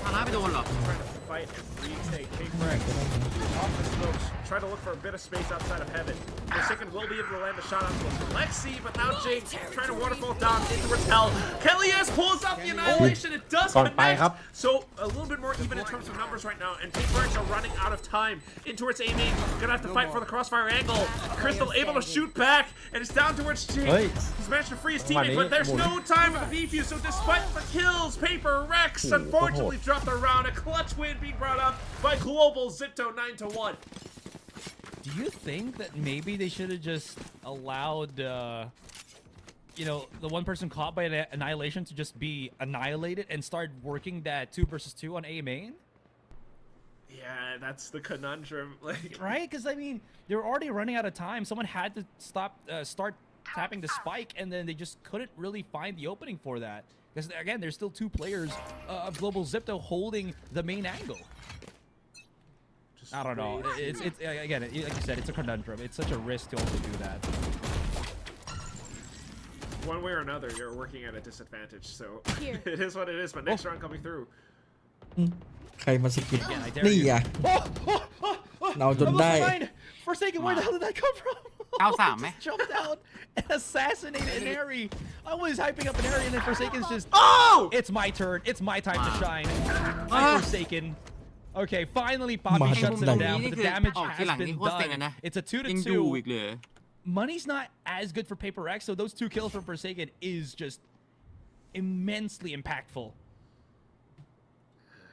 ทาร่าไปโดนเหรอ Trying to fight and retake PRX off the smokes. Try to look for a bit of space outside of heaven. Forsaken will be able to land a shot onto Lexi, but now Jake trying to waterfall down into Hell. Kelly S pulls out the annihilation. It does ก่อนไป connect. ครับ So a little bit more even in terms of numbers right now, and PRX are running out of time. In towards aiming, gonna have to fight for the crossfire angle. Crystal able to shoot back, and it's down towards Jake. เฮ้ย He's managed to free his teammate, but there's no time with the V-Fuse. So despite the kills, PRX unfortunately dropped the round. A clutch win being brought up by Global Zipto 9-1. Do you think that maybe they should have just allowed, you know, the one person caught by annihilation to just be annihilated and start working that 2 versus 2 on A main? Yeah, that's the conundrum. Like, Right? Because I mean, they were already running out of time. Someone had to start tapping the spike, and then they just couldn't really find the opening for that. Because again, there's still 2 players of Global Zipto holding the main angle. just I don't know. crazy. It's again, like you said, it's a conundrum. It's such a risk to also do that. One way or another, you're working at a disadvantage. So Here. it is what it is. But next round coming through. ใครมาสะกิด Again, I dare นี่ you. อ่ะ เอาจน I lost ได้ my mind. Forsaken, where the hell did that come from? 93ไหม Jumped out and assassinated an Airy. I was hyping up an Airy, and then Forsaken's just. Oh! It's my turn. It's my time to Wow. shine. Ah. I'm Forsaken. Okay, finally Poppy Mad shuts Dog. him down, but the damage ออกที has หลังนี่ been โคตรเซ็งเลย done. นะ It's a 2 to ยังอยู่อี 2. กเลย Money's not as good for PRX, so those 2 kills from Forsaken is just immensely impactful.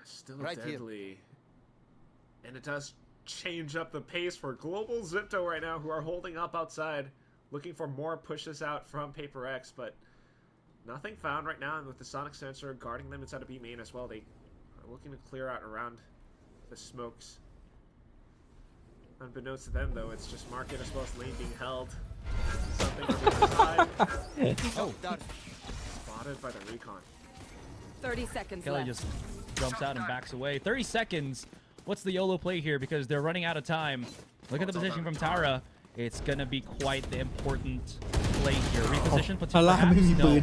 Still Right here. deadly. And it does change up the pace for Global Zipto right now, who are holding up outside, looking for more pushes out from PRX, but nothing found right now. And with the Sonic Sensor guarding them inside of B main as well, they are looking to clear out around the smokes. Unbeknownst to them, though, it's just market as well as lane being held. Something on the other side. Oh, Spotted by the recon. 30 seconds Kelly left. just jumps out and backs away. 30 seconds. What's the YOLO play here? Because they're running out of time. Look at the position from Tara. It's gonna be quite the important play here. Reposition, Oh, Tara perhaps? ไม่มีปืน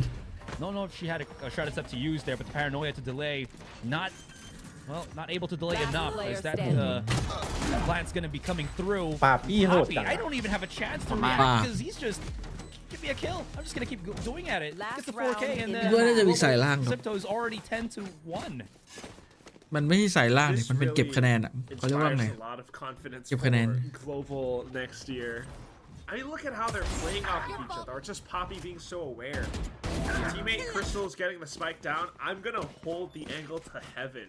No, no, if she had a shot step to use there, but the paranoia to delay, not able to delay Last enough. player As that plant's gonna be coming through. ป่าพี่โหด Poppy, จัง I don't even have a chance to Come on. react because he's just give me a kill. I'm just gonna keep doing at it. Last Get the 4K round and in then คิดว่าน่าจะมีสายล่างครับ Zipto is already 10-1. มันไม่ใช่สายล่างนี่ This มันเป็นเก็บ really คะแนนอ่ะเขาเรียกว่าไง inspires a lot of confidence Give forคะแนน Global next year. I mean, look at how they're playing off of each other. Or just Poppy being so aware. Your teammate Crystal's getting the spike down. I'm gonna hold the angle to heaven.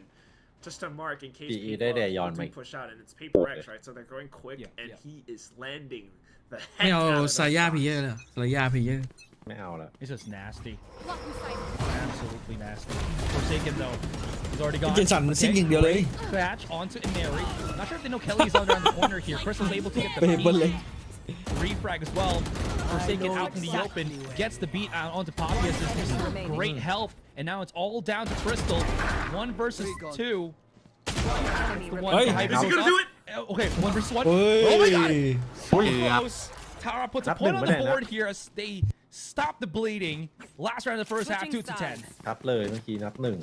Just to mark in case PE people ได้แต่ย้อน do ไหม push out. And it's PRX, right? So they're going quick. Yeah, and yeah. he is landing the ไม่ heck เอา out of ซา those ย่า shots. พีเยอร์เลยซาย่าพีเยอร์ ไม่เอาละ It's just nasty. Blocking sight. Absolutely nasty. Forsaken though. He's already gone. เจสันมันซิ่งอย่างเดียวเลย Batch onto Inari. Not sure if they know Kelly's on around the corner here. Crystal's able to get the ไปเบิ้ลเลย beat. Refrag as well. Forsaken out in the open. Gets the beat out onto Poppy. This is great help. And now it's all down to Crystal. 1 versus 2. Enemy The remaining. one Hey. behind Is he goes gonna do up. it? Okay, 1 versus 1. เฮ้ Oh my god! ย Close. Tara puts a Not point on the bad, board here as they stop the bleeding. Last round of the first half, Switching 2-10. sides. ครับเลยเมื่อกี้นับ 1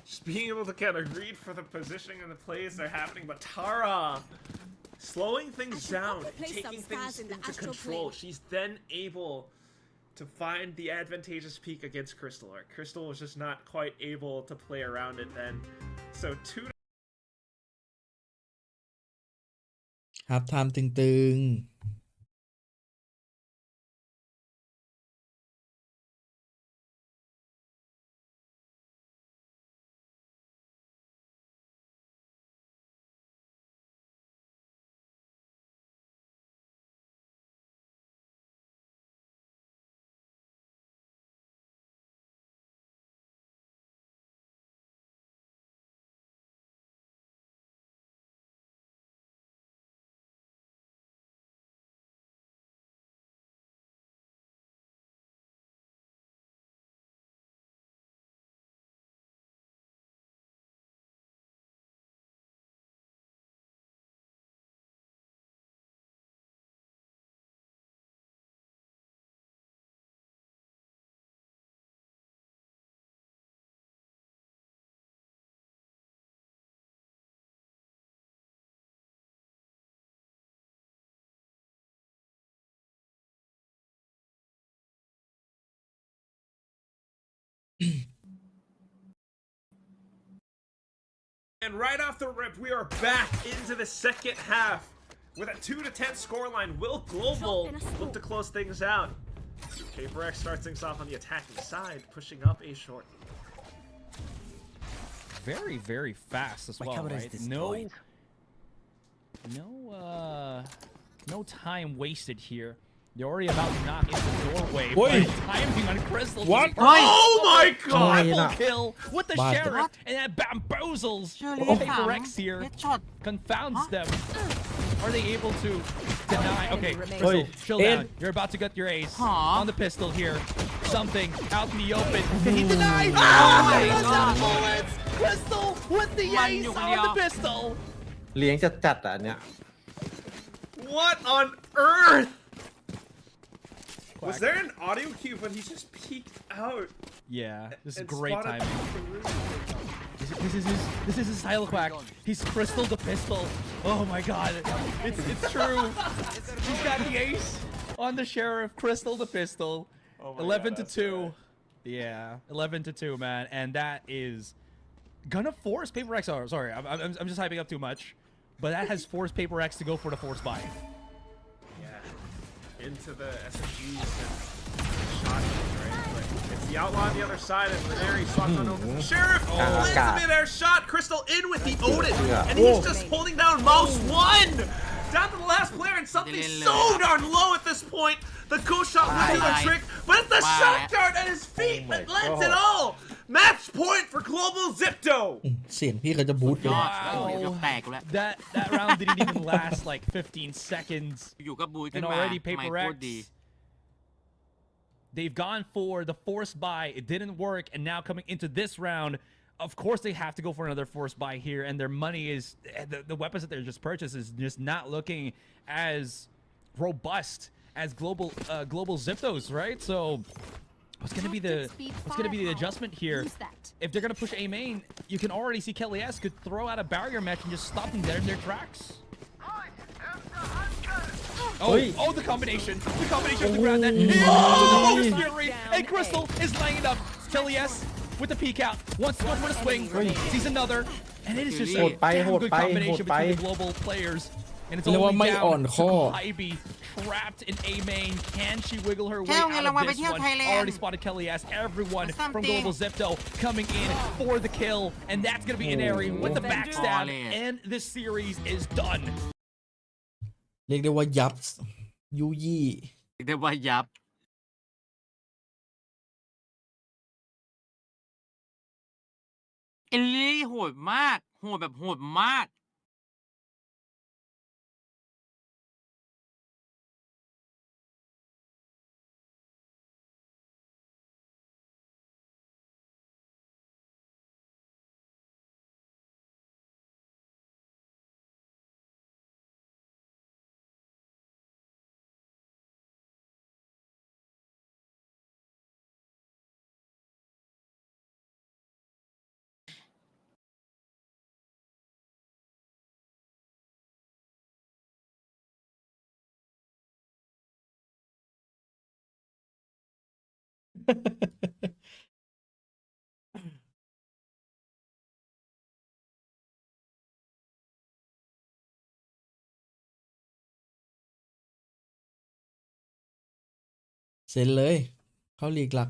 Just being able to get a read for the positioning and the plays that are happening. But Tara slowing things I should down, probably place taking some stars things in the into astral control. plane. She's then able to find the advantageous peak against Crystal. Or Crystal was just not quite able to play around it then. So 2 ครับไทม์ตึงๆ And right off the rip, we are back into the second half with a 2-10 scoreline. Will Global look to close things out? PRX starts things off on the attacking side, pushing up A short. Very, very fast as well, right? No time wasted here. They're already about to knock into the doorway. Wait. But timing on Crystal. What? Oh my god! Triple kill with the Bastard. sheriff, and that bamboozles Surely PRX here. Headshot. Confounds them. Are they able to deny? Okay, remaining. Crystal, Oi, chill Ed. down. You're about to get your ace Huh? on the pistol here. Something out in the open. Can he deny? Oh Oh, my God. bullets! Crystal with the Man, ace you on the can- pistol. เลี้ยงจัดๆอ่ะอันเนี้ย What on earth? Was there an audio cue when he just peeked out? Yeah, this is and great spotted timing. the room? This is his style quack. He's Crystal the pistol. Oh my god. It's true. He's got the ace on the sheriff, Crystal the pistol. Oh my 11 God, to that's 2. Yeah, 11 to 2, man. And that is gonna force PRX. Oh, sorry, I'm just hyping up too much. But that has forced PRX to go for the force buy. Yeah. Into the SMGs and shotguns, right? But it's the outlaw on the other side, and Reneri swaps on over to the Sheriff. Lands a mid-air shot. Crystal in with the Odin, and he's just holding down Mouse 1! Down to the last player, and something so darn low at this point. The ghost shot will do the trick, but it's the shock dart at his feet that lands it all! Match point for Global Zipto! เสียงพี่เขาจะบูทเลย ยอดโอ้โหเกือบแตกแล้ว That round didn't even last like 15 seconds. อยู่ก็บูยขึ้ And นมา already ไม่โคตรดี PRX, they've gone for the force buy. It didn't work, and now coming into this round, of course they have to go for another force buy here, and their money is the weapons that they're just purchased is just not looking as robust as global Ziptos, right? So what's gonna be the adjustment here? If they're gonna push A main, you can already see Kelly S could throw out a barrier match and just stop them dead in their tracks. Oh, the combination of the ground net. Oh, Fury, and Crystal is laying it up. Kelly S with the peek out. Once with a swing, sees another, and it is just a damn good combination between the global players. And it's เรียกว่า only ไม่อ่อน down ข้อ to Ivy trapped in A main. Can she wiggle her way แค่ out เงินรางวัล of ไป this เที่ยว one? ไทยแลนด์ Already spotted Kelly S. Everyone Or from something. Global Zipto coming in for the kill, and that's gonna be an area with the backstab, Oh. and this series is done. เรียกได้ว่ายับยูยี่ เรียกได้ว่ายับเอลลี่โหดมากโหดแบบโหดมากเซ็นเลย เข้าลีกหลัก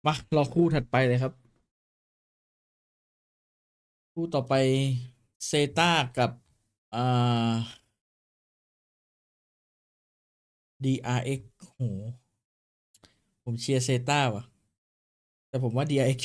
มารอคู่ถัดไปเลยครับ คู่ต่อไปเซต้ากับDRX โหผมเชียร์เซต้าว่ะ แต่ผมว่า DRX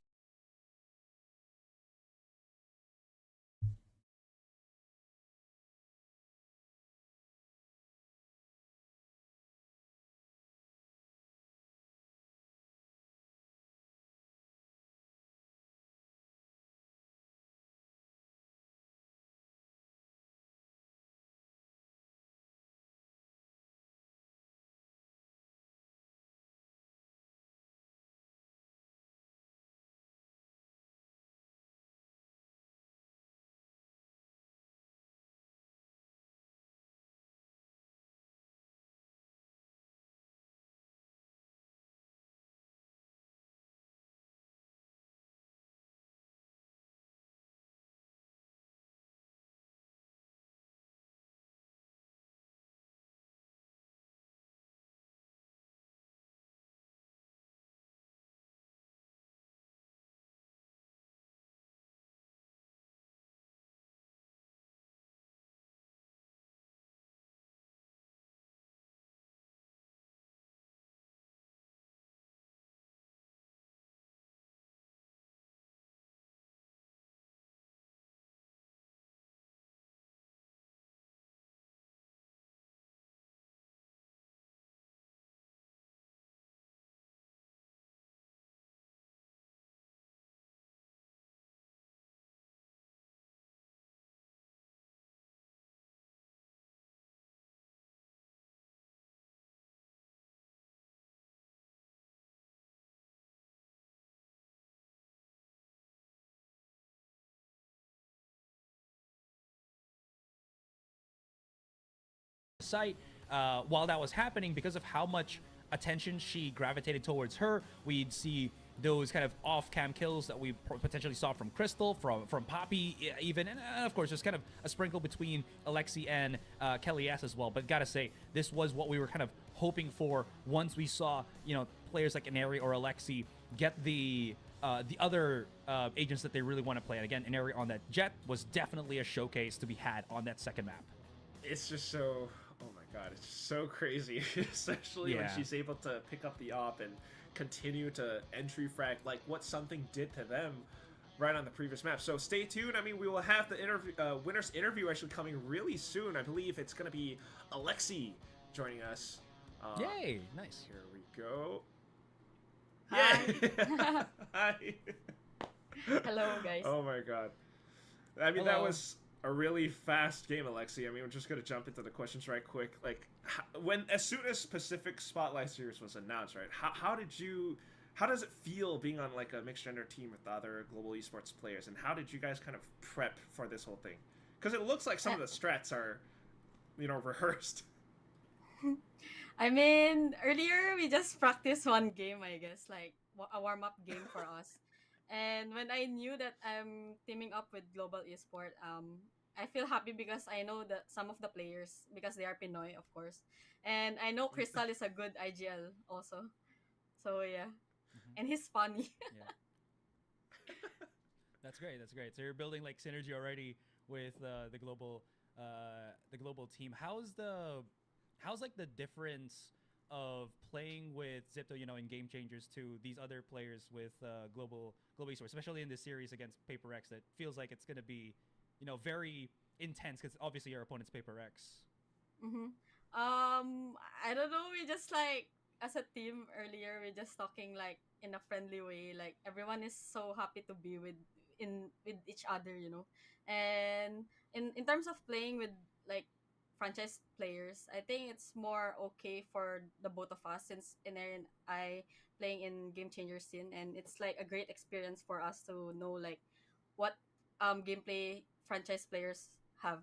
site. While that was happening, because of how much attention she gravitated towards her, we'd see those kind of off-cam kills that we potentially saw from Crystal, from Poppy, even, and of course, just kind of a sprinkle between Alexi and Kelly S as well. But gotta say, this was what we were kind of hoping for once we saw, you know, players like Inari or Alexi get the other agents that they really want to play. And again, Inari on that Jet was definitely a showcase to be had on that second map. It's just so, oh my god, it's just so crazy, especially when she's able to pick up the op and continue to entry frag like what something did to them right on the previous map. So stay tuned. I mean, we will have the winner's interview actually coming really soon. I believe it's going to be Alexi joining us. Yay, nice. Here we go. Hi. Yeah. Hi. Hello, guys. Oh my god. I mean, that was a really fast game, Alexi. I mean, we're just gonna jump into the questions right quick. Like, as soon as Pacific Spotlight Series was announced, right? How does it feel being on like a mixed gender team with other global esports players, and how did you guys kind of prep for this whole thing? Because it looks like some of the strats are, you know, rehearsed. I mean, earlier we just practiced one game, I guess, like a warm-up game for us. And when I knew that I'm teaming up with Global Esport, I feel happy because I know that some of the players, because they are Pinoy, of course. And I know Crystal is a good IGL also. So yeah. And he's funny. Yeah. That's great. That's great. So you're building like synergy already with the global team. How's like the difference of playing with Zeta, you know, in Game Changers to these other players with global esports, especially in this series against PRX? That feels like it's gonna be, you know, very intense because obviously your opponent's PRX. I don't know. We just like as a team earlier, we're just talking like in a friendly way. Like everyone is so happy to be with each other, you know. And in terms of playing with like franchise players, I think it's more okay for the both of us since Inari and I playing in Game Changer scene, and it's like a great experience for us to know like what gameplay franchise players have.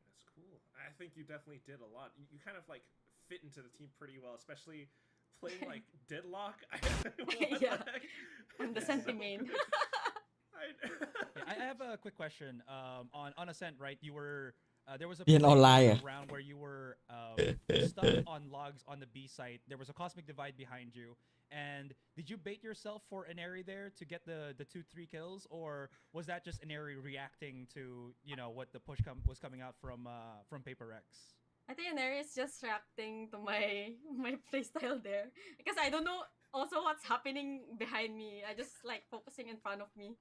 That's cool. I think you definitely did a lot. You kind of like fit into the team pretty well, especially playing like Deadlock. Yeah, I'm the Sentimane. I have a quick question on Ascent, right? You were there was a Yan online round where you were stuck on logs on the B site. There was a cosmic divide behind you. And did you bait yourself for Inari there to get the 2-3 kills, or was that just Inari reacting to, you know, what the push was coming out from PRX? I think Inari is just reacting to my playstyle there because I don't know also what's happening behind me. I just like focusing in front of me,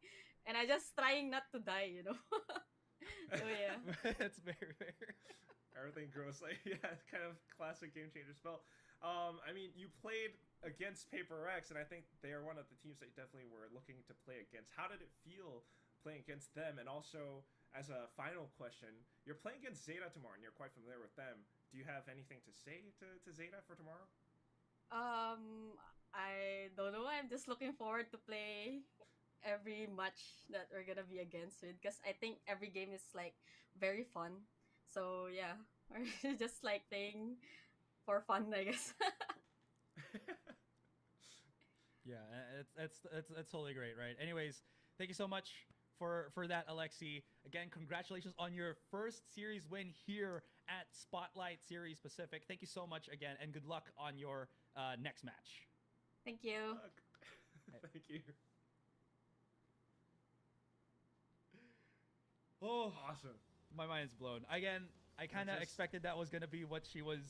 and I just trying not to die, you know. So yeah, That's very fair. Everything grows like, yeah, kind of classic Game Changer spell. I mean, you played against PRX, and I think they are one of the teams that you definitely were looking to play against. How did it feel playing against them? And also, as a final question, you're playing against Zeta tomorrow, and you're quite familiar with them. Do you have anything to say to Zeta for tomorrow? I don't know. I'm just looking forward to play every match that we're gonna be against with because I think every game is like very fun. So yeah, we're just like playing for fun, I guess. Yeah, it's totally great, right? Anyways, thank you so much for that, Alexi. Again, congratulations on your first series win here at Spotlight Series Pacific. Thank you so much again, and good luck on your next match. Thank you. Thank you. Oh, Awesome. my mind's blown. Again, I kind of expected that was gonna be what she was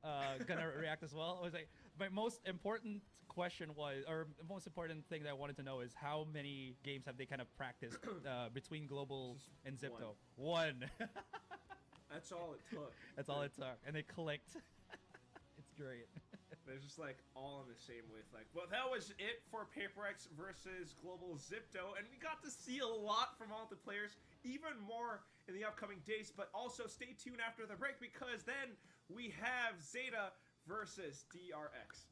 gonna react as well. I was like, my most important question was, or the most important thing that I wanted to know is how many games have they kind of practiced between Global and Zipto? One. That's all it took. That's all it took, and they clicked. It's great. They're just like all on the same wavelength. Well, that was it for PRX versus Global Zipto, and we got to see a lot from all the players, even more in the upcoming days. But also stay tuned after the break because then we have Zeta versus DRX.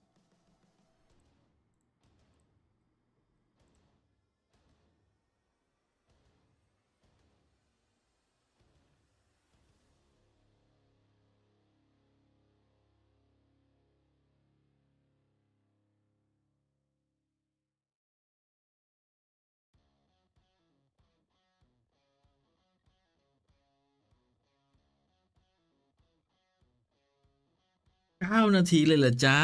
9 นาทีเลยเหรอจ๊ะ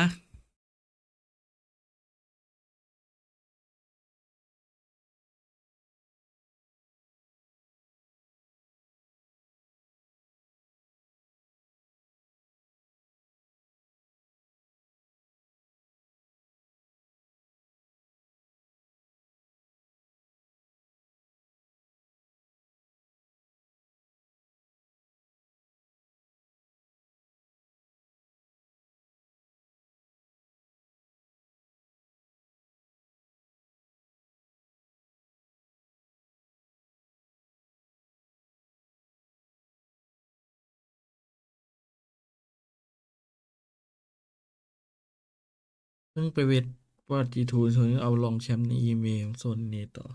เพิ่งไปเวทว่า G2 ส่วนเอาลองแชมป์ในอีเมลโซนนี้ต่อ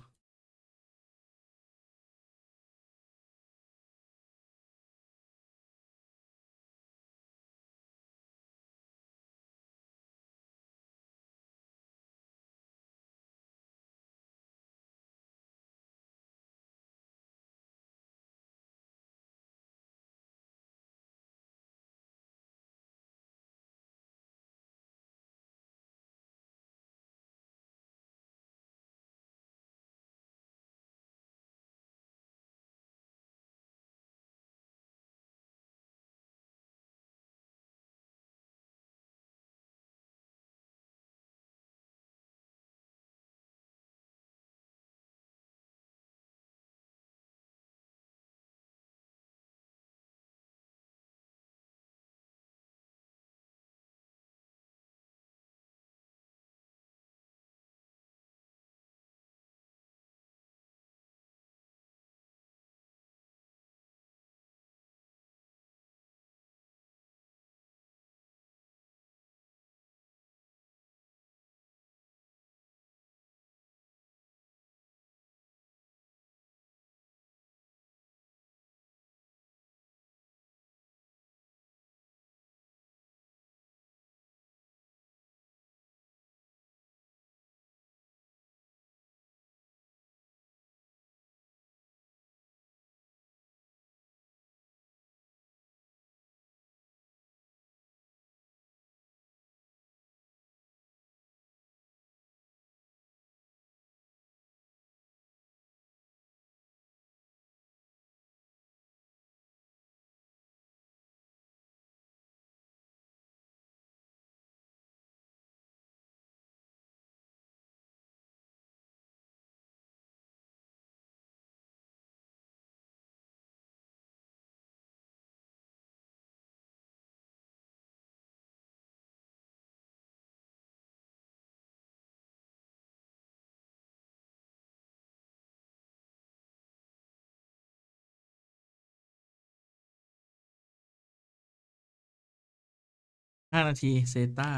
5 นาทีเซต้า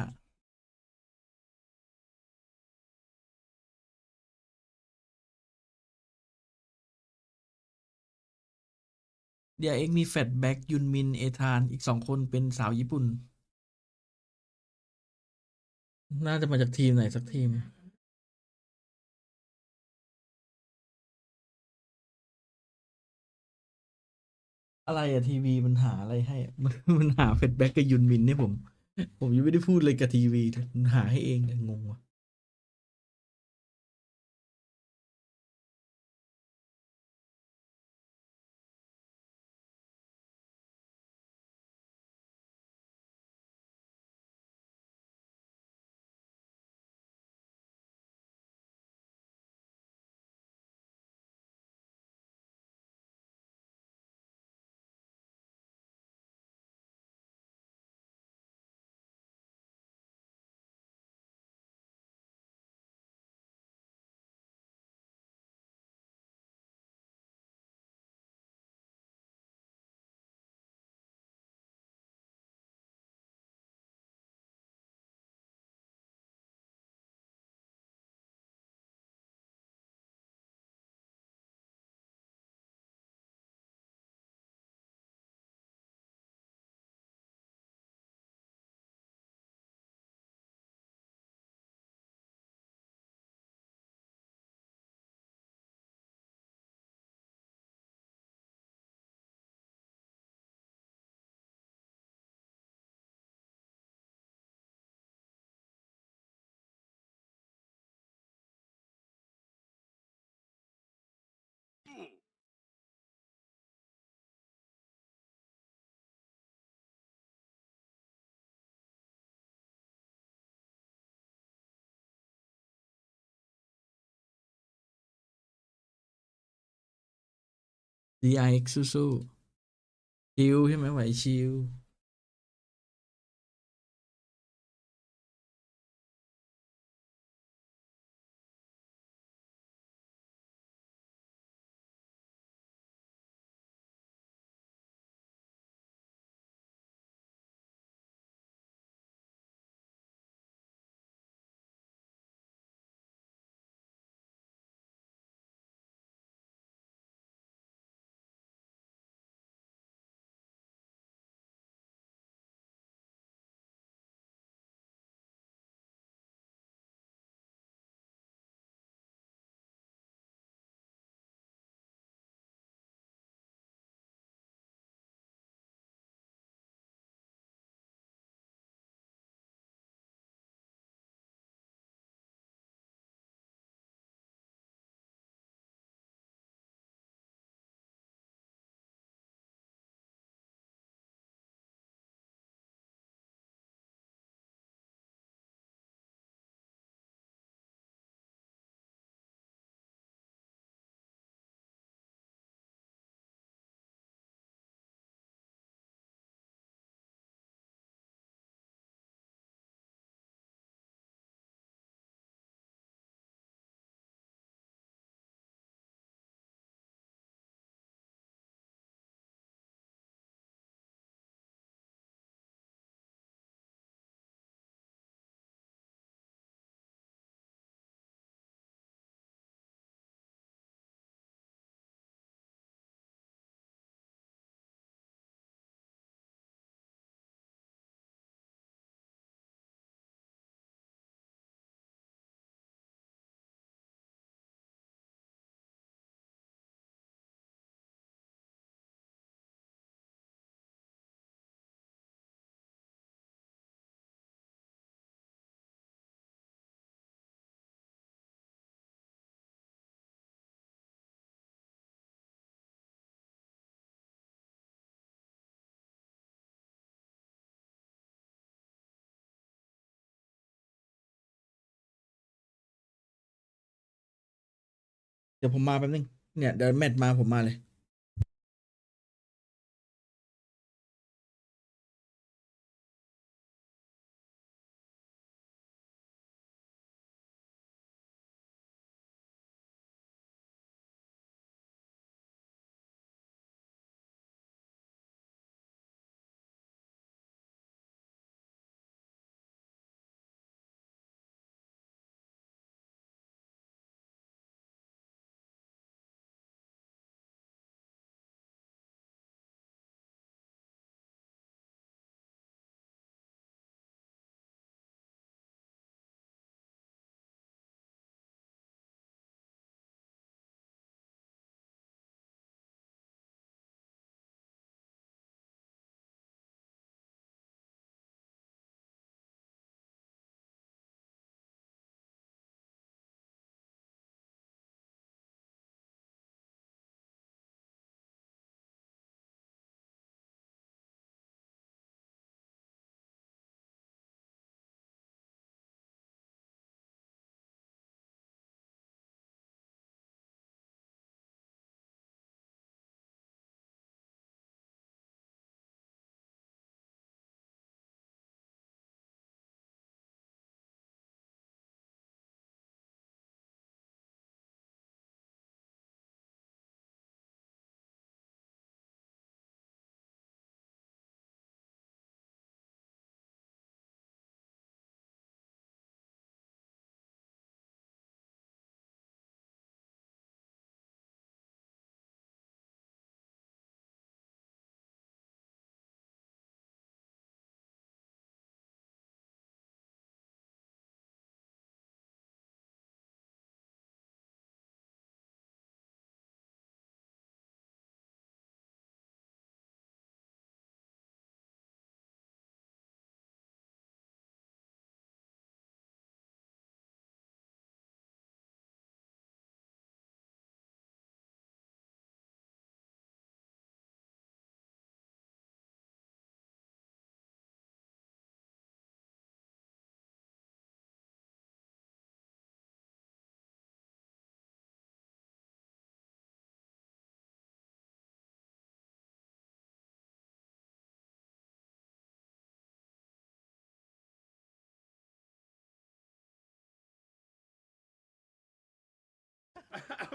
DRX มีแฟตแบ็กยุนมินเอธานอีก 2 คนเป็นสาวญี่ปุ่น น่าจะมาจากทีมไหนสักทีม อะไรอะทีวีมันหาอะไรให้อะ มันหาแฟตแบ็กกับยุนมินให้ผม ผมยังไม่ได้พูดเลยกับทีวีมันหาให้เองเนี่ยงงว่ะ DRX สู้ๆชิลใช่ไหมไหวชิลเดี๋ยวผมมาแป๊บนึงเนี่ยเดี๋ยวแมตช์มาผมมาเลย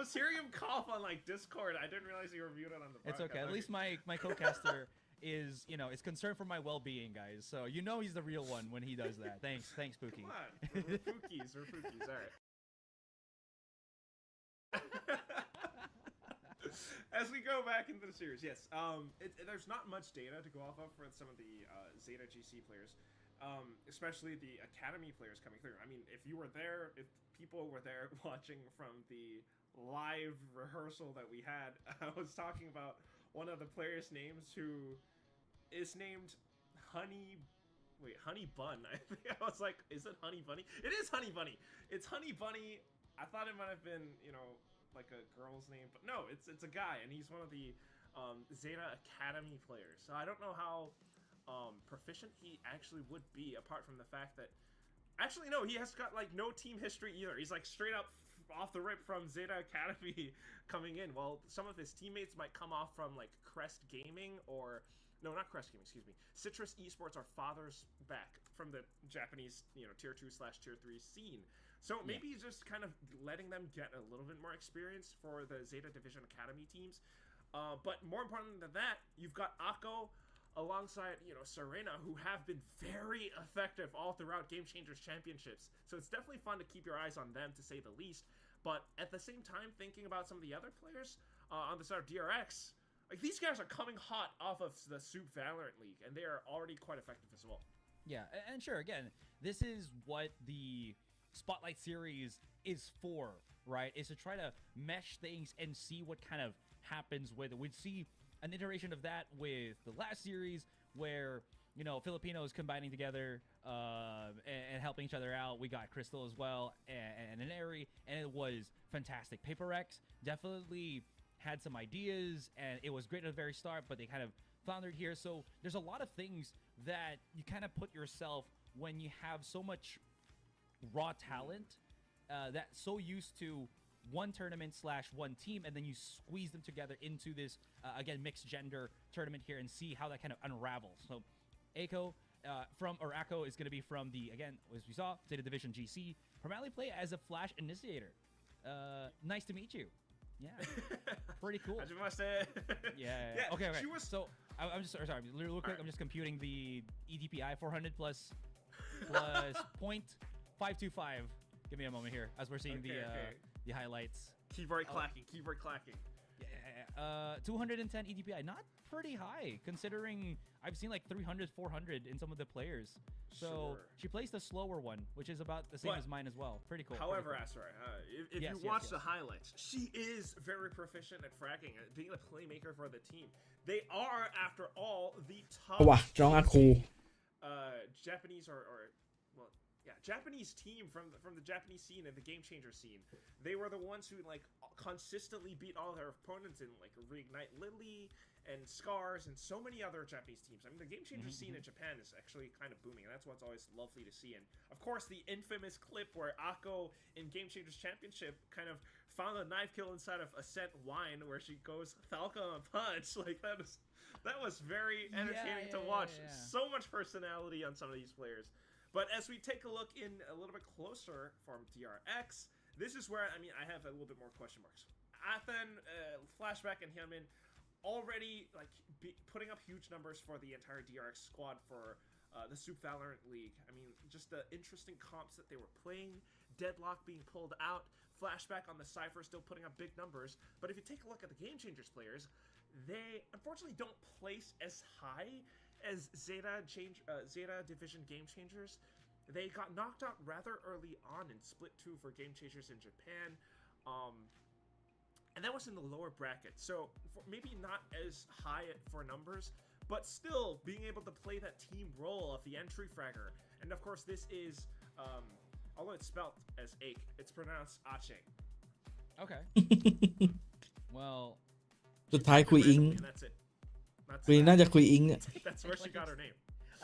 was hearing him cough on like Discord. I didn't realize you were muted on the It's broadcast. okay. At least my co-caster is is concerned for my well-being, guys. So he's the real one when he does that. Thanks, Pookie. Come on, we're Fookies. We're Fookies. All right. As we go back into the series, yes, there's not much data to go off of for some of the Zeta GC players, especially the Academy players coming through. I mean, if people were there watching from the live rehearsal that we had, I was talking about one of the players' names who is named Honey Bun. I think I was like, is it Honey Bunny? It is Honey Bunny. It's Honey Bunny. I thought it might have been, like a girl's name, but no, it's a guy, and he's one of the Zeta Academy players. So I don't know how proficient he actually would be, apart from the fact that actually no, he has got like no team history either. He's like straight up off the rip from Zeta Academy coming in. While some of his teammates might come off from like Crest Gaming or no, not Crest Gaming, excuse me, Citrus Esports or Father's back from the Japanese tier 2/tier 3 scene. So maybe he's just kind of letting them get a little bit more experience for the Zeta Division Academy teams. But more important than that, you've got Akko alongside, Serena, who have been very effective all throughout Game Changers Championships. So it's definitely fun to keep your eyes on them, to say the least. But at the same time, thinking about some of the other players on the side of DRX, like these guys are coming hot off of the Soup Valorant League, and they are already quite effective as well. Yeah, and sure, again, this is what the Spotlight series is for, right? Is to try to mesh things and see what kind of happens with it. We'd see an iteration of that with the last series where, Filipinos combining together and helping each other out. We got Crystal as well and an Airy, and it was fantastic. PRX definitely had some ideas, and it was great at the very start, but they kind of floundered here. So there's a lot of things that you kind of put yourself when you have so much raw talent that's so used to one tournament / one team, and then you squeeze them together into this again mixed gender tournament here and see how that kind of unravels. So Akko is going to be from the, again, as we saw, Zeta Division GC, primarily play as a Flash initiator. Nice to meet you. Yeah, pretty cool. Yeah. Okay. So I'm just sorry. Real quick, I'm just computing the EDPI 400 plus 0.525. Give me a moment here as we're seeing the highlights. Keyboard clacking. Yeah, 210 EDPI, not pretty high considering I've seen like 300, 400 in some of the players. So Sure. she plays the slower one, which is about the same as mine as well. Pretty cool. However, pretty cool. Asura, if you watch the highlights, she is very proficient at fragging, at being a playmaker for the team. They are, after all, the top เอาว่ะน้องอาคู Japanese Japanese team from the Japanese scene and the Game Changer scene. They were the ones who like consistently beat all their opponents in like Reignite Lily and Scars and so many other Japanese teams. I mean, the Game Changer scene in Japan is actually kind of booming, and that's what's always lovely to see. And of course, the infamous clip where Akko in Game Changers Championship kind of found a knife kill inside of Ascent wine, where she goes Falcon Punch. Like that was very entertaining to watch. Yeah. So much personality on some of these players. But as we take a look in a little bit closer from DRX, this is where, I mean, I have a little bit more question marks. Athen, Flashback, and Hyunmin already like putting up huge numbers for the entire DRX squad for the Soup Valorant League. I mean, just the interesting comps that they were playing, Deadlock being pulled out, Flashback on the Cypher still putting up big numbers. But if you take a look at the Game Changers players, they unfortunately don't place as high as Zeta Division Game Changers. They got knocked out rather early on in Split 2 for Game Changers in Japan. And that was in the lower bracket. So maybe not as high for numbers, but still being able to play that team role of the entry fragger. And of course, this is, although it's spelled as Ache, it's pronounced Ache. Okay. Well, สุดท้ายคุยอิง And that's it. คุยน่าจะคุยอิงอะ That's where she got her name.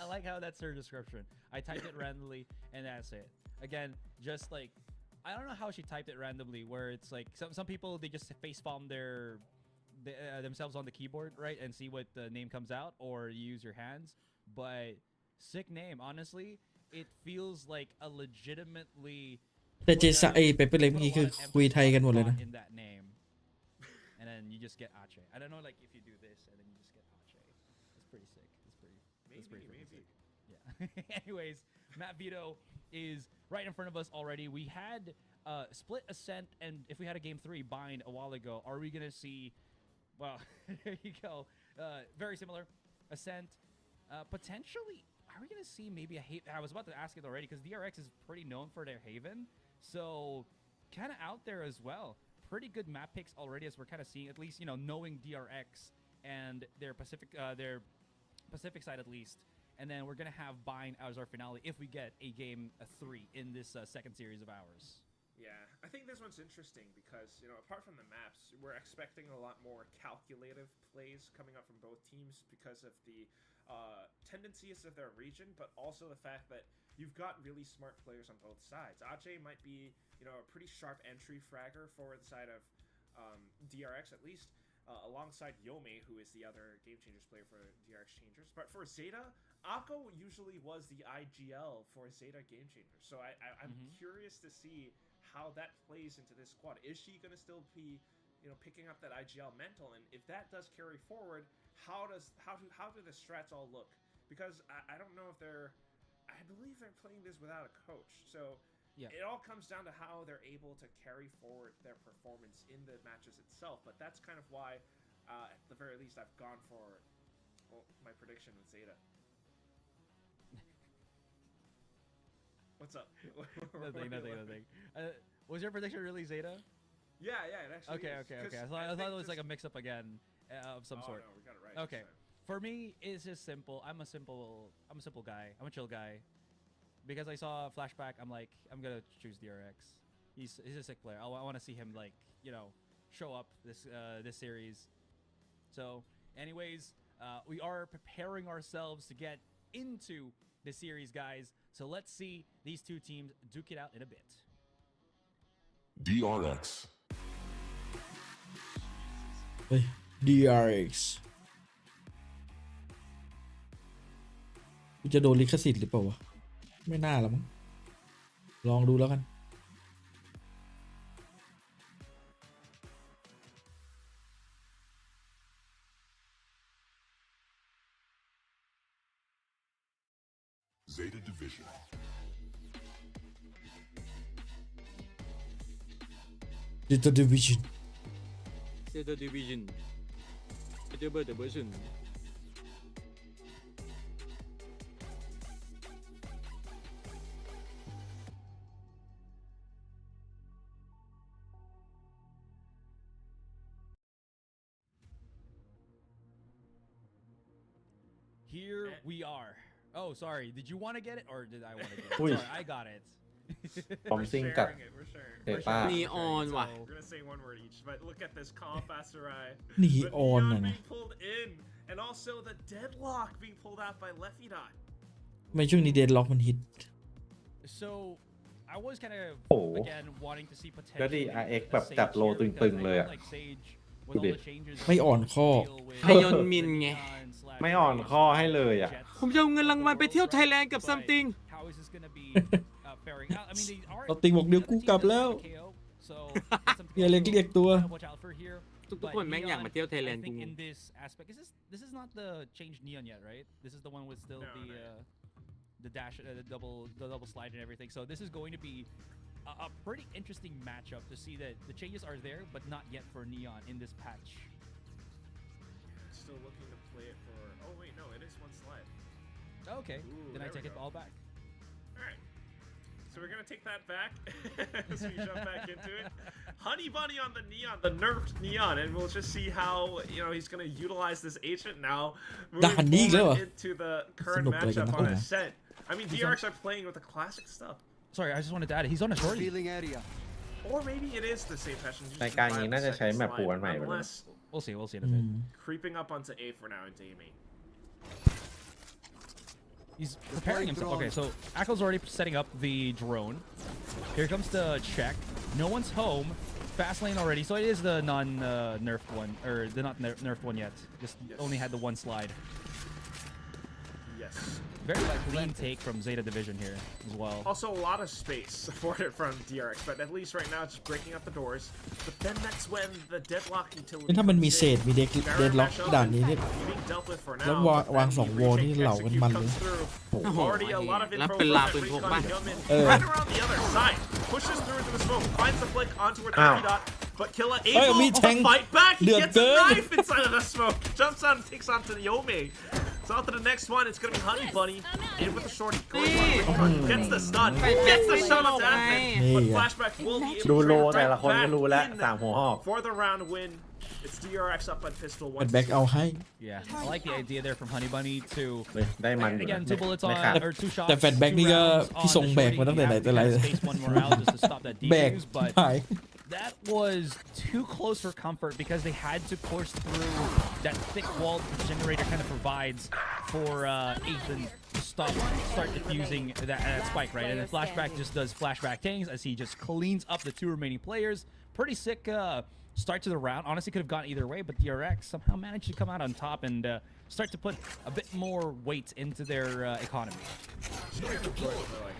I like how that's her description. I typed it randomly, and that's it. Again, just like, I don't know how she typed it randomly, where it's like some people, they just facepalm themselves on the keyboard, right, and see what the name comes out, or you use your hands. But sick name, honestly. It feels like a legitimately แต่เจสเอยเปเปอร์เล็กเมื่อกี้คือคุยไทยกันหมดเลยนะ in that name, and then you just get Ache. I don't know, like if you do this and then you just get Ache. It's pretty sick. It's pretty. It's pretty freaking sick. Yeah. Anyways, Matt Vito is right in front of us already. We had split Ascent, and if we had a game 3 bind a while ago, are we gonna see? Well, there you go. Very similar. Ascent. Potentially, are we gonna see maybe a Haven? I was about to ask it already because DRX is pretty known for their Haven, so kind of out there as well. Pretty good map picks already, as we're kind of seeing, at least knowing DRX and their Pacific side at least. And then we're gonna have Bind as our finale if we get a game 3 in this second series of ours. Yeah, I think this one's interesting because, apart from the maps, we're expecting a lot more calculative plays coming up from both teams because of the tendencies of their region, but also the fact that you've got really smart players on both sides. Ache might be, a pretty sharp entry fragger for the side of DRX at least, alongside Yome, who is the other Game Changers player for DRX Changers. But for Zeta, Akko usually was the IGL for Zeta Game Changers. So I'm curious to see how that plays into this squad. Is she going to still be, picking up that IGL mental? And if that does carry forward, how do the strats all look? Because I don't know if I believe they're playing this without a coach. So yeah, it all comes down to how they're able to carry forward their performance in the matches itself. But that's kind of why, at the very least, I've gone for my prediction with Zeta. What's up? Nothing. Was your prediction really Zeta? Yeah, it actually Okay. is. I thought it was like a mix-up again of some sort. No, we got it right. Okay. For me, it's just simple. I'm a simple guy. I'm a chill guy. Because I saw a flashback, I'm like, I'm gonna choose DRX. He's a sick player. I want to see him show up this series. So, anyways, we are preparing ourselves to get into the series, guys. So let's see these two teams duke it out in a bit. DRX. เฮ้ย DRX กูจะโดนลิขสิทธิ์หรือเปล่าวะไม่น่าหรอกมั้งลองดูแล้วกัน Zeta Division. Zeta Division Zeta Division. Zeta Division. Here we are. Oh, sorry. Did you want to get it or did I want to get it? Ui. Sorry, I got it. ผมซิงกับ We're sharing it. เด We're ต้า sharing it. Neon ว่ะ We're gonna say one word each, but look at this comp Asarai. นี The ออน neon น่ะนะ being pulled in, and also the deadlock being pulled out by Lefidot. ทำไมช่วงนี้เดดล็อกมันฮิต So, I was kind of, Oh. again, wanting to see แล้ว potential. DRX แบบจัดโลตึงๆเลยอะ Like Sage, with ดู all ดิ the changes ไม่อ่อนข้อ deal with ไฮยอนมินไง Neon/ไม่อ่อนข้อให้เลยอ่ะ Jets. ผมจะเอาเงินรางวัลไปเที่ยวไทยแลนด์กับ something How is this gonna be faring out? I mean, they are. เราติงบอกเดี๋ยวกูกลับแล้ว So, อย่าเรียกตัว watch out for here. ทุก But คนแม่งอยาก Neon, มาเที่ยวไทยแลน I ด์กู think in this aspect, this is not the changed Neon yet, right? This is the one with still No, the dash, the double slide and everything. So this is going to be a pretty interesting matchup to see that the changes are there, but not yet for Neon in this patch. Still looking to play it for. Oh wait, no, it is one slide. Okay, Ooh, then I there we take it go. all back. All right. So we're gonna take that back as we jump back into it. Honey Bunny on the Neon, the nerfed Neon, and we'll just see how he's gonna utilize this agent now, moving Honey forwardแล้ว into the current สนุกเลยกัน matchup นะ on Ascent. I mean, DRX are playing with the classic stuff, Sorry, I just wanted to add it. He's on a shorty. or maybe it is the same passion. รายการนี้น่าจะใช้แมปปูอันใหม่ไปเลย Nonetheless, We'll see. We'll see in อื a bit. ม creeping up onto A for now into A main. He's preparing himself. Okay, so Akko's already setting up the drone. Here comes the check. No one's home. Fast lane already. So it is the non-nerfed one, or the not nerfed one yet. Just Yes. only had the one slide. Yes. Yes. Very clean take from Zeta Division here as well. Also, a lot of space afforded from DRX, but at least right now it's just breaking up the doors. But then that's when the deadlock utility นี่ถ้ามันมี comes เศ in. ษมีเดดล็อกด่านนี้เนี่ย Being dealt with for แล้ว now, วาง but สอง then วอล the นี่ retake เหล่ากันมัน execute เลย comes through. โอ้โห Already a lot of แล้ว info เป็น from ลา that ปืนพก recon ป่ะ Yeoman. เออ Right around the other side, pushes through into the smoke, finds the flick onto her Ow. dot, but Killa เฮ้ย able มี to แทง fight back. He เดือด gets เกิ a น knife inside of the smoke, jumps on and takes onto the Yome. So on to the next one, it's gonna be Honey Bunny in with the shorty. Gets the stun, gets the shot up to Ascent, but flashback will be ดู able โล to แต่ bring ละคนก็ back รู้แล้ว in สามหัวหอก for the round win. It's DRX up on pistol แบ once. ทแบ็กเอาให้ Yeah, I like the idea there from Honey Bunny to ได้มันอยู่ again นะ two bullets ไม่ on ขาด or 2 shots. แต่แฟตแบ็ก 2 นี่ก็ rounds พี่ on ทรง the แบก shorty. มาตั้งแต่ไหน You แต่ไร have to เลย space one more out just to stop that แบก defuse, but หาย that was too close for comfort because they had to course through that thick wall that the generator kind of provides for Ethan to start defusing that spike, right? And then flashback just does flashback things as he just cleans up the 2 remaining players. Pretty sick start to the round. Honestly, could have gone either way, but DRX somehow managed to come out on top and start to put a bit more weight into their economy.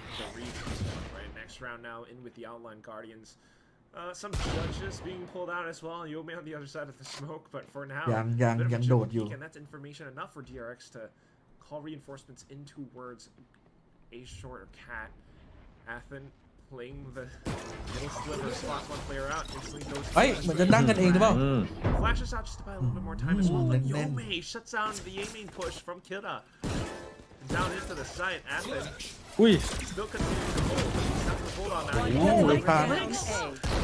Right, next round now in with the Outline Guardians. Some judges being pulled out as well. Yome on the other side of the smoke, but for now, ยัง bit of a ยังโดด jump อยู่ peek, and that's information enough for DRX to call reinforcements into words. A short or cat. Athen playing the middle sliver, spots one player out, instantly goes. เฮ้ยเหมือนจะนั่งกันเองหรือเปล่า Flashes out just to buy a little bit more time as well, but then- Yome shuts down the aiming push from Kida. Down into the site, Athen อุ้ย still continuing to hold. He's not gonna hold on now. He Ooh, gets they the breaks.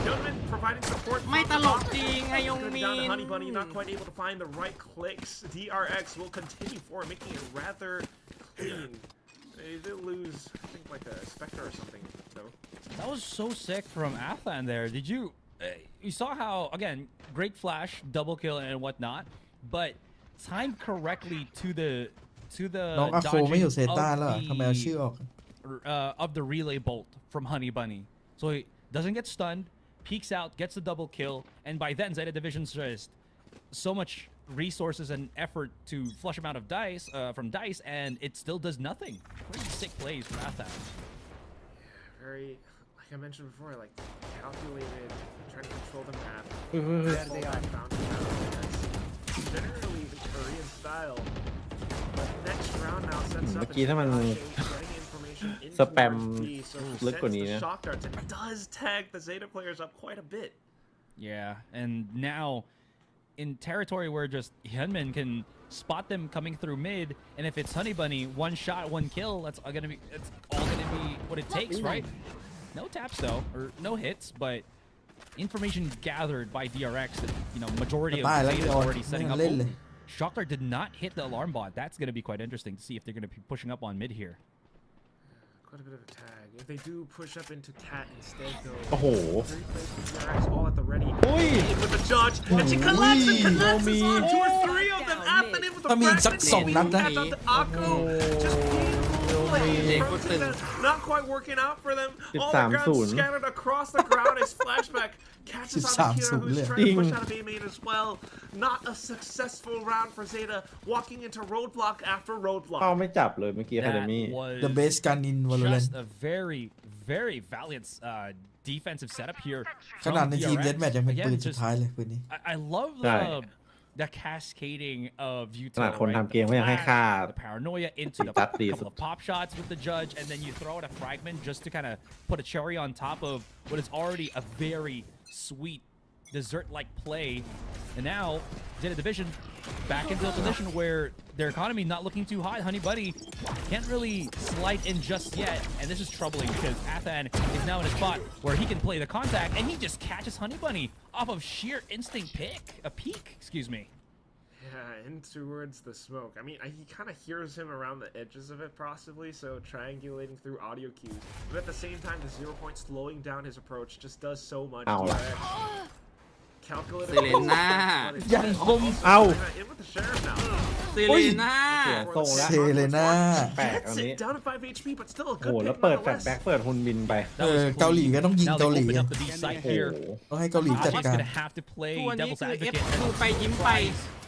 Yeoman providing support. ไม่ from ต the ล top. กจริงไอ It's ยง gonna be มิ down to น Honey Bunny, not quite able to find the right clicks. DRX will continue forward, making it rather clean. They did lose, I think, like a Spectre or something, though. That was so sick from Athan there. Did you? You saw how again, great flash, double kill and whatnot, but timed correctly to the น้องอาโคไม่อยู่เซ dodging ต้าแล้วเหรอทำไมเอาชื่อออก of the relay bolt from Honey Bunny. So he doesn't get stunned, peeks out, gets the double kill, and by then Zeta Division's just so much resources and effort to flush him out of dice from dice, and it still does nothing. Pretty sick plays from Athan. Very, like I mentioned before, like calculated, trying to control the map. There they are. That's generally the Korean style. But next round now sets up. เมื่อกี้ถ้ามัน สแปมลึกกว่านี้นะ Shock darts and does tag the Zeta players up quite a bit. Yeah, and now in territory where just Hyunmin can spot them coming through mid, and if it's Honey Bunny, 1 shot, 1 kill, it's all gonna be what it takes, right? No taps though, or no hits, but information gathered by DRX that majority of Bye, Zeta is like, already setting up. Lele. Shockdar did not hit the alarm bot. That's gonna be quite interesting to see if they're gonna be pushing up on mid here. Quite a bit of a tag. If they do push up into Cat instead, though. โอ้โห Three plays for DRX all at the ready. อุ้ย In with the judge, and she collapses on 2 or 3 of them. Down Athen in with the ถ้ามีสัก fragment, 2 นัดนะ tapped onto Akko. Just beautiful play from Zeta. Not quite working out for them. All the ground 13-0 scattered across the ground as flashback catches on Akira, 13-0 who's เลย trying to push out of A main as well. Not a successful round for Zeta, walking into roadblock after เป้า roadblock. ไม่จับเลยเมื่อกี้ That Academy was The best gun in Valorant just a very, very valiant defensive setup here. ขนาดในทีม from เดดแมทยังเป็น Again, ปืน just- สุดท้ายเลยปืนนี้ I love ใช่ the cascading of ขนาด utility. คนทำเกมก็ยังให้ค่า The paranoia into the That's the- couple of pop shots with the judge, and then you throw out a fragment just to kind of put a cherry on top of what is already a very sweet dessert-like play. And now Zeta Division back into a position where their economy not looking too hot. Honey Bunny can't really slide in just yet, and this is troubling because Athan is now in a spot where he can play the contact, and he just catches Honey Bunny off of sheer instinct peek, excuse me. Yeah, in towards the smoke. I mean, he kind of hears him around the edges of it, possibly, so triangulating through audio cues. But at the same time, the 0 point slowing down his approach just does so much. Ow. DRX. Calculated. Selena. Yang kong. Ow. In with the sheriff now. ซีรีน่า เสียทรงแล้ว เซเลน่า แปลกอัน Gets นี้ it down to 5 HP, but still a โอ้โห good แล้ว pick เปิดแฟลช nonetheless. แบ็กเปิดฮุนบินไป เออเกาหลีก็ต้องยิง Now they เกาหลี open ไง up the B site โอ้โห here. ต้องให้เกาหลีจัด He's การ gonna have to play ตัวนี้ devil's คือ advocate ดูไปยิ้มไป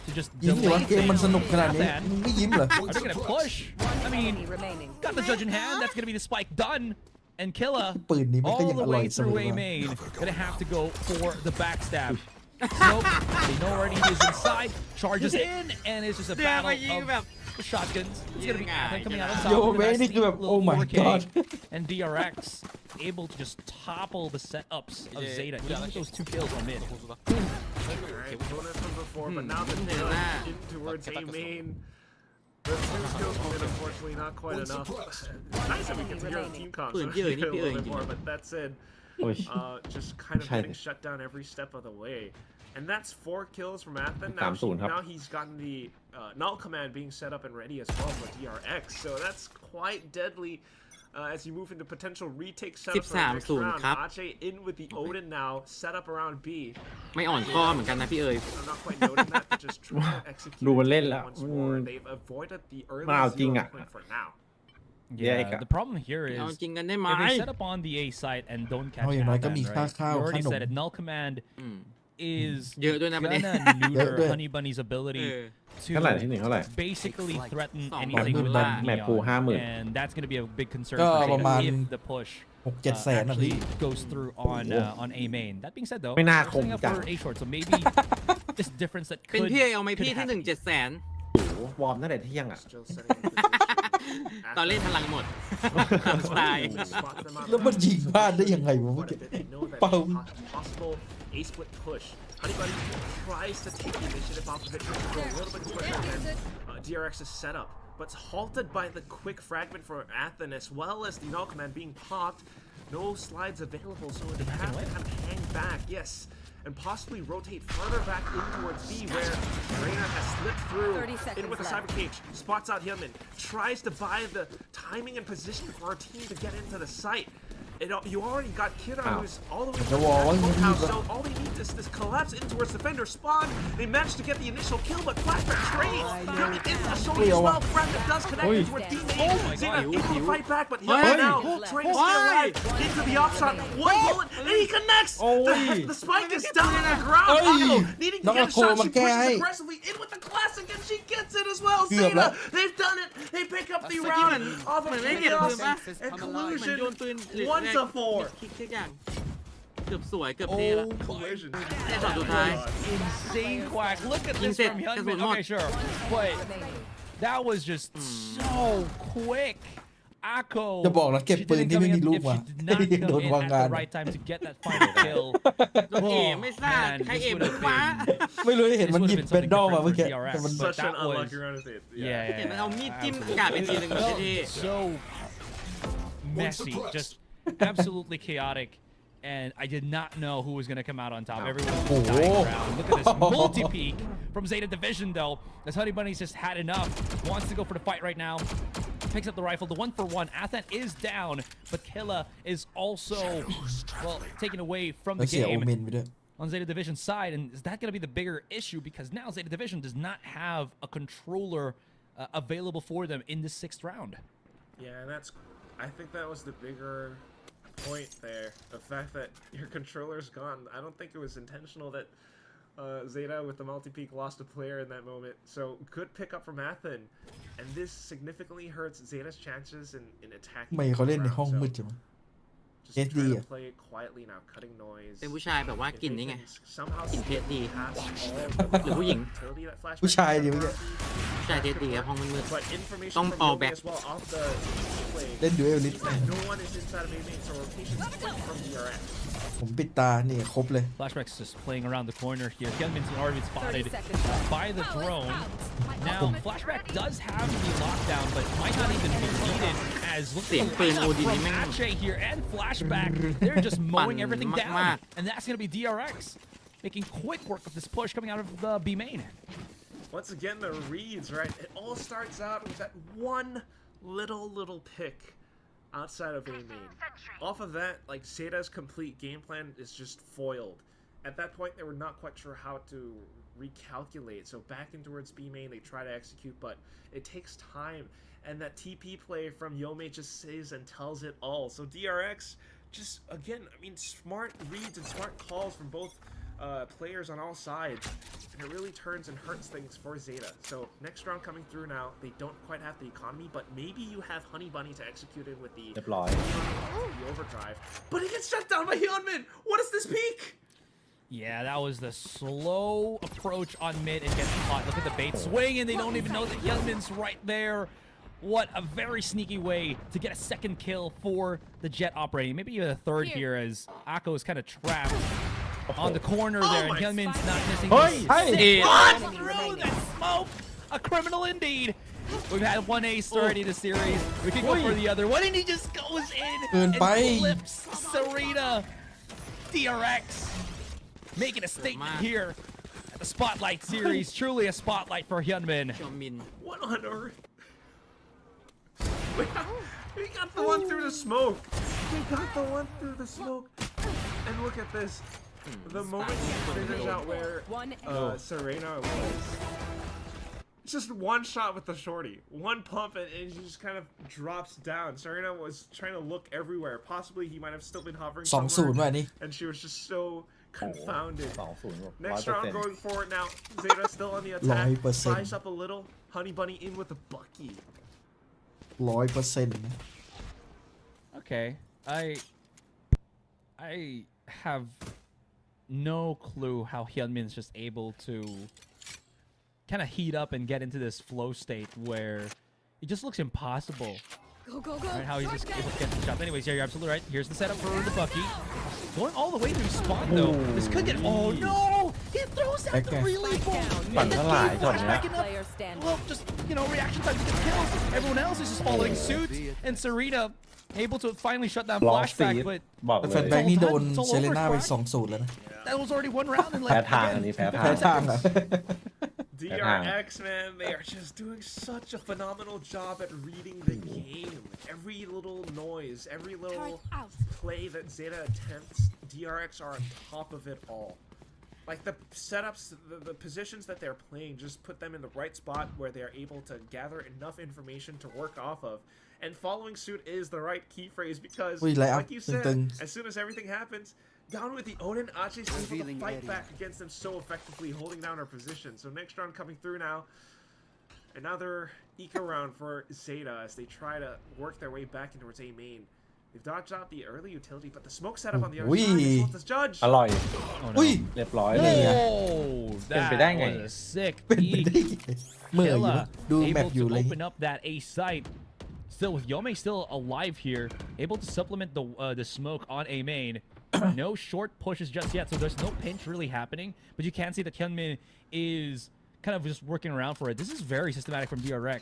to to just ยิ้มดิวะ delay เกมมันส things. นุกขนาดนี้ Athan, มึงไม่ยิ้มเหรอ are they gonna push? I mean, Enemy remaining. got the judge in hand. That's gonna be the spike done. And Killa ปืนนี้มันก็ all ยัง the อร่อย way เสม through อ A มา main. Gonna have to go for the backstab. Nope. They know already he's inside. Charges in, and it's just a เดิน battle มายิงแบบ of shotguns. It's gonna be Athan coming out on Yo, top. with man, that this is sneak like, little oh my 4K. God. And DRX able to just topple the setups of Zeta, even with those 2 kills on mid. Alright, bonus from before, but now the judge in towards A main. The 2 kills from it, unfortunately, not quite enough. Nice that we get to hear the team comms a little bit more, but that said, โอ้ย just kind of Scheiße. getting shut down every step of the way. And that's 4 kills from Athen. 3-0 ครับ Now he's gotten the null command being set up and ready as well for DRX. So that's quite deadly as you move into potential retake setups for the next 13-0 round. ครับ Ache in with the Odin now, set up around B. ไม่อ่อนข้อเหมือนกันนะพี่เอ๋ย I'm not quite noting that, but just trying to execute ดูมันเล่นแล้ว once more. They've avoided the early มันเอาจริง zero อ่ะ point for now. Yeah, Yeah, the problem here เอา is จริงกันได้ไหม if they set up on the A site and don't catch เอาอย่างน้อยก็ Athan, มีค่า right? ข้าว You already ขนม said it. Null command อืม is เยอะด้วยนะประเด็น gonna เยอะด้วย neuter Honey Bunny's เอ ability อ to เท่าไหร่ที่หนึ่งเท่าไหร่ basically threaten Like anything $2,000 without แมปปู Neon. 50,000 And that's going to be a big concern ก็ for ประมาณ Zeta if the push 6-7 แสนนะพี่ actually goes through on A main. That being said, though, ไม่น่า they're คม setting up จัง for A short, so maybe this difference that เป็น could พี่เอ๋ยเอาไหม could พี่ที่ happen. 1 700,000 โอ้โหวอร์มตั้งแต่เที่ยงอ่ะ Still setting up position. ตอนเล่นพลังหมดตามสไตล์ Spots them out แล้วมันยิงพลาดได้ยังไงวะเมื่อ quite กี้ a bit. They know that Boom. possible A split push. Honeybuddy tries to take the initiative off of it, go a little bit quicker than DRX's setup, but it's halted by the quick fragment for Athen as well as the null command being popped. No slides available, so they have to kind of hang back, yes, and possibly rotate further back in towards B, where Rainer has slipped through 30 seconds in with a left. cyber cage, spots out Hillman, tries to buy the timing and position for our team to get into the site. You already got Kira, Ow. who's all the way The to wall, the you house, need so all they need is this collapse in towards defender spawn. They managed to get the initial kill, but flashback trades coming in the shoulder as well. Fragment does connect Oi. towards Oh D-Main. my Zeta God. able to fight back, but Oi. Hillman now Oi. trying to stay alive into the off shot. One bullet, and he connects. Oi. The spike is down on the ground. Oi. Akko needing to get a Akko shot. She ma kaya pushes ay. aggressively in with the classic, and she gets it as well. เกือบแล้ว Zeta, they've done it. They pick up the เมื่อกี้เหมือน round off เหมื of อนไม่เห็นปืน chaos ปะ and เหมือน collusion. โยนปืน 1 to 4. คลิกทุกอย่างเกือบสวยเกือบเท่แล้ว Collision. แต่ช็อตสุดท้าย Insane quack. Look at this Insane. from That's Hyunmin. what Okay, sure. But that was just so quick. Akko. จะบอกแล้วเก็บ she ปืน didn't ที่ come ไม่ in มีลูก if มา she did not โด come น in วาง at งาน the right time to get that final kill. โดนเอ๋ไม่ทราบ man, ใคร this เอ๋ would มึ have งวะ been ไม่รู้เห็น this มัน would หยิ have บ been เป็นดอล something มา different เมื่อ for กี้ DRX, แต่มัน but Such an that was unlucky round of it. yeah, เห็นมัน yeah, เอามีดจิ้ม absolutely. กาดไปทีนึงมัน Felt เท่ so messy, just absolutely chaotic. And I did not know who was going to come out on top. Everyone was dying around. Look at this multi-peak from Zeta Division, though. As Honey Bunny's just had enough. Wants to go for the fight right now. Picks up the rifle. The 1-for-1. Athan is down, but Killa is also, well, taken away from แล้ว the เสียโอ game เมนไปด้วย on Zeta Division's side. And is that going to be the bigger issue? Because now Zeta Division does not have a controller available for them in the 6th round. Yeah, and that's. I think that was the bigger point there. The fact that your controller's gone. I don't think it was intentional that Zeta with the multi-peak lost a player in that moment. So good pickup from Athen, and this significantly hurts Zeta's chances in attacking. ไม่เขาเล่นในห้อง So มืดจังวะ just SD trying อะ to play it quietly now, cutting noise. เป็นผู้ชายแบบว่ากลิ่นนี่ไง Somehow กลิ่นเพชรดี pass all หรือผู้หญิง utility that flashback ผู้ชายดิเมื่อกี้ ผู้ชายเท่ดีครับห้องมืด But information Don't from fall Yomi back. as well off the play. เล่นดูเอลลิส No one is inside of A-main, so rotation's quick from DRX. ผมปิดตานี่ครบเลย Flashback's just playing around the corner here. Hyunmin's already 30 spotted seconds left. by the drone. Now, Flashback does have the lockdown, but might not even be needed as look at the Same lineup thing, from Odin. Ache here and Flashback. They're just mowing Pan everything down. mak-mak. And that's going to be DRX making quick work of this push coming out of the B main. Once again, the reads, right? It all starts out with that one little pick outside of A-main. Off of that, like, Zeta's complete game plan is just foiled. At that point, they were not quite sure how to recalculate. So back in towards B-main, they try to execute, but it takes time. And that TP play from Yome just says and tells it all. So DRX, just, again, I mean, smart reads and smart calls from both players on all sides. and it really turns and hurts things for Zeta. So next round coming through now, they don't quite have the economy, but maybe you have Honey Bunny to execute it with the เรียบร้อย the overdrive. But it gets shut down by Hyunmin. What is this peak? Yeah, that was the slow approach on mid and gets caught. Look at the bait swing, and they don't even know that Hyunmin's right there. What a very sneaky way to get a second kill for the Jet operating. Maybe even a third here as Akko is kind of trapped on the corner there, and Hyunmin's not missing. Hey! Through that smoke! A criminal indeed. We've had one ace already this series. We can go for the other one, and he just goes in and flips Serena. DRX making a statement here at the Spotlight series. Truly a spotlight for Hyunmin. What on earth? We got the one through the smoke. We got the one through the smoke. And look at this. The moment he figures out where Serena was, it's just one shot with the shorty. One pump and she just kind of drops down. Serena was trying to look everywhere. Possibly he might have still been hovering 2-0 ว่ะ somewhere. นี่ And she was just so confounded. 2-0 Next round going forward now. Zeta still on the attack. 100% Rise up a little. Honey Bunny in with a bucky. 100% นะ Okay, I have no clue how Hyunmin's just able to kind of heat up and get into this flow state where it just looks impossible. Go, go, go. Right, how he's just able to get the shots. Anyways, yeah, you're absolutely right. Here's the setup for the Bucky. Going all the way through spawn though. This could get. Oh no! He throws out the relay ball.ปั่น And the เท่าไหร่ team ช็อต flash เนี้ย back enough. Player standing. Well, just, you know, reaction time to get kills. Everyone else is just following suit. And Serena able to finally shut down ลอง flashback, ซีด but บอก แต่ เล แฟน ย แบงค์นี่โดน It's all เซเลน่า over ไป crack. 2-0 แล้วนะ that was already one round. And แพ้ like, ทาง again, อันนี้แพ้ แพ้ ทาง ทางอ่ะ DRX, man, they are just doing such a phenomenal job at reading the game. Every little noise, every little play that Zeta attempts, DRX are on top of it all. Like the setups, the positions that they're playing, just put them in the right spot where they're able to gather enough information to work off of. And following suit is the right key phrase because, like you said, as soon as everything happens, down with the Odin, Ache is able to fight back against them so effectively, holding down our position. So next round coming through now, another eco round for Zeta as they try to work their way back in towards A main. They've dodged out the early utility, but the smoke setup on the other side is what this judge. อร่อย Oh, อุ้ย no. เรียบร้อยเลย Oh, that เป็นไปได้ไง was a sick เป็นไป peek. ได้ไงเมื่ออยู่ Killa ดูแมป able อยู่ to เลย open up that A site. Still with Yome still alive here, able to supplement the smoke on A main. No short pushes just yet, so there's no pinch really happening. But you can see that Hyunmin is kind of just working around for it. This is very systematic from DRX.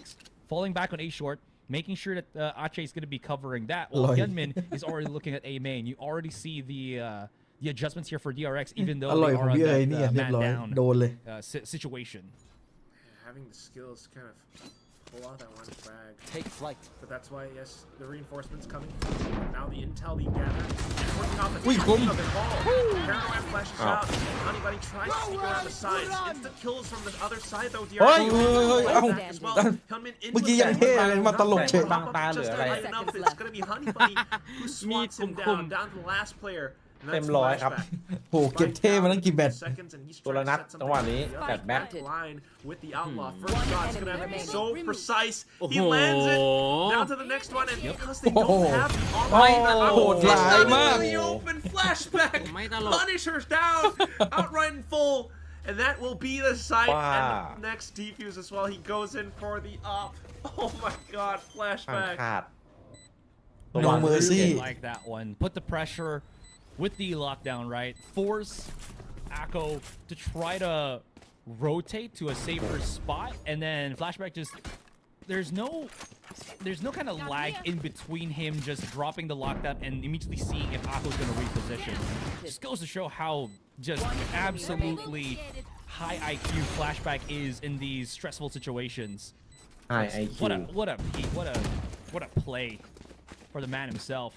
Falling back on A short, making sure that Ache is going to be covering that. While Lord. Hyunmin is already looking at A main. You already see the adjustments here for DRX, even อ though ร่อย they ของ are on พี่เอ๋ย that เนี่ยเรียบ man ร้อย down โดนเลย situation. Having the skills to kind of pull out that one frag. Take flight. But that's why, yes, the reinforcements coming. Now the intel being gathered. And working off the Ui, timing khum. of it all. Paragon flashes out. Honey Bunny tries to sneak around the sides. Instant kills from the other side, though. DRX เฮ้ยเฮ้ยเฮ้ย fight เอ้า back as well. Hyunmin in เมื่อกี้ with ยัง that. เท่เลยมาตลกเฉย บังตาเหลืออะไร Just enough. It's going to be Honey Bunny who swats him down to the last player. And เต็ม that's ร้อยครับ flashback. โหเก็บเท่มาตั้งกี่แมตช์ Seconds and he's ตัวละ trying นั to ด set จังหวะ something นี้ up. แบตแบ็ค Back line with the outlaw. First One shot's enemy gonna have to be so remaining. precise. He Oh. lands it down to the next one, and because they Oh. don't have the Oh. offline, Oh. it's not Dry even man. the open flashback. ไม่ตลก Punisher's down, outright in full, and that will be the site. Wow. And next defuse as well. He goes in for the up. Oh my God, ห่าง flashback. ขาด No mercy. Like that one. Put the pressure with the lockdown, right? Force Akko to try to rotate to a safer spot, and then flashback just there's no kind of lag in between him just dropping the lockdown and immediately seeing if Akko's gonna reposition. Just goes to show how just absolutely high IQ flashback is in these stressful situations. ไฮไอคิว What a peak, what a play for the man himself.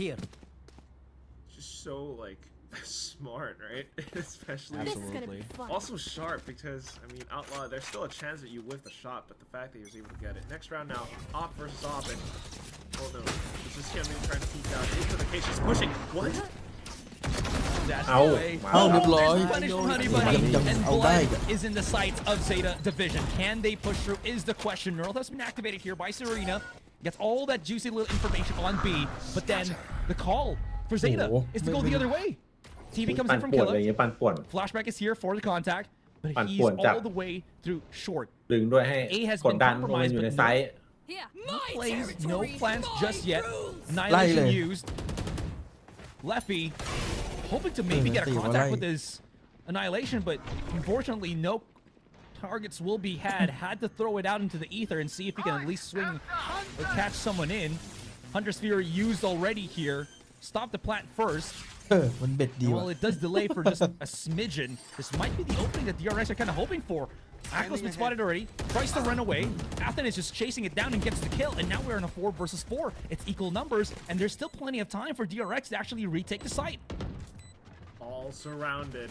Here. Just so like smart, right? Especially. Absolutely. Also sharp because, I mean, Outlaw, there's still a chance that you whiff the shot, but the fact that he was able to get it. Next round now, Op versus Op, and oh no, it's just him trying to keep down into the case. He's pushing. What? dashed Ow. away. Wow. Oh, Oh, good lord. there's punish from Honey Bunny, Yum, and I'll blood die. is in the sights of Zeta Division. Can they push through is the question. Neural has been activated here by Serena. Gets all that juicy little information on B, but then the call for Zeta Oh, is to go the other way. TB comes ปั่ in น from ป่วนเลย Killer. อย่างงี้ปั่นป่วน Flashback is here for the contact, butปั่น he's ป่วนจัด all the way through short. ดึงด้วยให้ A has กด been ดันโอเมน compromised, อยู่ใน but ไซ no ต์ Here. No plays, no plans just yet. Lai Annihilation le. used. Leffy hoping to maybe get a Leffy, contact Lai. with his Annihilation, but unfortunately no targets will be had. Had to throw it out into the ether and see if he can at least swing or catch someone in. Hunter Sphere used already here. Stop the plant first. มันเบ็ดดี And ว่ะ while it does delay for just a smidgen, this might be the opening that DRX are kind of hoping for. Akko's been spotted already, tries to run away. Athen is just chasing it down and gets the kill, and now we're in a 4 versus 4. It's equal numbers, and there's still plenty of time for DRX to actually retake the site. All surrounded,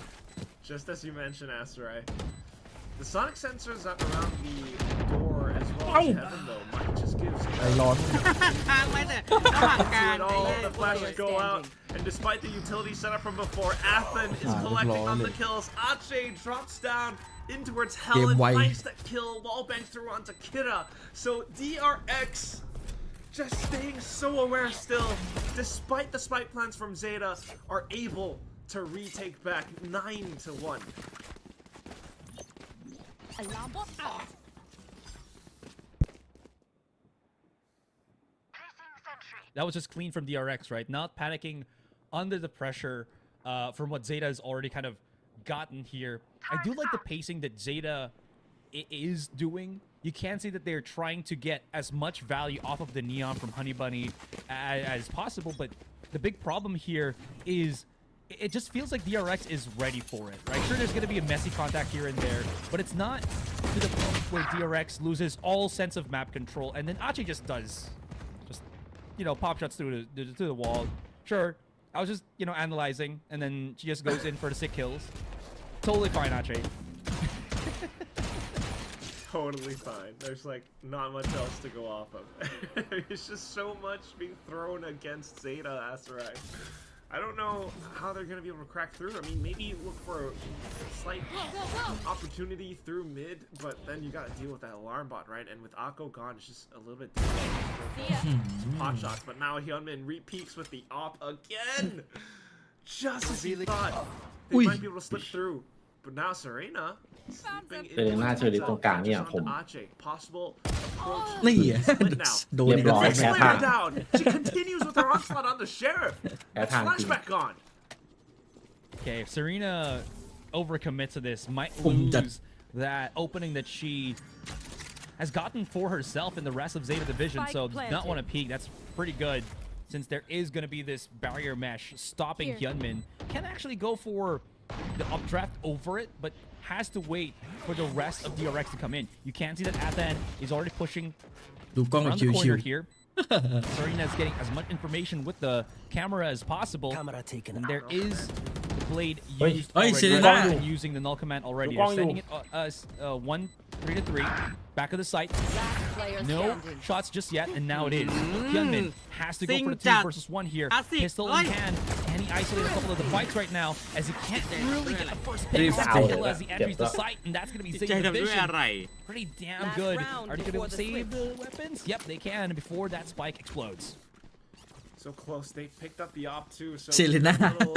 just as you mentioned, Asterai. The sonic sensors up around the door as well as heaven, though, might just give ไอร้อน ไม่แต่ระหว่างกลาง it all. The flashes go out, and despite the utility setup from before, Athen is collecting on the kills. Ache drops down in towards hell and Game finds that kill. Wallbang through onto Kira. So DRX just staying so aware still, despite the spike plans from Zeta, are able to retake back 9-1. Alarm bot out. That was just clean from DRX, right? Not panicking under the pressure from what Zeta has already kind of gotten here. I do like the pacing that Zeta is doing. You can see that they're trying to get as much value off of the Neon from Honey Bunny as possible, but the big problem here is it just feels like DRX is ready for it, right? Sure, there's going to be a messy contact here and there, but it's not to the point where DRX loses all sense of map control, and then Ache just does, you know, pop shots through the wall. Sure, I was just, you know, analyzing, and then she just goes in for the sick kills. Totally fine, Ache. Totally fine. There's like not much else to go off of. It's just so much being thrown against Zeta Asterai. I don't know how they're gonna be able to crack through. I mean, maybe look for a slight opportunity through mid, but then you gotta deal with that alarm bot, right? And with Akko gone, it's just a little bit difficult. Pot shots, but now Hyunmin re-peaks with the op again! Just as he thought they might be able to slip through. But now Serena slipping เจอหน้าเชอรี่ตรงกลางเนี่ยผม Ache. Possible approach. นี่ Split now. โดนอีก เรียบร้อย แล้ว Fix แพ้ later ทาง down. She continues with her onslaught on the sheriff. That'sทางจริง flashback gone. Okay, if Serena overcommits to this, might Boom, lose that- that opening that she has gotten for herself in the rest of Zeta Division, Spike so not planted. want to peek. That's pretty good, since there is going to be this barrier mesh stopping Here. Hyunmin. Can actually go for the updraft over it, but has to wait for the rest of DRX to come in. You can see that Athen is already pushing ดูกล้องแบบ around the ชิ corner ว here. Serena is getting as much information with the camera as possible. And there is the blade used Hey, already. Serena. And using the null command already. Look They're on sending you. it 1-3-3. Back of the site. Last player No standing. shots just yet, and now it is. Hyunmin has to go for the 2 Sing versus 1 here. Asik, Pistol oi. in hand. Can he isolate a couple of the fights right now as he can't really get the first pick Drift. off the kill as he enters the site, and that's going to be ใจ Zeta ทำด้วยอะ Division. ไร Pretty damn Last good. round Are they going to before the save switch. the weapons? Yep, they can before that spike explodes. So close. They picked up the op too. So Selena. a little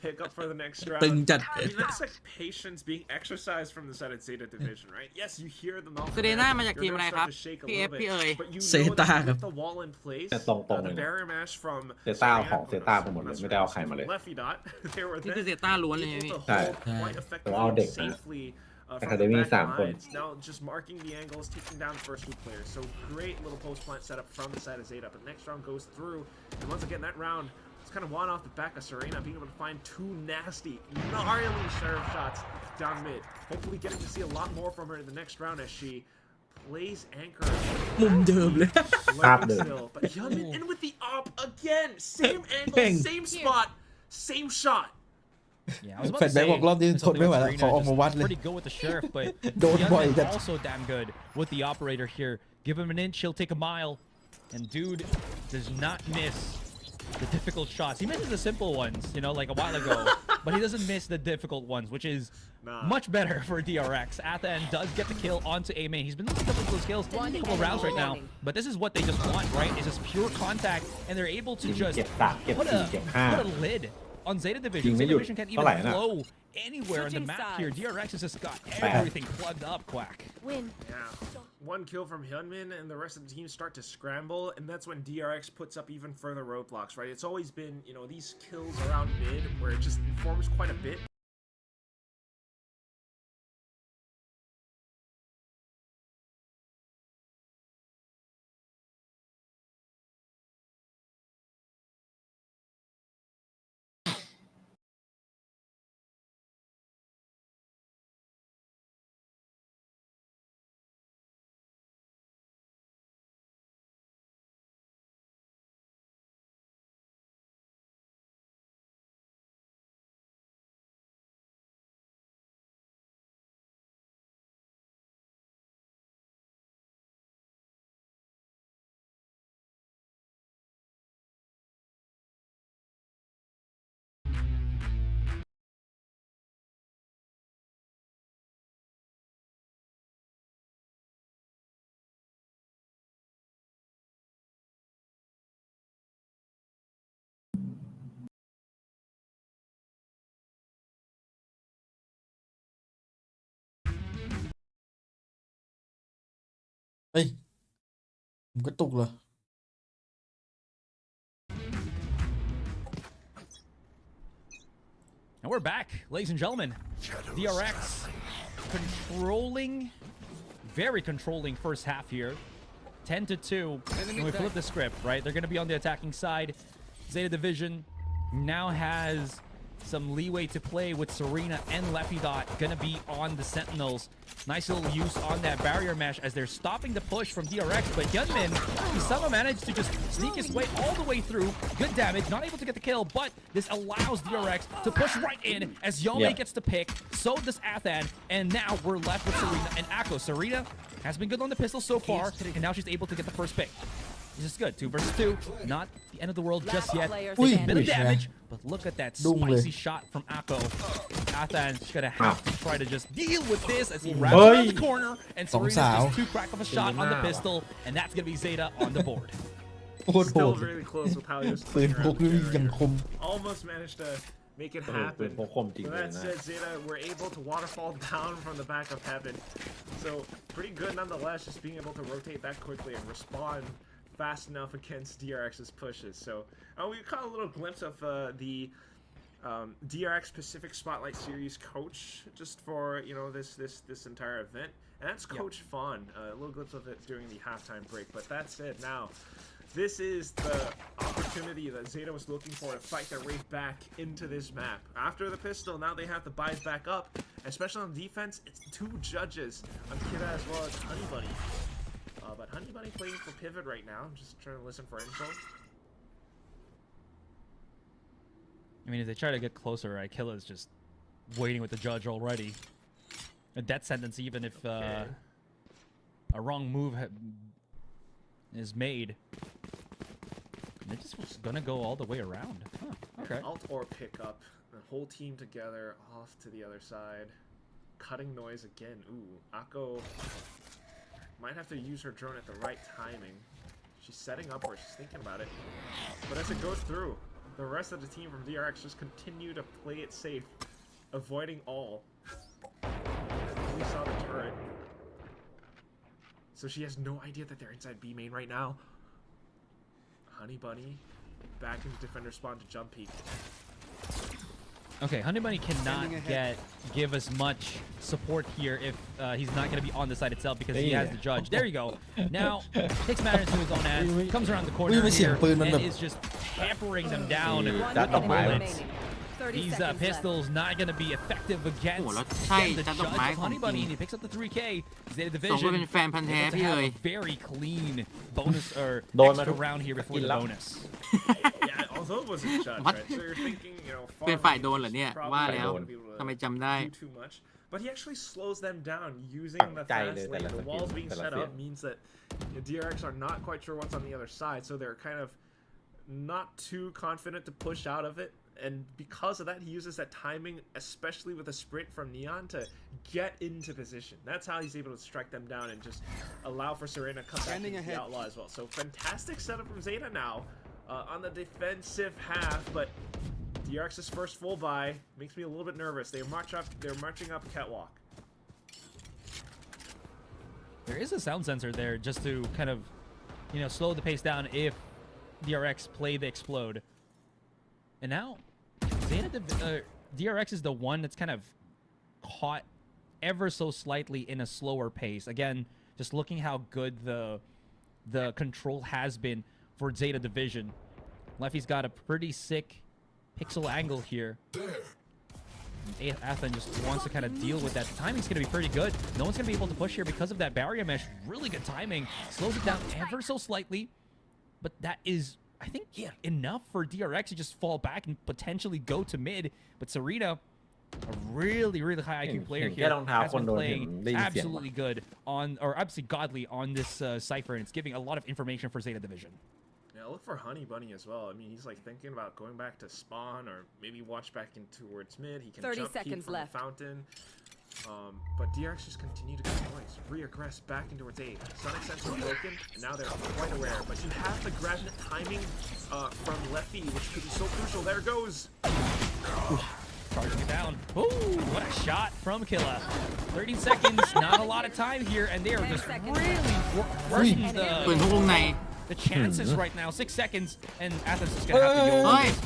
pick up for the next round. ตึงจัด I mean, that's like patience being exercised from the side of Zeta Division, right? Yes, you hear the mouth. เซเรน่ามาจากทีมอะไรครับ พี่เอฟพี่เอ๋ย But you know Zeta that ครับ with the wall in place, แต่ตรงๆ the เลยนะ barrier mash from Zeta เอาของ Serena, Zeta ไปหมดเลยไม่ได้เอาใครมาเลย Leffy dot. They were นี่คือ then เซต้าล้วนเลย able พี่ to ใช่ hold quite แต่ว่าเอาเด็ก effectively, นะ safely from the Academy back สามคน lines. Now just marking the angles, taking down the first 2 players. So great little post plant setup from the side of Zeta. But next round goes through, and once again that round, it's kind of one off the back of Serena being able to find 2 nasty, gnarly sheriff shots down mid. Hopefully getting to see a lot more from her in the next round as she plays anchor. มุมเดิมเลย Lurking still, but Hyunmin in with the op again. Same angle, Bang. same spot, same shot. Yeah, I was about แฟ to นแบงค์ say บอกรอบนี้ทน something ไม่ไหว about แล้ว Serena ขอออก just มาวัดเลย pretty good with the sheriff, but Don't worry, Hyunmin that's- also damn good with the operator here. Give him an inch, he'll take a mile. And dude does not miss the difficult shots. He misses the simple ones, you know, like a while ago, but he doesn't miss the difficult ones, which is much better for DRX. Athen does get the kill onto A main. He's been losing a couple of those kills a couple of rounds right now, but this is what they just want, right? It's just pure contact, and they're able to just เก็บสามเก็บ put สี่ a เก็บห้า put a lid on Zeta Division. ยิงไม่ Zeta หยุด Division can't เท่าไหร่ even น่ะ flow anywhere on the Switching map here. sides. DRX has just got Bad. everything plugged up, Quack. Win. Yeah. One kill from Hyunmin, and the rest of the team start to scramble, and that's when DRX puts up even further roadblocks, right? It's always been, you know, these kills around mid where it just informs quite a bit. Ê, ผมกระตุกเหรอ And we're back, ladies and gentlemen. DRX controlling, very controlling first half here. 10-2. And we flip the script, right? They're going to be on the attacking side. Zeta Division now has some leeway to play with Serena and Lepidot going to be on the Sentinels. Nice little use on that barrier mesh as they're stopping the push from DRX, but Hyunmin, he somehow managed to just sneak his way all the way through. Good damage, not able to get the kill, but this allows DRX to push right in as Yome gets the pick. So does Athen, and now we're left with Serena and Akko. Serena has been good on the pistol so far, and now she's able to get the first pick. This is good. 2 versus 2. Not the end of the world just yet. Ui, A bit of ui, damage, but look at that Đúng rồi. spicy shot from Akko. Athan's gonna have to try to just deal with this as he wraps Oi. around the corner, and Sóng Serena's xảo. just too crack of a shot on the Wow. pistol, and that's gonna be Zeta on the board. โคตรโห Still ด really close with how he was ปืน playing พ around ก the นี่ generator. ยังคม Almost managed to make it ปืน happen. พกคมจริง With เลย that นะ said, Zeta were able to waterfall down from the back of heaven. So pretty good nonetheless, just being able to rotate that quickly and respond fast enough against DRX's pushes. So we caught a little glimpse of the DRX Pacific Spotlight Series coach just for, you know, this entire event. And that's Coach Fawn. A little glimpse of it during the halftime break. But that's it now. This is the opportunity that Zeta was looking for to fight their way back into this map. After the pistol, now they have to buys back up. Especially on defense, it's 2 judges on Kira as well as Honey Bunny. But Honey Bunny playing for pivot right now. I'm just trying to listen for info. I mean, if they try to get closer, right, Killa's just waiting with the judge already. A death sentence, even if a wrong move is made. They're just gonna go all the way around. Huh, okay. Alt or pick up. The whole team together off to the other side. Cutting noise again. Ooh, Akko might have to use her drone at the right timing. She's setting up or she's thinking about it. But as it goes through, the rest of the team from DRX just continue to play it safe, avoiding all. We saw the turret. So she has no idea that they're inside B main right now. Honey Bunny back into defender spawn to jump peek. Okay, Honey Bunny cannot give us much support here if he's not going to be on the side itself because he has the judge. There you go. Now, takes matters to his own hands, comes around the corner Ui, here,ปืนมัน and แบบ is just hampering them down with That the don't matter. bullets. These pistols not going to be effective against โอ้แล้วใช่ the จัดดอก judge ไม้ of ของ Honey จริ Bunny, ง and he picks up the 3K. Zeta ส่งไปเป็น Division แฟนพันธุ์แท้ able to พี่ have เลย a very clean bonus or โดนมา extra round here before the กินแล้ว bonus. Yeah, although it was a judge, What? right? So you're thinking, you know, เป็นฝ่ายโดนเหรอเนี่ย probably ว่า not แล้ว gonna be able to ทำไมจำได้ do too much. But he actually slows them down using the ใจ fast เลย lane. แต่ละ The สกิล walls being แต่ละ set เสีย up ง means that the DRX are not quite sure what's on the other side, so they're kind of not too confident to push out of it. And because of that, he uses that timing, especially with a sprint from Neon, to get into position. That's how he's able to strike them down and just allow for Serena to come back into the Outlaw as well. So fantastic setup from Zeta now on the defensive half, but DRX's first full buy makes me a little bit nervous. They're marching up Catwalk. There is a sound sensor there just to kind of, you know, slow the pace down if DRX play the explode. And now, DRX is the one that's kind of caught ever so slightly in a slower pace. Again, just looking how good the control has been for Zeta Division. Leffy's got a pretty sick pixel angle here. Ascent just wants to kind of deal with that. The timing's going to be pretty good. No one's going to be able to push here because of that barrier mesh. Really good timing. Slows it down ever so slightly. But that is, I think, enough for DRX to just fall back and potentially go to mid. But Serena, a really, really high IQ player here, has been playing absolutely good on, or absolutely godly on this Cypher, and it's giving a lot of information for Zeta Division. Yeah, look for Honey Bunny as well. I mean, he's like thinking about going back to spawn or maybe watch back in towards mid. He can 30 jump seconds from left. the fountain. But DRX just continue to go points. Reaggress back into towards A. Sonic Sensor broken, and now they're quite aware. But you have the Gravnet timing from Leffy, which could be so crucial. There it goes. Charging it down. Ooh, what a shot from Killa. 30 seconds, not a lot of time here, and they are just really working the chances right now. 6 seconds, and Athens is gonna have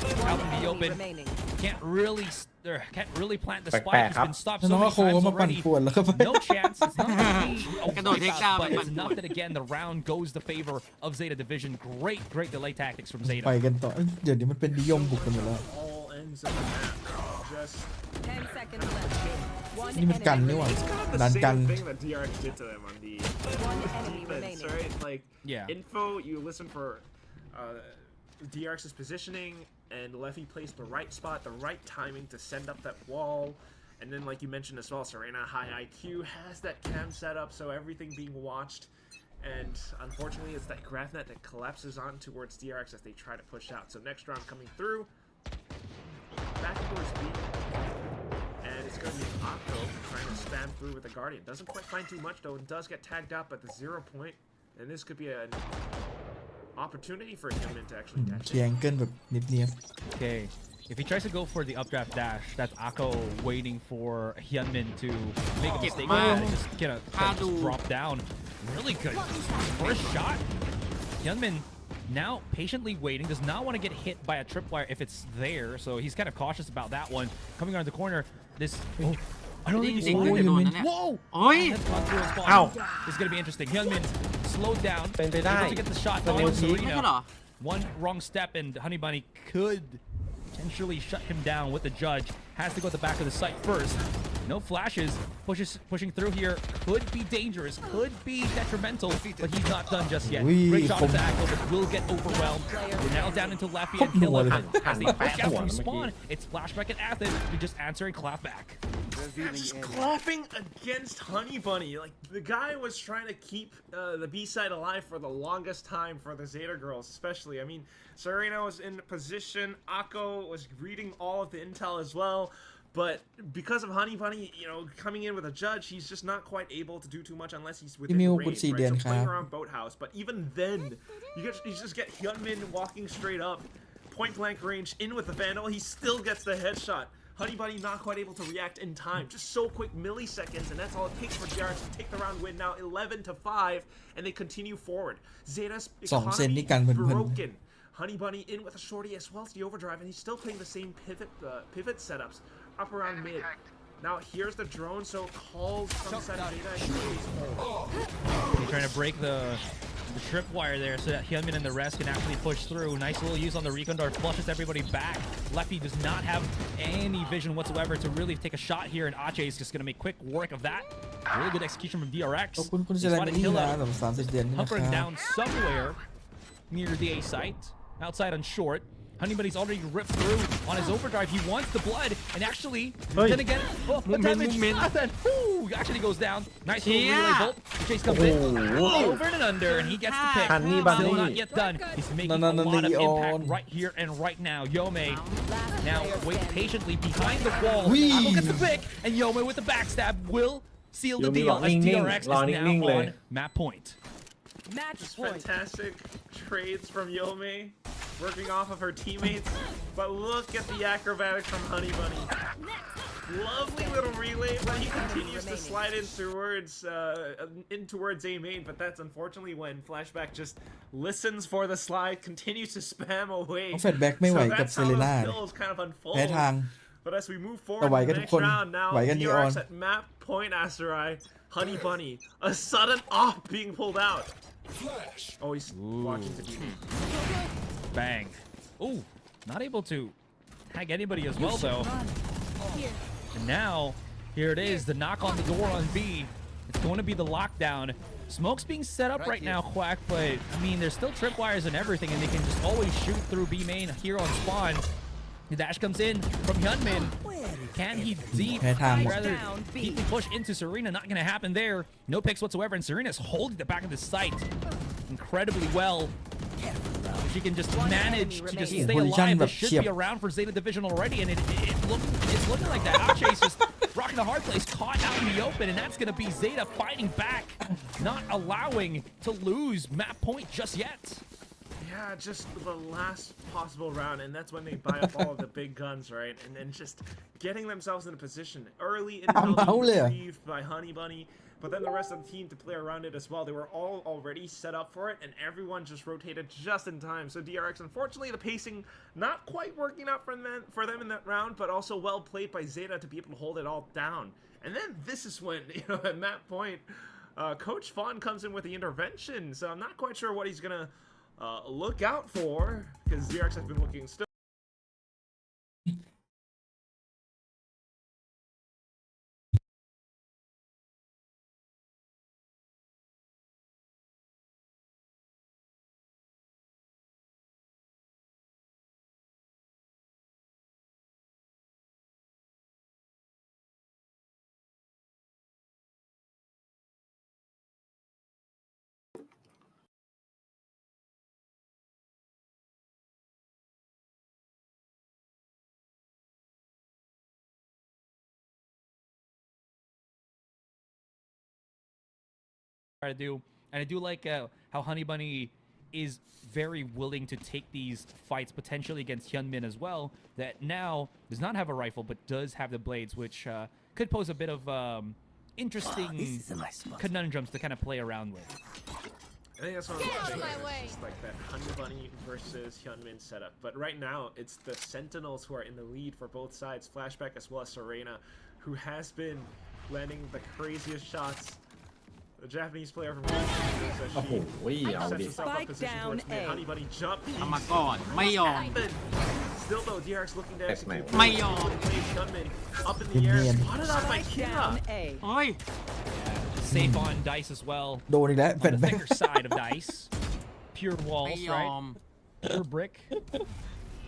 to go out in the open. Can't really plant the spike. He's been stopped so น้อง many โคมา times ปั่น already. ป่วนแล้วครับ No chance. It's not gonna be a Gonna take wipeout, down but the it's enough that again the round goes the favor of Zeta Division. Great delay tactics from ไป Zeta. กันต่อเดี๋ยวนี้มันเป็นนิยมบุกกันหมดแล้ว All ends of the map. Just 10 seconds left. One นี่มันกัน enemy นี่หว่า it's kind of ดั the นกัน same thing that DRX did to them on the One enemy defense, remaining. right? Like Yeah. info, you listen for DRX's positioning, and Leffy placed the right spot, the right timing to send up that wall. And then, like you mentioned as well, Serena, high IQ, has that cam set up, so everything being watched. And unfortunately, it's that Gravnet that collapses on towards DRX as they try to push out. So next round coming through, back towards B. And it's going to be Octo trying to spam through with the Guardian. Doesn't quite find too much, though, and does get tagged up at the 0 point. And this could be an opportunity for him to actually dash เชียงเกิลแบบเนียบ Okay. If he tries to go for the updraft dash, that's Akko waiting for Hyunmin to make a mistake and just drop down. Really good first shot. Hyunmin now patiently waiting, does not want to get hit by a tripwire if it's there, so he's kind of cautious about that one. Coming around the corner, this... I don't think he's Whoa! That's gone through a spawn. Ow. This is going to be interesting. Hyunmin slowed down, เป็นไปได้ able to get the shot on Serena. One wrong step and Honey Bunny could potentially shut him down with the judge. Has to go at the back of the site first. No flashes. Pushing through here could be dangerous, could be detrimental, but he's not done just yet. Great shot to Akko, but will get overwhelmed. We're now down into Leffy and Killa as they push out from spawn. It's flashback at Athens. You're just answering clapback. just clapping against Honey Bunny. Like, the guy was trying to keep the B-side alive for the longest time for the Zeta girls, especially. I mean, Serena was in position. Akko was reading all of the intel as well. But because of Honey Bunny, you know, coming in with a judge, he's just not quite able to do too much unless he's within range, right? So playing around Boathouse. But even then, you just get Hyunmin walking straight up, point-blank range, in with the Vandal. He still gets the headshot. Honey Bunny not quite able to react in time. Just so quick, milliseconds, and that's all it takes for DRX to take the round win. Now 11-5, and they continue forward. Zeta's economy broken. Honey Bunny in with a shorty as well as the overdrive, and he's still playing the same pivot setups up around mid. Now here's the drone, so calls from the side of Zeta. He's trying to break the tripwire there so that Hyunmin and the rest can actually push through. Nice little use on the recon dart, flushes everybody back. Leffy does not have any vision whatsoever to really take a shot here, and Ache is just going to make quick work of that. Really good execution from DRX. ขอบคุณคุณเซเลนี่นะสำหรับ30 เดือนนี่นะค Hunkering รับ down somewhere near the A site, outside on short. Honey Bunny's already ripped through on his overdrive. He wants the blood, and actually, Hey. then again, the damage. Movement. Then, actually goes down. Nice little Yeah. relay bolt. Chase comes in, over and under, and he gets the pick. Honey Still Bunny. not yet done. He's making No, a lot of Leon. impact right here and right now. Yome now wait patiently behind the wall. Wee. Akko gets the pick, and Yome with the backstab will seal the Yome deal as นิ่งๆ DRX is รอ now นิ่งๆเลย on map point. Match Just point. fantastic trades from Yome, working off of her teammates. But look at the acrobatics from Honey Bunny. Lovely little relay, but he continues to slide in towards A main. But that's unfortunately when Flashback just listens for the slide, continues to spam away. ต้องแฟดแบ็กไม่ไหว So กับ that's เซ how เล those น่า kills kind of แพ้ unfold. ทาง But as we move แต่ forward ไหว to กัน the ทุก next คน round, now ไหวกันนีออน DRX at map point Aserai, Honey Bunny, a sudden off being pulled out. Flash. Oh, he's watching the beat. Bang. Ooh, not able to tag anybody as well though. And now, here it is, the knock on the door on B. It's going to be the lockdown. Smoke's being set up right now, Quack, but I mean, there's still tripwires and everything, and they can just always shoot through B main here on spawn. The dash comes in from Hyunmin. Can he deep? แพ้ทางหมด Rather deeply push into Serena. Not going to happen there. No picks whatsoever, and Serena's holding the back of the site incredibly well. She can just manage to just stay Position alive. แบ This บ should เฉียบ be around for Zeta Division already, and it's looking like that. Chase just rocking the hard place, caught out in the open, and that's going to be Zeta fighting back, not allowing to lose map point just yet. Yeah, just the last possible round, and that's when they buy up all of the big guns, right? And then just getting themselves in a position. Early intelเอาเลย being อะ received by Honey Bunny, but then the rest of the team to play around it as well. They were all already set up for it, and everyone just rotated just in time. So DRX, unfortunately, the pacing not quite working out for them in that round, but also well played by Zeta to be able to hold it all down. And then this is when, at map point, Coach Fawn comes in with the intervention. So I'm not quite sure what he's gonna look out for, because DRX has been looking still. Try to do, and I do like how Honey Bunny is very willing to take these fights potentially against Hyunmin as well. That now does not have a rifle but does have the blades, which could pose a bit of interesting conundrums to kind of play around with. I think that's what I'm saying. It's just like that Honey Bunny versus Hyunmin setup. But right now, it's the Sentinels who are in the lead for both sides. Flashback as well as Serena, who has been landing the craziest shots. The Japanese player from โอ้โหเอา sets ดิ himself up Spike position down towards mid. A. Honey Bunny jump. เอามาก่อนไม่ยอม Still though, DRX looking to execute. ไม่ยอม Hyunmin up in the air, Hyunmin. spotted out by Spike Kira. down A. เฮ้ย Safe on Dice as well. โดนอีกแล้วแฟ On ด the แบ็ก thicker side of Dice. Pure ไม่ walls, ยอ right? ม Pure brick.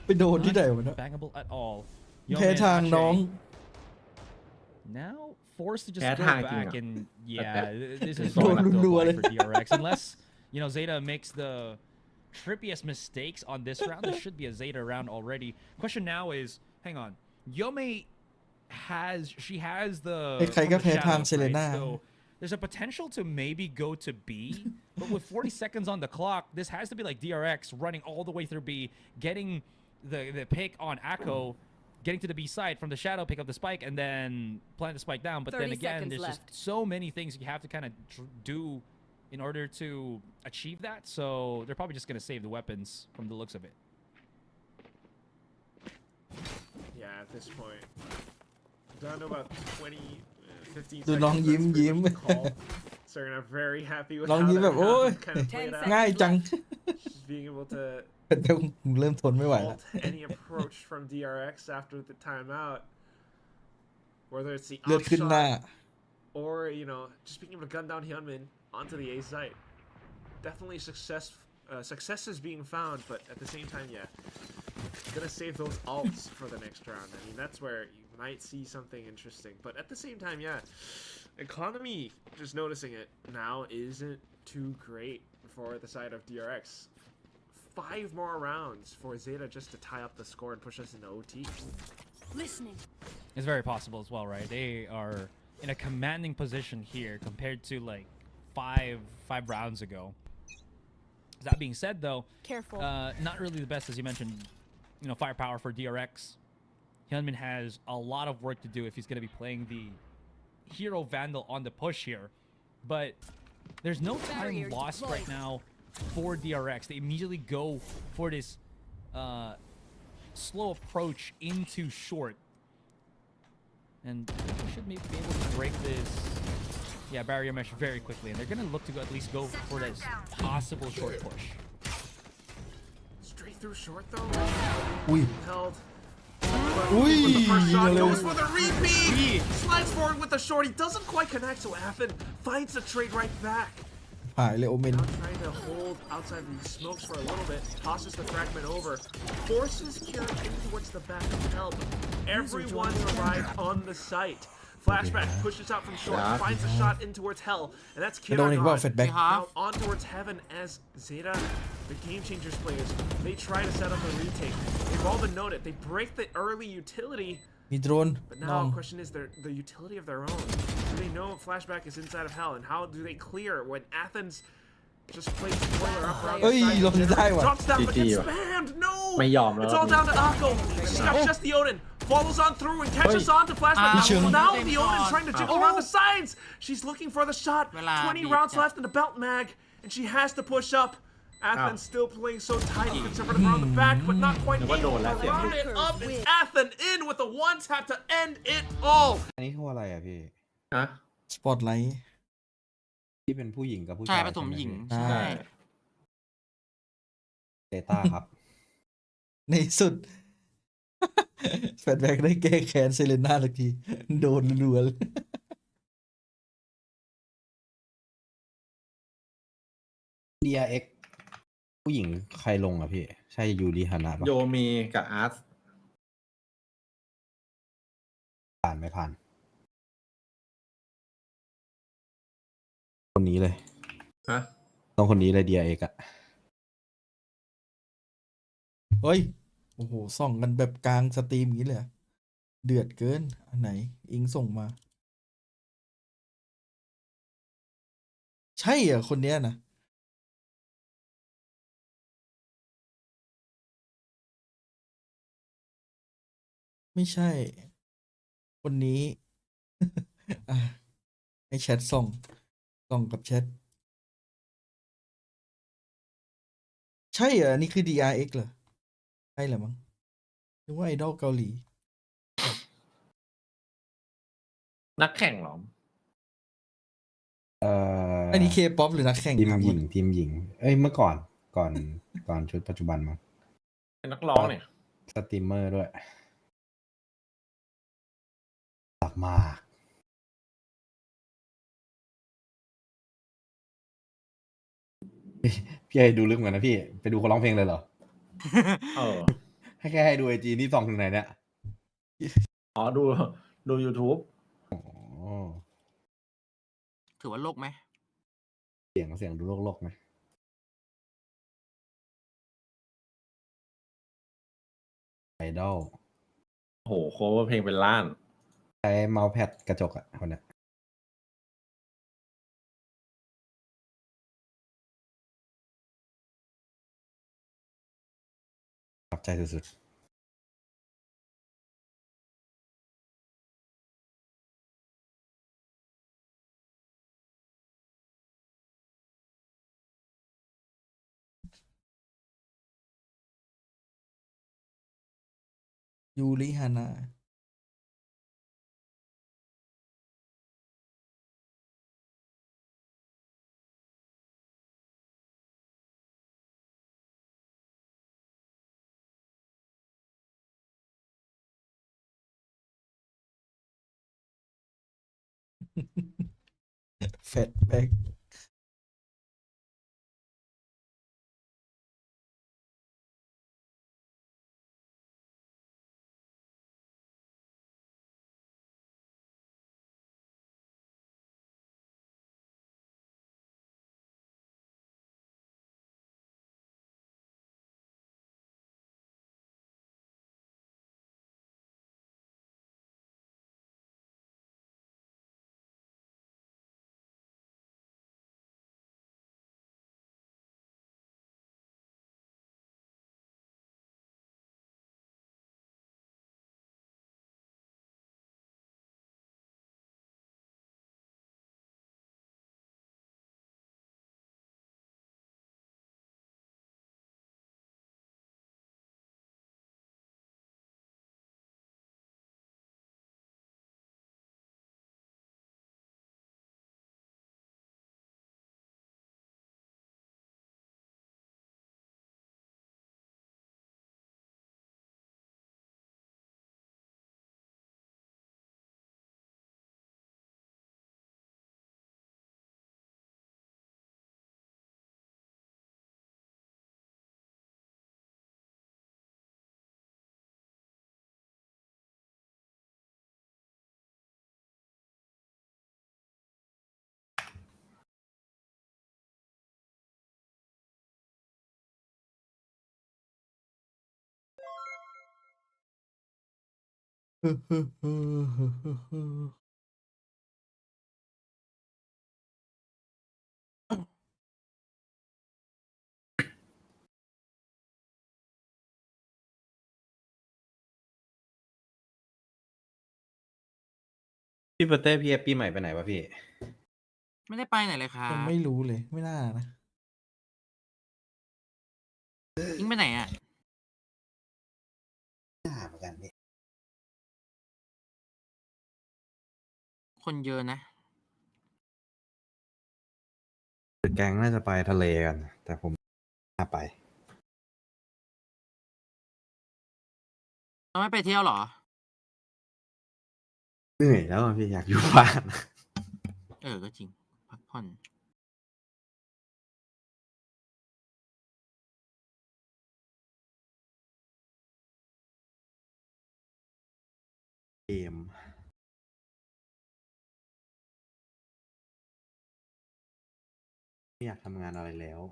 ไปโดนที่ไหนวะเนี่ย Bangable at all. แพ้ทาง Ache น้อง now forced to just Bad go hacking. back and yeah, this is Don't going to do apply it. for DRX unless Zeta makes the trippiest mistakes on this round. This should be a Zeta round already. Question now is, hang on, Yome has the ใครๆก็ from the แพ้ทาง shadows, เซเล right? น่า So there's a potential to maybe go to B, but with 40 seconds on the clock, this has to be like DRX running all the way through B, getting the pick on Akko, getting to the B side from the shadow, pick up the spike, and then plant the spike down. But then 30 again, seconds there's left. just so many things you have to kind of do in order to achieve that. So they're probably just going to save the weapons from the looks of it. Yeah, at this point. Down to about 20, 15 ดู seconds. น้องยิ้ม That's pretty ยิ้ม much the call. Serena very happy with น้อง how ยิ้ม that แบบโอ้ย round kind of played out. ง่ายจัง Just being able to แต่เริ่มทนไม่ไหวแล้ว halt any approach from DRX after the timeout. Whether it's the เลือดขึ้นหน้า opshot or, just being able to gun down Hyunmin onto the A site. Definitely success is being found, but at the same time, yeah. gonna save those ults for the next round. I mean, that's where you might see something interesting. But at the same time, yeah, economy, just noticing it now, isn't too great for the side of DRX. 5 more rounds for Zeta just to tie up the score and push us into OT. Listening. It's very possible as well, right? They are in a commanding position here compared to like five rounds ago. That being said, though, Careful. not really the best, as you mentioned. You know, firepower for DRX. Hyunmin has a lot of work to do if he's going to be playing the hero Vandal on the push here. But there's no time Barrier lost deployed. right now for DRX. They immediately go for this slow approach into short. And they should maybe be able to break this barrier mesh very quickly. And they're going to look to at least go for this possible short push. Straight through short though. อุ้ย Held. Ui, With the first shot, hello. goes for the repeat. Slides forward with the short. He doesn't quite connect, so Athen finds the trade right back. หายเลยโอเมน Now trying to hold outside the smokes for a little bit, tosses the fragment over, forces Kieran in towards the back of help. Everyone arrived on the site. Flashback pushes out from short, finds a shot in towards hell, and that's โดนอีกว่า Kieran. เฟดแบ็ก Now on towards heaven as Zeta, the Game Changers players, they try to set up a retake. They've all been noted. They break the early utility, มีโดรน but น้อง now the question is the utility of their own. Do they know Flashback is inside of hell, and how do they clear when Athens just plays the spoiler up around เอ้ย the side? ลงได้ว่ะ Drops down, but GG gets ว่ะ spammed. No, ไม่ยอมแล้ว it's all down to Akko. She's got just the Odin. Follows on through and catches on to Flashback. Now the Odin trying to jiggle around the sides. She's looking for the shot. 20 rounds left in the belt mag, and she has to push up. Athens still playing so tight, conservative around the back, but not quite able to round it up. And Athens in with the one tap to end it all. อันนี้คืออะไรอ่ะพี่ ฮะ สปอตไลท์ ที่เป็นผู้หญิงกับผู้ ใช่ ชาย ผสมหญิง ใช่ ใช่ เซต้าครับ ในสุด แฟดแบ็กได้แก้แค้นเซเลน่าสักที โดนรัวๆเลย DRX ผู้หญิงใครลงอ่ะพี่ ใช่ยูริฮานะปะ โยมีกับอาร์ต ผ่านไม่ผ่าน คนนี้เลย ฮะ ต้องคนนี้เลย DRX อ่ะ เฮ้ย โอ้โห ส่องกันแบบกลางสตรีมอย่างนี้เลยเหรอเดือดเกิน อันไหน อิงส่งมา ใช่เหรอคนเนี้ยนะ ไม่ใช่ คนนี้ อ่ะให้แชทส่องกับแชท ใช่เหรอ นี่คือ DRX เหรอ ใช่เหรอมั้งนึกว่าไอดอลเกาหลี นักแข่งเหรอ อันนี้เคป๊อปหรือนักแข่ง ทีม ถาม หญิ ก่ ง อน ทีมหญิง เอ้ย เมื่อก่อน ก่อนชุดปัจจุบันมั้ง เป็นนักร้องเนี่ย สตรีมเมอร์ด้วย หลักมาก พี่ให้ดูลึกเหมือนกันนะพี่ ไปดูเขาร้องเพลงเลยเหรอ เออ ให้แค่ให้ดูไอจีนี่ส่องถึงไหนเนี่ย อ๋อ ดู YouTube อ๋อ ถือว่าโลกไหม เสียงดูโลกๆไหมไอดอล โหโคเวอร์เพลงเป็นล้าน ใช้เมาส์แพดกระจกอ่ะคนเนี้ยปรับใจสุดๆ ยูริฮานะแฟดแบ็ก พี่เปอร์เต้พี่เอฟปีใหม่ไปไหนวะพี่ ไม่ได้ไปไหนเลยครับ ยังไม่รู้เลยไม่น่านะ อิงไปไหนอ่ะ หน้าเหมือนกันพี่ คนเยอะนะ แก๊งน่าจะไปทะเลกัน แต่ผมน่าไป เราไม่ไปเที่ยวเหรอ เหนื่อยแล้วอะพี่อยากอยู่บ้าน ก็จริง พักผ่อน เกมไม่อยากทำงานอะไรแล้ว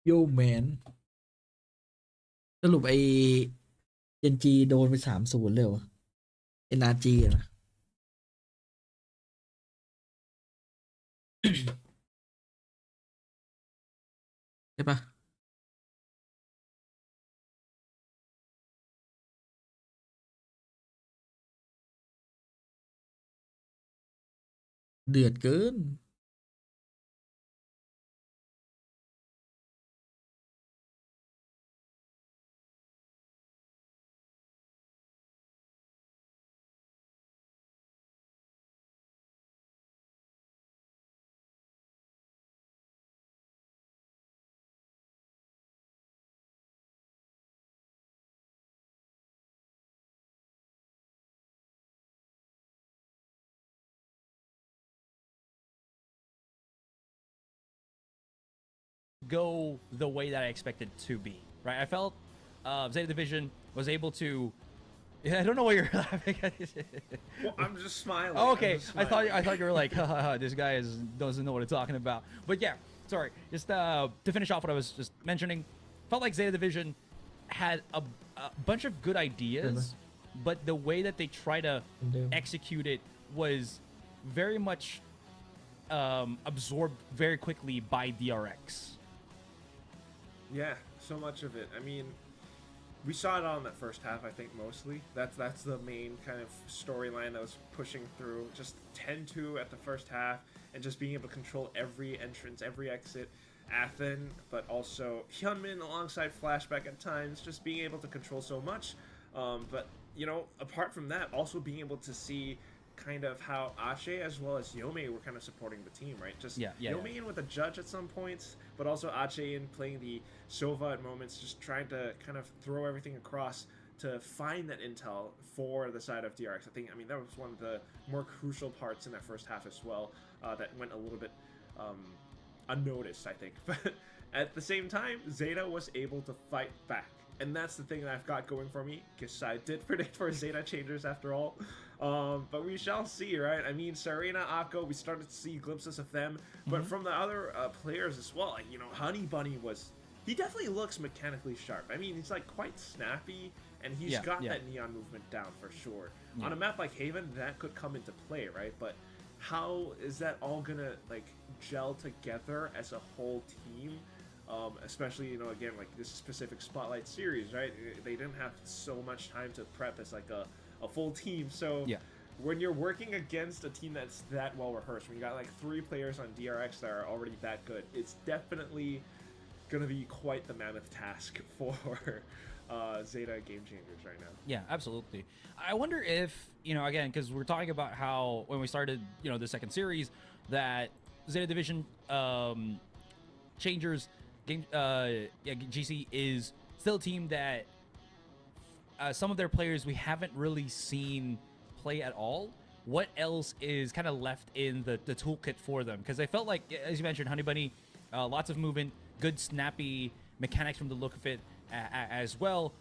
โยแมนสรุปไอ้เจนจีโดนไป3-0เลยเหรอ NRG อะนะ ใช่ปะเดือดเกิน go the way that I expected to be, right? I felt Zeta Division was able to. Yeah, I don't know why you're laughing at. Well, I'm just smiling. Oh, I'm okay, just I smiling. thought you were like, this guy doesn't know what he's talking about. But yeah, sorry. Just to finish off what I was just mentioning, felt like Zeta Division had a bunch of good ideas, but the way that they try to execute it was very much absorbed very quickly by DRX. Yeah, so much of it. I mean, we saw it all in that first half, I think, mostly. That's the main kind of storyline that was pushing through. Just 10-2 at the first half, and just being able to control every entrance, every exit. Athen, but also Hyunmin alongside Flashback at times, just being able to control so much. But, you know, apart from that, also being able to see kind of how Ashe as well as Yome were kind of supporting the team, right? Just Yome in with a judge at some points, but also Ashe in playing the Sova at moments, just trying to kind of throw everything across to find that intel for the side of DRX. I mean, that was one of the more crucial parts in that first half as well, that went a little bit unnoticed, I think. But at the same time, Zeta was able to fight back. And that's the thing that I've got going for me, because I did predict for Zeta changers after all. But we shall see, right? I mean, Serena, Akko, we started to see glimpses of them. But from the other players as well, like, you know, Honey Bunny he definitely looks mechanically sharp. I mean, he's like quite snappy, and he's got that neon movement down for sure. On a map like Haven, that could come into play, right? But how is that all gonna like gel together as a whole team? Especially, you know, again, like this specific Spotlight series, right? They didn't have so much time to prep as like a full team. So when you're working against a team that's that well rehearsed, when you got like 3 players on DRX that are already that good, it's definitely gonna be quite the mammoth task for Zeta Game Changers right now. Yeah, absolutely. I wonder if, you know, again, because we're talking about how when we started, you know, the second series, that Zeta Division Changers game, GC is still a team that some of their players we haven't really seen play at all. What else is kind of left in the toolkit for them? Because I felt like, as you mentioned, Honey Bunny, lots of movement, good snappy mechanics from the look of it as well,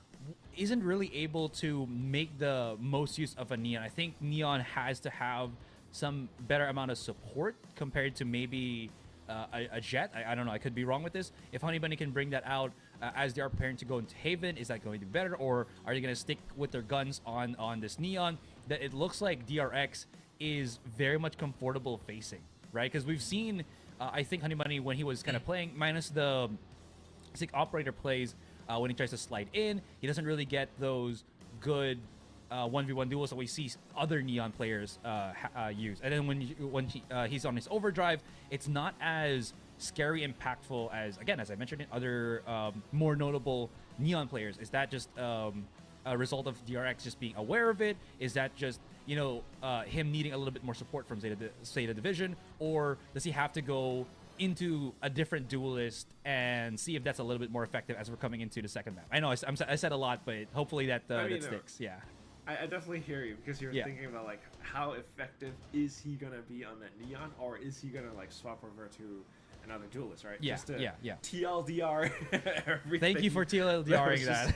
isn't really able to make the most use of a Neon. I think Neon has to have some better amount of support compared to maybe a Jet. I don't know, I could be wrong with this. If Honey Bunny can bring that out as they are preparing to go into Haven, is that going to be better, or are they going to stick with their guns on this Neon? That it looks like DRX is very much comfortable facing, right? Because we've seen, I think Honey Bunny, when he was kind of playing, minus the Sick Operator plays, when he tries to slide in, he doesn't really get those good 1v1 duels that we see other Neon players use. And then when he's on his overdrive, it's not as scary, impactful as, again, as I mentioned, in other more notable Neon players. Is that just a result of DRX just being aware of it? Is that just, you know, him needing a little bit more support from Zeta Division? Or does he have to go into a different duelist and see if that's a little bit more effective as we're coming into the second map? I know I said a lot, but hopefully that sticks. Yeah. I definitely hear you, because you're thinking about like how effective is he gonna be on that Neon, or is he gonna like swap over to another duelist, right? Yeah, Just to yeah. TLDR everything. Thank you for TLDRing that.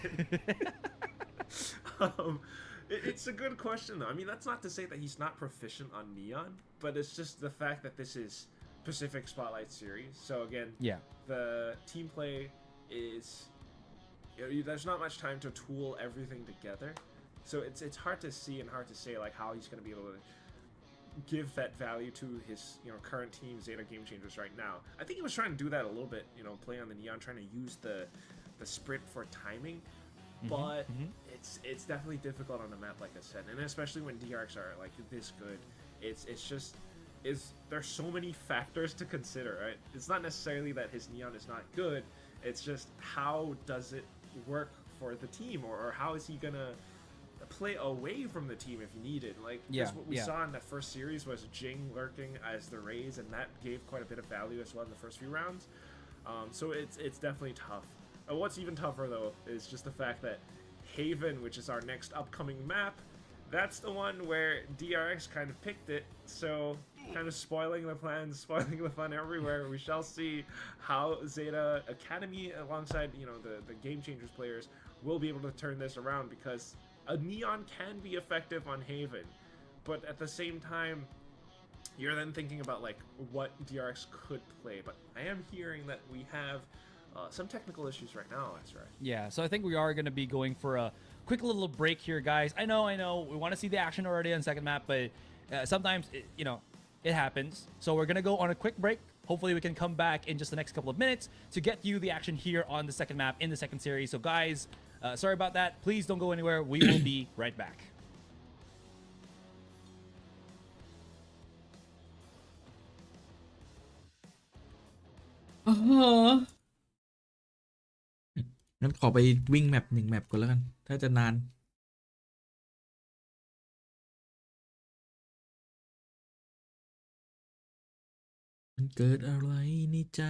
It's a good question though. I mean, that's not to say that he's not proficient on Neon, but it's just the fact that this is Pacific Spotlight series. So again, the team play is, you know, there's not much time to tool everything together. So it's hard to see and hard to say like how he's going to be able to give that value to his, you know, current team Zeta Game Changers right now. I think he was trying to do that a little bit, you know, play on the Neon, trying to use the sprint for timing, but it's definitely difficult on a map like Ascent, and especially when DRX are like this good. There's so many factors to consider, right? It's not necessarily that his Neon is not good. It's just how does it work for the team, or how is he gonna play away from the team if needed? Like, what we saw in that first series was Jing lurking as the Raze, and that gave quite a bit of value as well in the first few rounds. So it's definitely tough. What's even tougher though is just the fact that Haven, which is our next upcoming map, that's the one where DRX kind of picked it, so kind of spoiling the plans, spoiling the fun everywhere. We shall see how Zeta Academy, alongside, you know, the Game Changers players, will be able to turn this around, because a Neon can be effective on Haven, but at the same time, you're then thinking about like what DRX could play. But I am hearing that we have some technical issues right now. That's right. Yeah, so I think we are going to be going for a quick little break here, guys. I know. We want to see the action already on second map, but sometimes, it happens. So we're going to go on a quick break. Hopefully we can come back in just the next couple of minutes to get you the action here on the second map in the second series. So guys, sorry about that. Please don't go anywhere. We will be right back. อ๋องั้นขอไปวิ่งแมป1 แมปก่อนแล้วกัน ถ้าจะนาน มันเกิดอะไรในใจ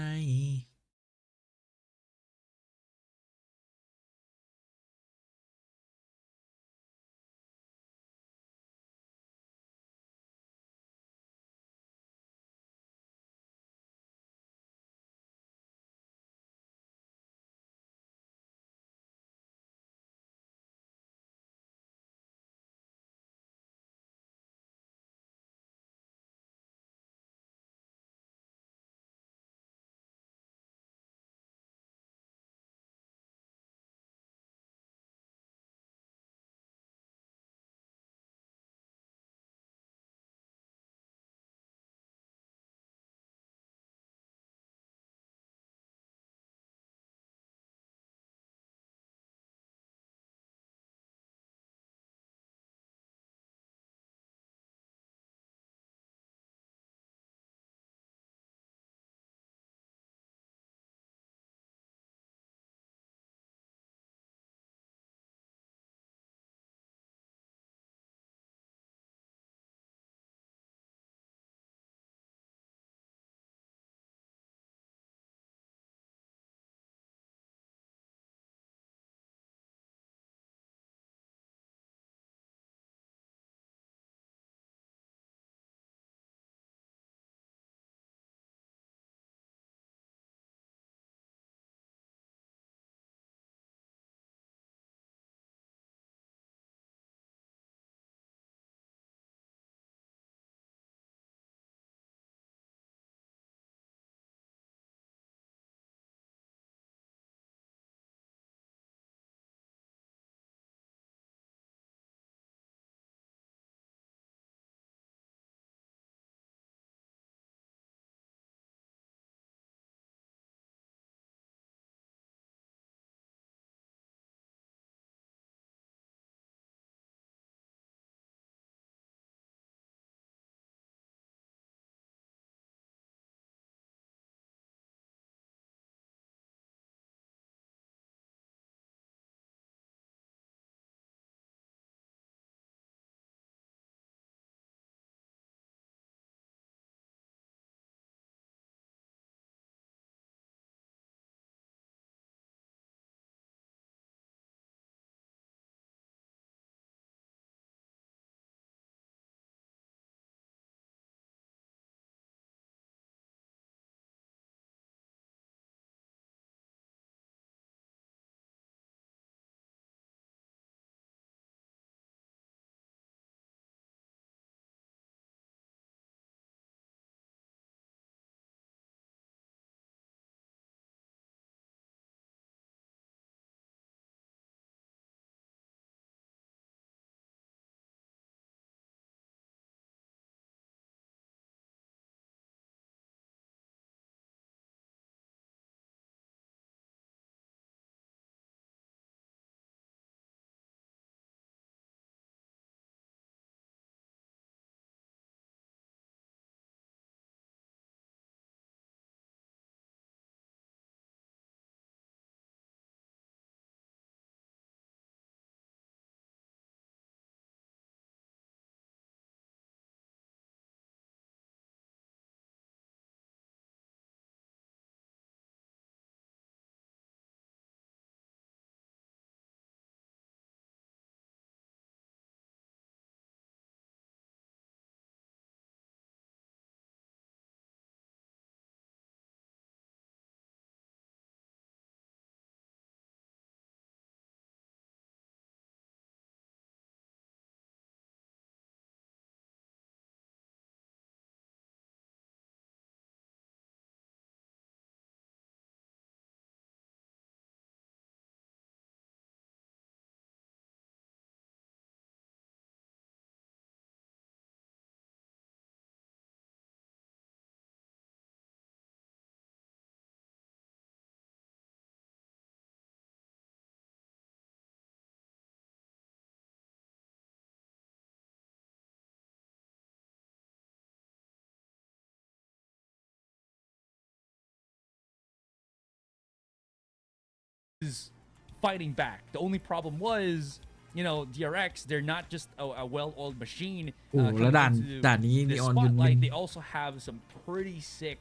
fighting back. The only problem was, you know, DRX, they're not just a well-oiled machine. โอ้แล้วด่าน coming into ด่านนี้ the นีออนยืน spotlight. They also have some pretty sick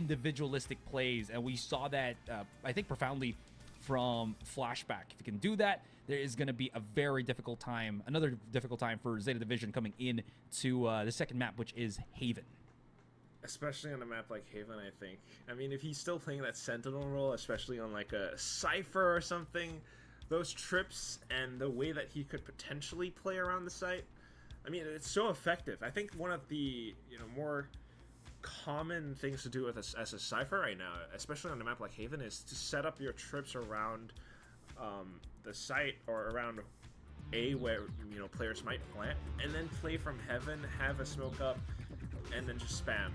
individualistic plays, and we saw that I think profoundly from Flashback. If you can do that, there is going to be a very difficult time, another difficult time for Zeta Division coming in to the second map, which is Haven. Especially on a map like Haven, I think. I mean, if he's still playing that Sentinel role, especially on like a Cypher or something, those trips and the way that he could potentially play around the site, I mean, it's so effective. I think one of the, you know, more common things to do with as a Cypher right now, especially on a map like Haven, is to set up your trips around the site or around A, where, you know, players might plant, and then play from Heaven, have a smoke up, and then just spam.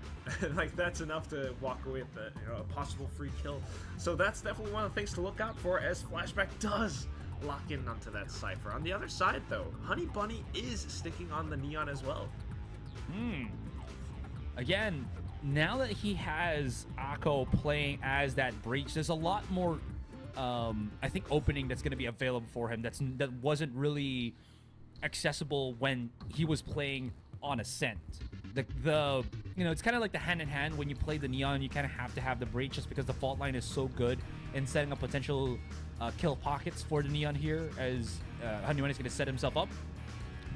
Like, that's enough to walk away with a, you know, a possible free kill. So that's definitely one of the things to look out for, as Flashback does lock in onto that Cypher. On the other side, though, Honey Bunny is sticking on the Neon as well. Again, now that he has Akko playing as that breach, there's a lot more, I think, opening that's going to be available for him that wasn't really accessible when he was playing on Ascent. The you know, it's kind of like the hand in hand when you play the Neon. You kind of have to have the breach just because the fault line is so good in setting up potential kill pockets for the Neon here, as Honey Bunny is going to set himself up.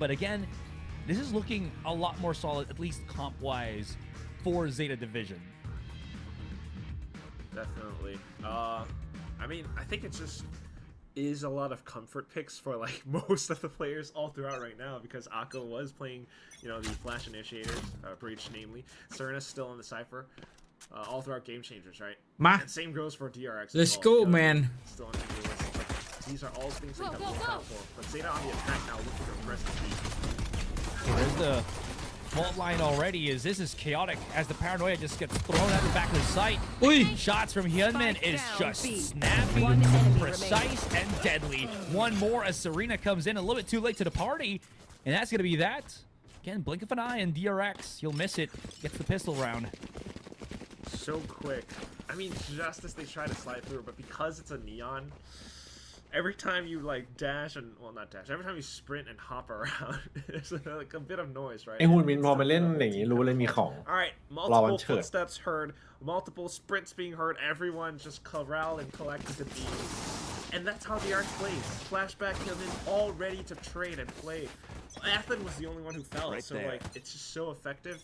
But again, this is looking a lot more solid, at least comp-wise, for Zeta Division. Definitely. I mean, I think it's just is a lot of comfort picks for like most of the players all throughout right now, because Akko was playing, you know, the Flash Initiators, Breach namely. Serena's still in the Cypher, all throughout Game Changers, right? มา And same goes for DRX. as let's well. go Still man on the list. These are all things that you have to look out for. But Zeta on the attack now, looking to impress the team. There's the fault line already. This is chaotic as the paranoia just gets thrown at the back of the site. อุ้ย Shots from Hyunmin is just snappy, One enemy precise, and deadly. One more as Serena comes in a little bit too late to the party, and that's going to be that. Again, blink of an eye and DRX, you'll miss it, gets the pistol round. So quick. I mean, just as they try to slide through, but because it's a Neon, every time you like dash and, well, not dash, every time you sprint and hop around, there's like a bit of noise, right? ไอฮุนมินพอมาเล่นอย่างนี้รู้เลยมีของ All right, multiple footsteps heard, multiple sprints being heard, everyone just corral and collect to B. And that's how the arc plays. Flashback came in all ready to trade and play. Athen was the only one who fell, Right so there. like it's just so effective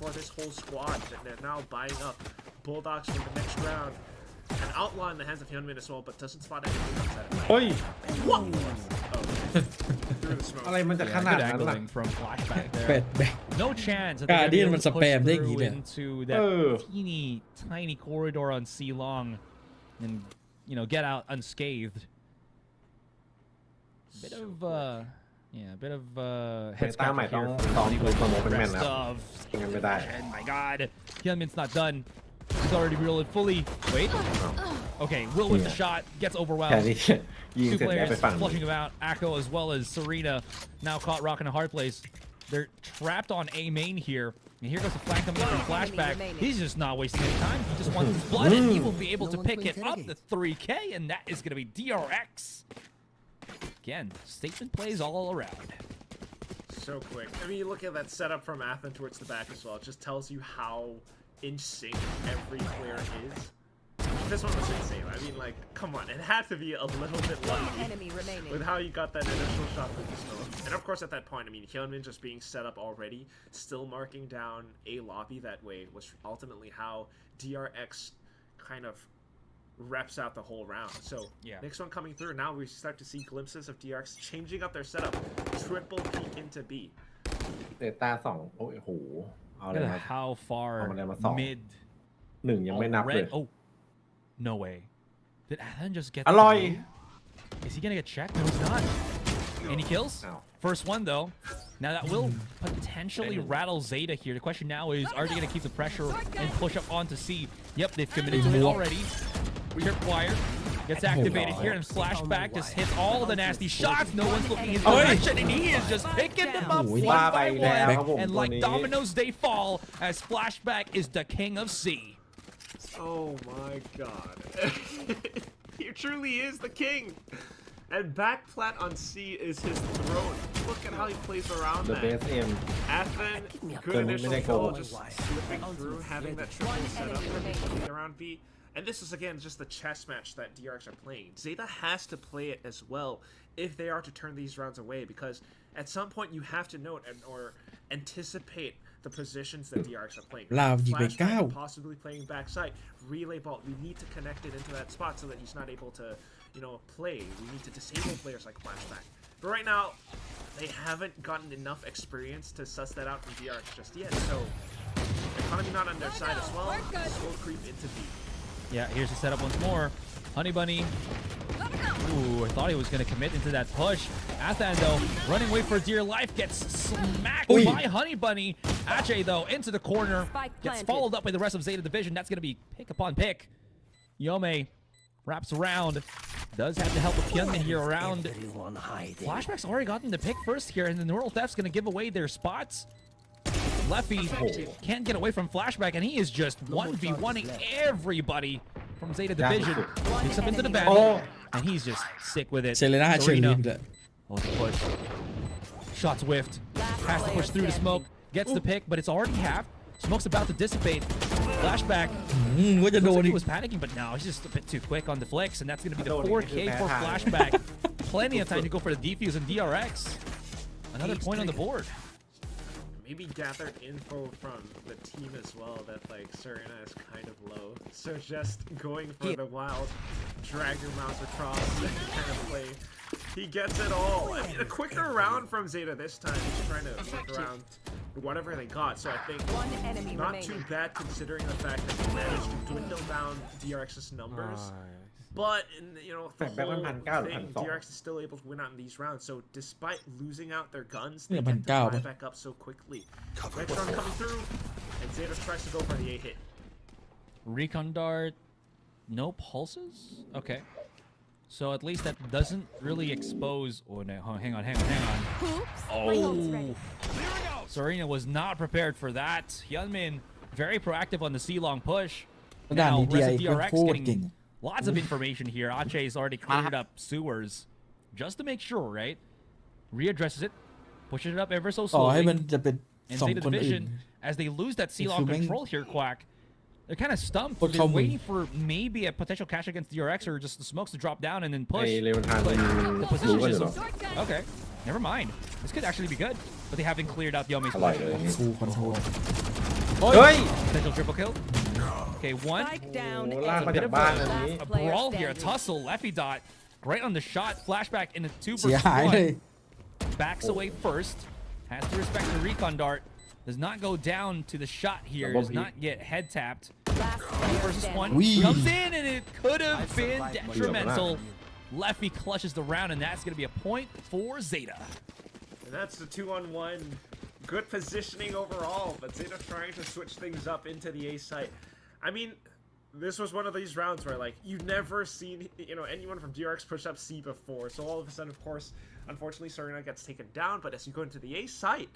for this whole squad that they're now buying up Bulldogs for the next round. An outlaw in the hands of Hyunmin as well, but doesn't spot anything outside of เฮ้ย What? Oh, through the smoke. อะไรมันจะข Yeah, นาด good นั้นล่ะ angling from Flashback เป็ there. ดแบก No chance that Guardian they're going มัน to ส push แปมได้อย่าง through งี้เนี่ย into that teeny tiny corridor on C long and, you know, get out unscathed. Bit of yeah, a bit of head ตั้งใหม่ scratcher ต้อง here ดูสโมกเป็นแมน rest แล้ว of ยังไม่ได้ and my god, Hyunmin's not done. He's already reeled fully. Wait. Okay, Will with the shot gets แค่ overwhelmed. นี้ยิง Two เสร็จแล้ว players ไปฝั่ง flushing him out. Akko as well as Serena now caught rock in a hard place. They're trapped on A main here. And here goes the flank coming in from Flashback. He's just not wasting any time. He just wants his blood and he will be able to pick it up the 3K, and that is going to be DRX. Again, statement plays all around. So quick. I mean, you look at that setup from Athen towards the back as well. It just tells you how in sync every player is. This one was insane. I mean, like, come on. It had to be a little bit One lucky enemy remaining. with how you got that initial shot with the smoke. And of course, at that point, I mean, Hyunmin just being set up already, still marking down a lobby that way was ultimately how DRX kind of reps out the whole round. So Yeah. next one coming through, now we start to see glimpses of DRX changing up their setup. Triple peek into B. เดต้าสองโอ้โหเอาอะไร Look มา at how far mid หนึ่งยังไม่นับเลย Oh, no way. Did Athen just get อร่อย through? Is he gonna get checked? No, he's not. Any kills? No. First one though. Now that will potentially rattle Zeta here. The question now is, are they gonna keep the pressure and push up onto C? Yep, they've committed to it already. Tripwire gets activated here, and Flashback just hits all the nasty shots. No one's looking his direction, and he is just picking them up one by one. And like dominoes, they fall as Flashback is the king of C. Oh my god. He truly is the king. And back plat on C is his throne. Look at how he plays around The that. base aim Ascent, Good good initial minute goal, goal. just slipping through, having that triple One setup enemy remaining. around B. And this is again just the chess match that DRX are playing. Zeta has to play it as well if they are to turn these rounds away, because at some point you have to note or anticipate the positions that DRX are playing. ลาวยิงไป Flashback 9 possibly playing backside, relay ball. We need to connect it into that spot so that he's not able to, play. We need to disable players like Flashback. But right now, they haven't gotten enough experience to suss that out from DRX just yet. So economy not on their side as well. Slow creep into B. Yeah, here's the setup once more. Honey Bunny. Ooh, I thought he was going to commit into that push. Athan, though, running away for dear life, gets smacked by Honey Bunny. Ache, though, into the corner. Gets followed up by the rest of Zeta Division. That's going to be pick upon pick. Yome wraps around. Does have the help of Hyunmin here around. Flashback's already gotten the pick first here, and the Neural Theft's going to give away their spots. Leffy can't get away from Flashback, and he is just 1v1ing everybody from Zeta Division. Picks up into the back, and he's just sick with it. เซเลน่าเชอร์ลินแหละ Oh, the push. Shots whiffed. Has to push through the smoke. Gets the pick, but it's already half. Smoke's about to dissipate. Flashback. ว่าจะโด Looks น like อี he ก was panicking, but no, he's just a bit too quick on the flicks, and that's going to be the 4K for Flashback. Plenty of time to go for the defuse and DRX. Another point on the board. Maybe gathered info from the team as well that like Serena is kind of low. So just going for the wild, drag your mouse across and kind of play. He gets it all. I mean, a quicker round from Zeta this time. He's trying to work around whatever they got. So I think not too bad considering the fact that he managed to dwindle down DRX's numbers. But in the whole thing, DRX is still able to win out in these rounds. So despite losing out their guns, they get to fly back up so quickly. Next round coming through, and Zeta tries to go for the A hit. Recon dart, no pulses? Okay. So at least that doesn't really expose. Oh no! Hang on. Oh, Serena was not prepared for that. Hyunmin very proactive on the C-long push. ด่านนี้ Rest of DI DRX โคตรเก่ง getting lots of information here. Ache's already cleared up sewers just to make sure, right? Readdresses it, pushes it up ever so ต่อให้ slowly. มันจะเป็น And สอง Zeta คนอื่น Division, as they lose that C-longคือแม่ง control here, Quack, they're kind of stumped. โคตรเข้า They're มือ waiting for maybe a potential cash against DRX or just the smokes to drop down and then ไอ้ push. เลวันทาน But มัน the รู้ position กันอ is ยู่หรอ okay. Never mind. This could actually be good, but they haven't cleared out Yomi's อร่อยเลย position. ฟูคอนโทรล เฮ้ย Potential triple kill. Okay, one. Spike down. โอ้ลาก A. มาจากบ้านอันนี้ A brawl here, a tussle. Leffy dot. Great on the shot. Flashback in a 2 เสีย versus หายเลย 1. Backs away first. Has to respect the recon dart. Does not go down to the shot here. Double Does peek. not get head tapped. Last 2 player versus 1. standing. Wee. Comes in and it could have been detrimental. Leffy clutches the round and that's going to be a point for Zeta. And that's the 2-on-1. Good positioning overall, but Zeta trying to switch things up into the A site. I mean, this was one of these rounds where like you've never seen anyone from DRX push up C before. So all of a sudden, of course, unfortunately, Serena gets taken down. But as you go into the A site,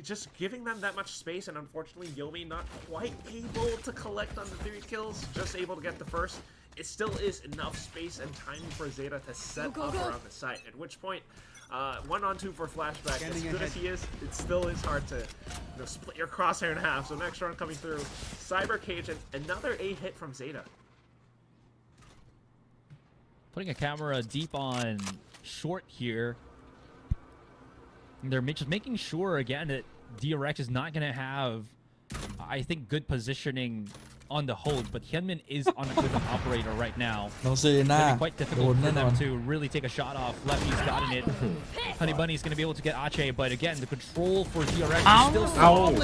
just giving them that much space, and unfortunately, Yomi not quite able to collect on the 3 kills, just able to get the first. It still is enough space and time for Zeta to set up around the site. At which point, 1-on-2 for Flashback. As good as he is, it still is hard to split your crosshair in half. So next round coming through, Cyber Cage and another A hit from Zeta. Putting a camera deep on short here. They're just making sure again that DRX is not going to have, I think, good positioning on the hold, but Hyunmin is on with an operator right now. น้องเซเลน่า It's gonna be quite โด difficult น for แน่นอน them to really take a shot off. Leffy's gotten it. Honey Bunny's gonna be able to get Ache, but again, the control for DRX is still solid.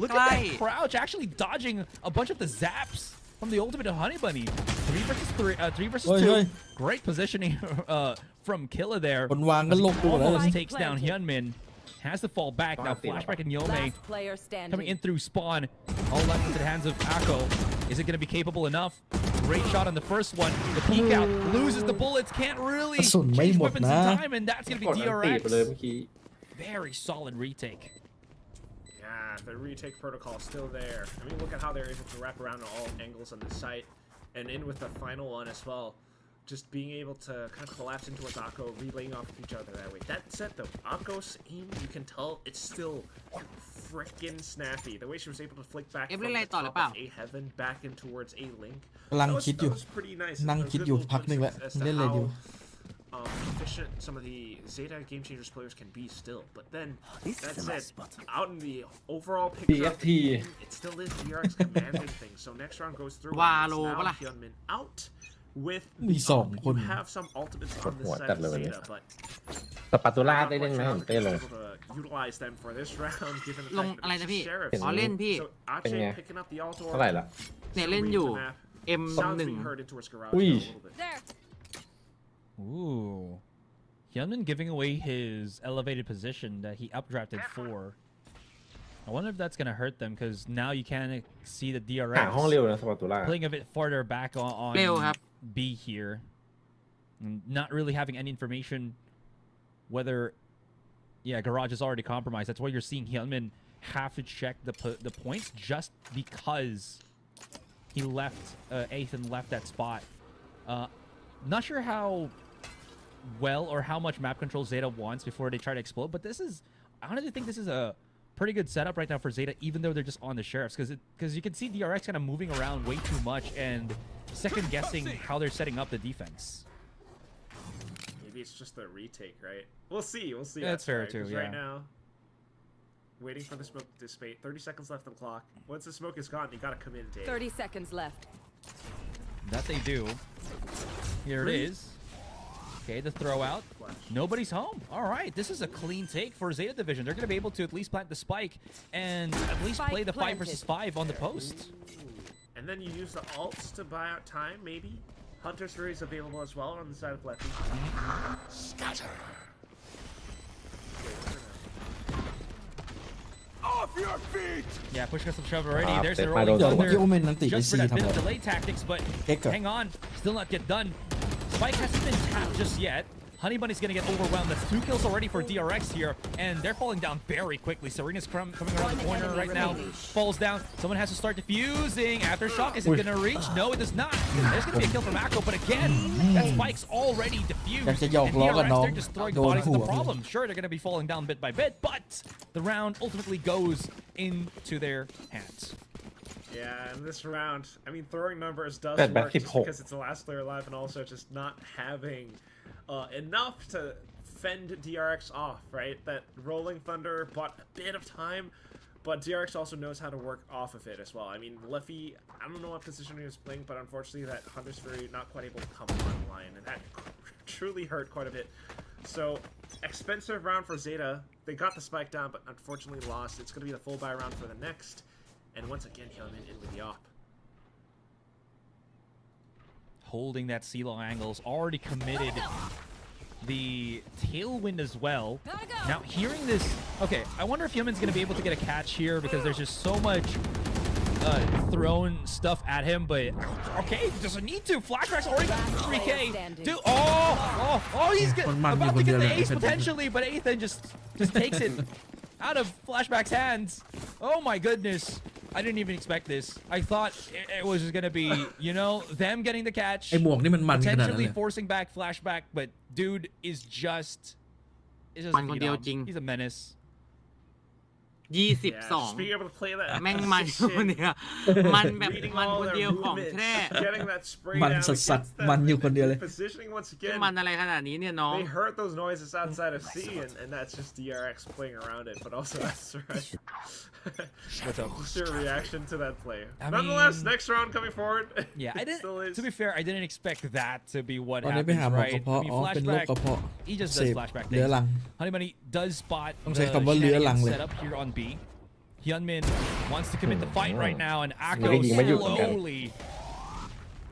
Look at that crouch, actually dodging a bunch of the zaps from the ultimate of Honey Bunny. 3 versus 2. Great positioning from Killa there. คนวางก็ลงตัวแล้ว Almost takes down Hyunmin. Has to fall back. Now Flashback and Yome Last player standing. coming in through spawn. All left into the hands of Akko. Is it going to be capable enough? Great shot on the first one. The peek out. Loses the bullets. Can't really กระสุนไม่ change หมด weapons นะ in time. And that's going to ก be ดอันตีไปเลย DRX. เมื่อกี้ Very solid retake. Yeah, the retake protocol is still there. I mean, look at how they're able to wrap around on all angles on the site. and in with the final one as well. Just being able to kind of collapse into with Akko, relaying off of each other that way. That said, though, Akko's aim, you can tell it's still freaking snappy. The way she was able to flick back from the top of A heaven back in towards A link. กำลังคิดอยู่ That was pretty nice. นั่ง Those คิด good อยู่ little พักหนึ่งแล้ว glimpses as to เล่นอะไรดี how efficient some of the Zeta Game Changers players can be still. But then, that said, out in the overall picture, of the game, it still is DRX commanding things. So next round goes through. and it's now Hyunmin out with มี the สอง up. คน You have some ultimates on this side of Zeta, but สปาตูล่าได้เล่นไหมผมเต้ลง able to utilize them for this round, given the ลง fact อะไร that นะ it's พี่ Sheriff. อ๋อเล่นพี่ So เป็นไง Ache picking up the alt เท่าไหร่ orb. ละ เนี่ยเล่นอยู่ Sounds M1 being heard in towards garage Ui. a little bit. There. Ooh. Hyunmin giving away his elevated position that he updrafted for. I wonder if that's going to hurt them because now you can't see the หาห้องเร็ DRX วนะสปาตูล่า playing a bit farther back on เร็วครับ B here. And not really having any information whether, yeah, garage is already compromised. That's why you're seeing Hyunmin have to check the points just because he left, Ethan left that spot. Not sure how well or how much map control Zeta wants before they try to explode, but I honestly think this is a pretty good setup right now for Zeta, even though they're just on the sheriffs, because you can see DRX kind of moving around way too much and second guessing how they're setting up the defense. Maybe it's just a retake, right? We'll see. We'll see. Yeah, that's fair right, too, 'cause yeah. Right now, waiting for the smoke to dissipate. 30 seconds left on the clock. Once the smoke is gone, you gotta come in, Dave. 30 seconds left. That they do. Here it is. Okay, the throw out. Nobody's home. All right, this is a clean take for Zeta Division. They're going to be able to at least plant the spike and at least Spike play the 5 planted. versus 5 on the post. And then you use the ults to buy out time, maybe. Hunter's Fury is available as well on the side of Lefty. Scatter. Off your feet! Yeah, push us some shove already. Ah, There's their my rolling God. เมื่อกี้โอเมนนันติไป just ซี for that ทำ bit อะไร of delay tactics, but Echo. hang on, still not get done. Spike hasn't been tapped just yet. Honey Bunny's gonna get overwhelmed. That's 2 kills already for DRX here, and they're falling down very quickly. Serena's coming around the corner right now, falls down. Someone has to start defusing. Aftershock, is it gonna reach? No, it does not. There's gonna be a kill from Akko, but again, that Spike's already diffused. อยากจะหยอก And ล้อกับ DRX, น้อง they're just throwing โด the น bodies หั at ว the problem. Sure, they're gonna be falling down bit by bit, but the round ultimately goes into their hands. Yeah, and this round, I mean, throwing numbers does That work back hip just hole. because it's the last player alive and also just not having enough to fend DRX off, right? That Rolling Thunder bought a bit of time, but DRX also knows how to work off of it as well. I mean, Leffy, I don't know what position he was playing, but unfortunately that Hunter's Fury not quite able to come online, and that truly hurt quite a bit. So, expensive round for Zeta. They got the spike down, but unfortunately lost. It's going to be the full buy round for the next. And once again, Hyunmin in with the op. Holding that C-long angles, already committed the tailwind as well. Now, hearing this... Okay, I wonder if Hyunmin's going to be able to get a catch here because there's just so much thrown stuff at him, but... Okay, doesn't need to. Flashback's already got 3K. Dude, he's about to get the ace potentially, but Ethan just takes it out of Flashback's hands. Oh my goodness. I didn't even expect this. I thought it was going to be, you know, them getting the catch. ไอหมวกนี่มันมันขนาดนั้นเลย Potentially forcing back Flashback, but dude is just... Man คนเดียวจริง He's a menace. 22 being able to play that แม่งมันคนเดียวมันแบบมันคนเดียวของแท้ getting that spray มัน down สัส against ๆ that มันอยู่คนเดียวเลย positioning once จะ again. มันอะไรขนาดนี้เนี่ยน้อง They heard those noises outside of C, and that's just DRX playing around it, but also that's right. What's up? What's your reaction to that play? I Nonetheless, mean- next round coming forward. Yeah, I it still didn't. is. To be fair, I didn't expect that to be what ตอนนี้ไป happens, หาหมอ right? กระเพาะ I mean, อ๋อเป็นโรค Flashback, กระเพาะ he just เส does พ Flashback เรื้อ things. รัง Honey Bunny does spot ต้อง the ใช้คำว่าเรื้อรัง shenanigans เลย set up here on B. Hyunmin wants to commit the fight right now, and ไม่ได้ยิงไม่หยุด Akko เหมือนกัน slowly,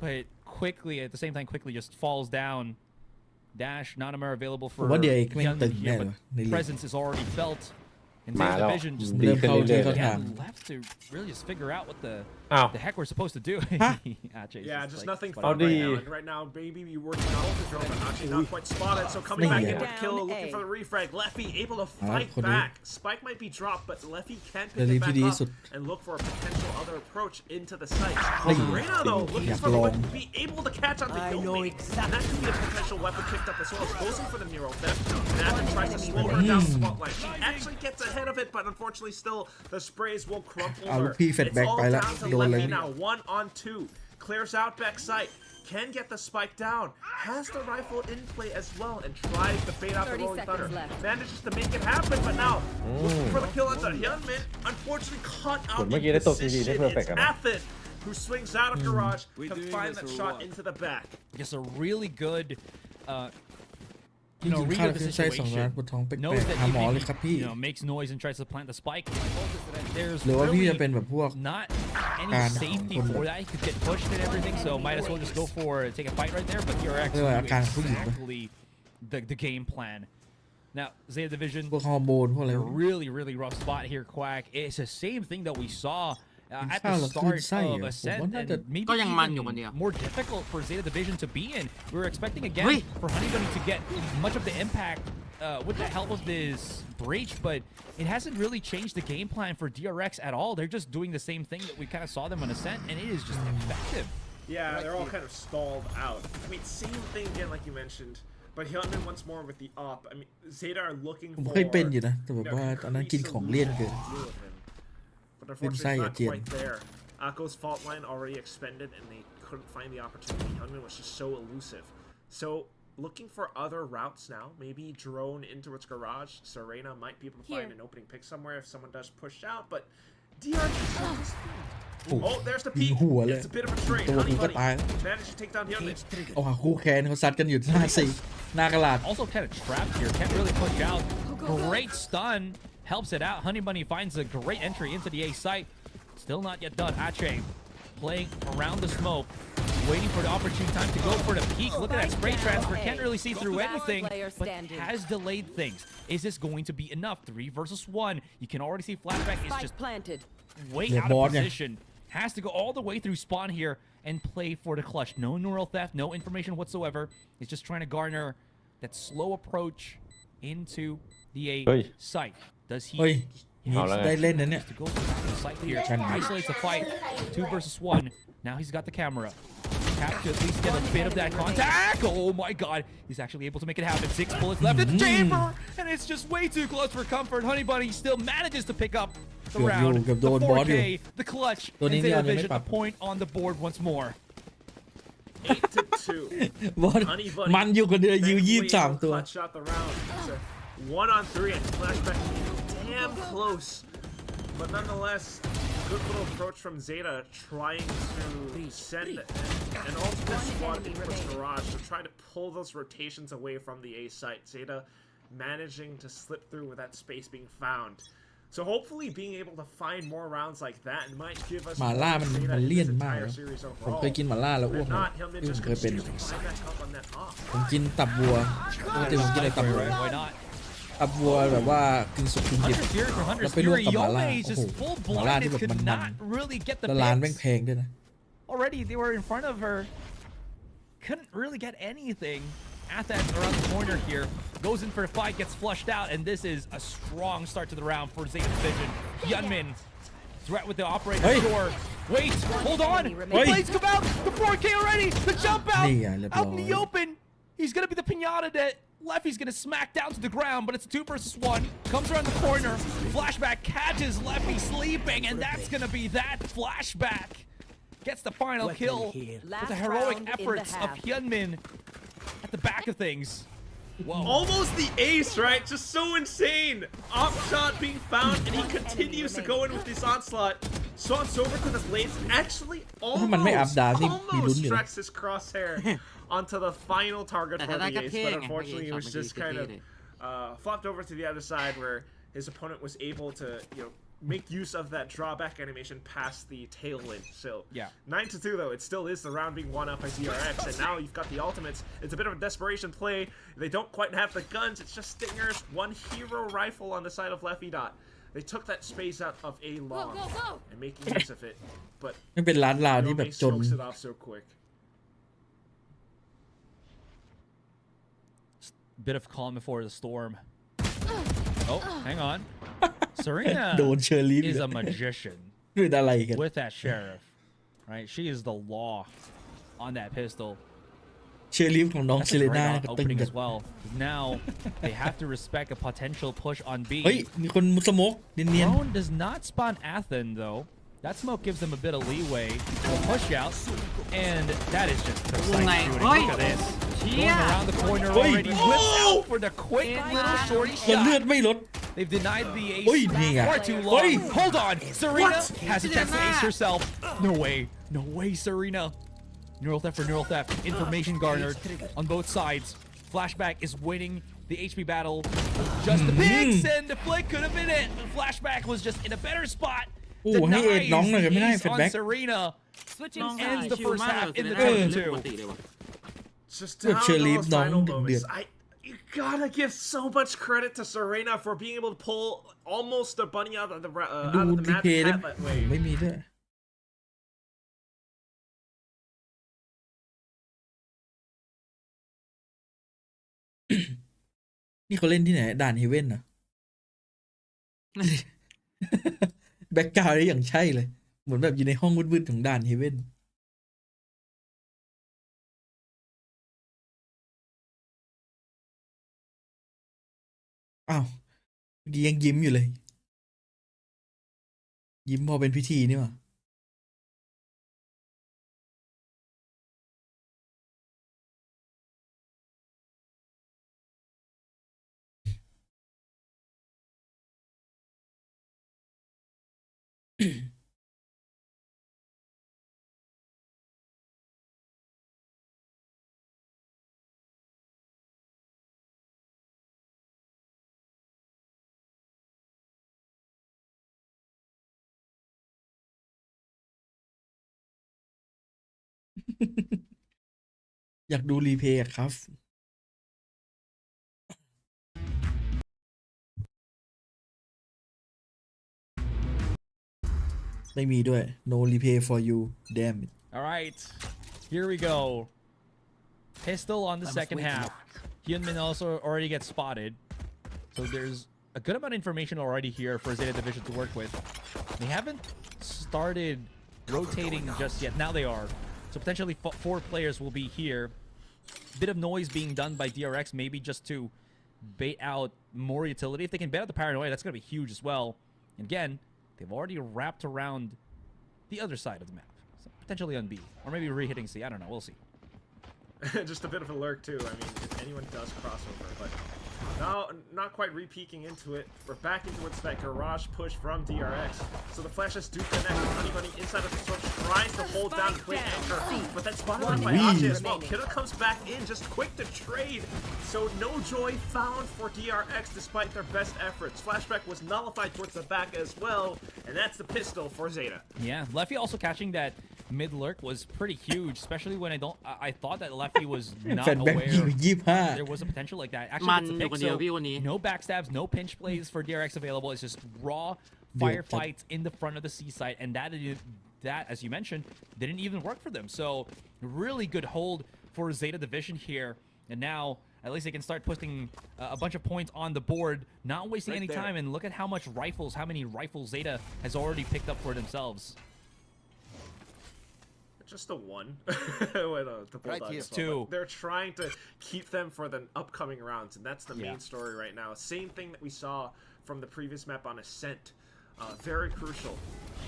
but quickly at the same time, quickly just falls down. Dash, Nanamar available ผ for มว่า DRX แม่งตึ Hyunmin งแน่ here, เลย but ในลีก presence is already felt And Ma Zeta lao. Division just Đi Lênขึ้น khâu เรื่อย thì ๆ có yeah, thảm. left to really just figure out what the อ้าว heck we're supposed to do. Huh? Ajay's Yeah, just just like, nothing "Fuck fun it." right Audi. now. And right now, maybe we working on the drone, but actually not quite spotted. So coming back in with kill, Down looking A. for the refrag. Leffy able to fightคนนี้ back. Spike might be dropped, but Leffy can เด pick ลี it ที่ back ดี up สุด and look for a potential other approach into the site. นี่ Serena though, อ looking ยาก for ล the อง weapon to be able to catch on the Yomi. And that could be a potential weapon picked up as well. Exposing for the Mural Theft. Nathan tries to slow her down spotlight. She actually gets ahead of it, but unfortunately still the sprays will crumple เอาลู her. กพี่เฟด It's แบ็ก all ไปแล้ว down to โดนเลย Leffy now. 1-on-2. Clears out back sight. Can get the spike down. Has the rifle in play as well and tries to bait out the 30 rolling thunder. seconds left. Manages to make it happen, but now looking for the kill on the Hyunmin. Unfortunately caught ส่วน out เมื่อ in กี้ได้ตัว CG ได้ position. เพอร์เฟก It's ต์อะนะ Athen who swings out of garage to find that shot into the back. Just a really good, จริง read ๆค่า of the ขึ้นใช้2 ล้าน situation. บนท้องแปล Knows ก that ๆหาหมอ even เลยครับพี่ makes noise and tries to plant the spike. There's หรือว่าพี่จะ really เป็นแบบพวก not any Can. safety for that. He could get pushed and everything, so might as well just go for take a fight right there. But DRX เรียกว่าอาการ knew ผู้หญิงปะ exactly the game plan. Now Zeta Division, พวกฮอร์โมนพวกอะไร a really rough spot here. Quack. It's the same thing that we saw at Sao the là start clean say of à? Ascent, Ủa, nó and thật- maybe ก็ยังมัน even อยู่คนเดียว more difficult for Zeta Division to be in. We were expecting again เฮ้ย for Honey Bunny to get much of the impact with the help of this breach, but it hasn't really changed the game plan for DRX at all. They're just doing the same thing that we kind of saw them on Ascent, and it is just effective. Yeah, they're all kind of stalled out. I mean, same thing again, like you mentioned. But Hyunmin once more with the op. I mean, Zeta are looking ผม for เคยเป็นอยู่นะ แต่แบบ you know, ว่าตอนนั้นกิน increased ของเลี่ยนเกิน solutions to deal with him. But Bên unfortunately, sai it's ở not trên. quite there. Akko's fault line already expended, and they couldn't find the opportunity. Hyunmin was just so elusive. So, looking for other routes now. Maybe drone into its garage. Serena might be able to find Here. an opening pick somewhere if someone does push out. But DRX is so disappointed. Oh, there's the ยิง peak. หัวเลย It's a bit of a trade. ตัว Honey กูก็ Bunny ตายแล้ว managed to take down Hyunmin. เอาหาคู่แค้นเขาซัดกันอยู่หน้าสี่หน้ากระดาษ Also kind of trapped here. Can't really push out. Great stun. Helps it out. Honey Bunny finds a great entry into the A site. Still not yet done. Ache playing around the smoke. Waiting for the opportune time to go for the peak. Look at that spray transfer. Can't really see through anything, but has delayed things. Is this going to be enough? 3 versus 1. You can already see Flashback is Spike just planted. way Yeah, out of board, yeah. position. Has to go all the way through spawn here and play for the clutch. No neural theft, no information whatsoever. He's just trying to garner that slow approach into the A Oi. site. Does he เฮ้ย เอาแล้วไง ได้เล่นนะเนี่ย to go for the site here? Isolates the fight. 2 versus 1. Now he's got the camera. Have to at least get a bit of that contact. Oh my god. He's actually able to make it happen. 6 bullets left in the chamber. And it's just way too close for comfort. Honey Bunny still manages to pick up the Good, round. good, The good, board, 4K, the clutch, Tôi and đi Zeta ăn thì mới Division a bập. point on the board once more. 8-2. บอส Honey Bunny มันอยู่คนเดียวยิว thankfully 23 ตัว clutch out the round. It's a 1-on-3 and Flashback damn close. But nonetheless, good little approach from Zeta trying to send an ultimate squad into its garage to try to pull those rotations away from the A site. Zeta managing to slip through with that space being found. So hopefully being able to find more rounds like that might give us หมาล่ามัน Zeta มัน in เลี่ยน this มาก entire นะ series ผม overall. เคยกินหมาล่าแล้วอ้ว If กหมด not, Hyunmin ที่ผม just เคยเป็น continues to climb back up on that off. ผมกินตับวัวปกติผมกินอะไรตับวัว Why not? ตับวัวแบบว่ากึ่งสุกกึ่งดิบ Hunter's Fury for แล้ว Hunter's ไปลวก Fury. กับหมาล่า Yome is โอ้โห just full หมาล่าที่ blinded. แบบ Could มัน not really get the ๆแล้วร้านแม่ง picks. แพงด้วยนะ Already they were in front of her. Couldn't really get anything. Athen around the corner here. Goes in for a fight, gets flushed out, and this is a strong start to the round for Zeta Division. Hyunmin threat with the operator Hey. door. Wait, hold on. The Hey. blades come out. The 4K already. The jump out. Yeah, rebel. Out in the open. He's going to be the pinata that Leffy's going to smack down to the ground, but it's a 2 versus 1. Comes around the corner. Flashback catches Leffy sleeping, and that's going to be that. Flashback gets the final kill with Last the heroic round in the efforts of half. Hyunmin at the back of things. Whoa. Almost the ace, right? Just so insane. Op shot being found, and he continues to go in with this onslaught. Swamps over to the blades. Actually, มันไม่อัพดาวนี่มีลุ้น almost อยู่นะ tracks his crosshair onto the final target for the ace, but unfortunately, it was just kind of flopped over to the other side where his opponent was able to, make use of that drawback animation past the tailwind. So Yeah. 9-2 though, it still is the round being won up by DRX, and now you've got the ultimates. It's a bit of a desperation play. They don't quite have the guns. It's just stingers, one hero rifle on the side of Leffy Dot. They took that space out of A long and making use of it, but ไม่เป็นร้านลาวที่แบบ Yome จน strokes it off so quick. Bit of calm before the storm. Oh, hang on. Serena โดนเชอร์ลีฟ is a magician เป็นอะไรกัน with that sheriff, right? She is the law on that pistol. เชอร์ลีฟของน้อง That's เซเล a น่า great ก็ตึง opening กัน as well. Now they have to respect a potential push on B. เฮ้ยมีคนมุสโมกเนียน Drone does not spawn Athen though. That smoke gives them a bit of leeway. A push out, and that is just precise Nice. shooting. Oi. Look at this. Going Yeah. around the corner Oi. already. Whips out for the quick Yeah. little shorty ๆแล้วเลือ shot. ดไม่ลด They've denied the ace โอ้ยนี่ไง far too โอ้ย long. Hold on. Serena What? has a chance to ace Serena. herself. No way. No way, Serena. Neural theft for neural theft. Information garnered on both sides. Flashback is winning the HP battle. Just the picks, and the flick could have been it. But Flashback was just in a better spot. โอ้ให้เอ็ดน้องหน่อยกันไม่ได้ Denies เฟ the ด ace แบ็ on ก Serena. Switching Ends the sides. first half in the 2 2-2. Just Look, down Shirley, those no, final dude. moments. You gotta give so much credit to Serena for being able to pull almost a bunny out of the ดู out of the รีเพ magic ย์ได้ hat that way. ไม่มีด้วย นี่เขาเล่นที่ไหน ด่านเฮเว่นเหรอ แบ็กกราวด์ได้อย่างใช่เลย เหมือนแบบอยู่ในห้องมืดๆของด่านเฮเว่นอ้าวเมื่อกี้ยังยิ้มอยู่เลย ยิ้มพอเป็นพิธีนี่หว่า อยากดูรีเพย์อะครับ ไม่มีด้วย no replay for you damn it All right, here we go. Pistol on the second half. Hyunmin also already gets spotted. So there's a good amount of information already here for Zeta Division to work with. They haven't started rotating just yet. Now they are. So potentially 4 players will be here. Bit of noise being done by DRX, maybe just to bait out more utility. If they can bait out the paranoia, that's going to be huge as well. And again, they've already wrapped around the other side of the map. So potentially on B. Or maybe re-hitting C. I don't know. We'll see. Just a bit of a lurk too. I mean, if anyone does crossover, but now not quite re-peeking into it. We're back into that garage push from DRX. So the flashes do connect with Honey Bunny inside of the switch, tries to hold down the quick anchor, but then spotted out by Ache as well. Kiddo comes back in, just quick to trade. So no joy found for DRX despite their best efforts. Flashback was nullified towards the back as well, and that's the pistol for Zeta. Yeah, Leffy also catching that mid lurk was pretty huge, especially when I thought that Leffy was not แฟนแบ็กยิง aware 25 there was a potential like that. มั Actually, น it's a อยู่ pick, คนเดียว so พี่วันนี้ no backstabs, no pinch plays for DRX available. It's just raw firefights in the front of the C site, and that, as you mentioned, didn't even work for them. So really good hold for Zeta Division here, and now at least they can start putting a bunch of points on the board, not wasting any time. And look at how many rifles Zeta has already picked up for themselves. Just the one. The Bulldog here. as well, Two. but they're trying to keep them for the upcoming rounds, and that's the main Yeah. story right now. Same thing that we saw from the previous map on Ascent. Very crucial.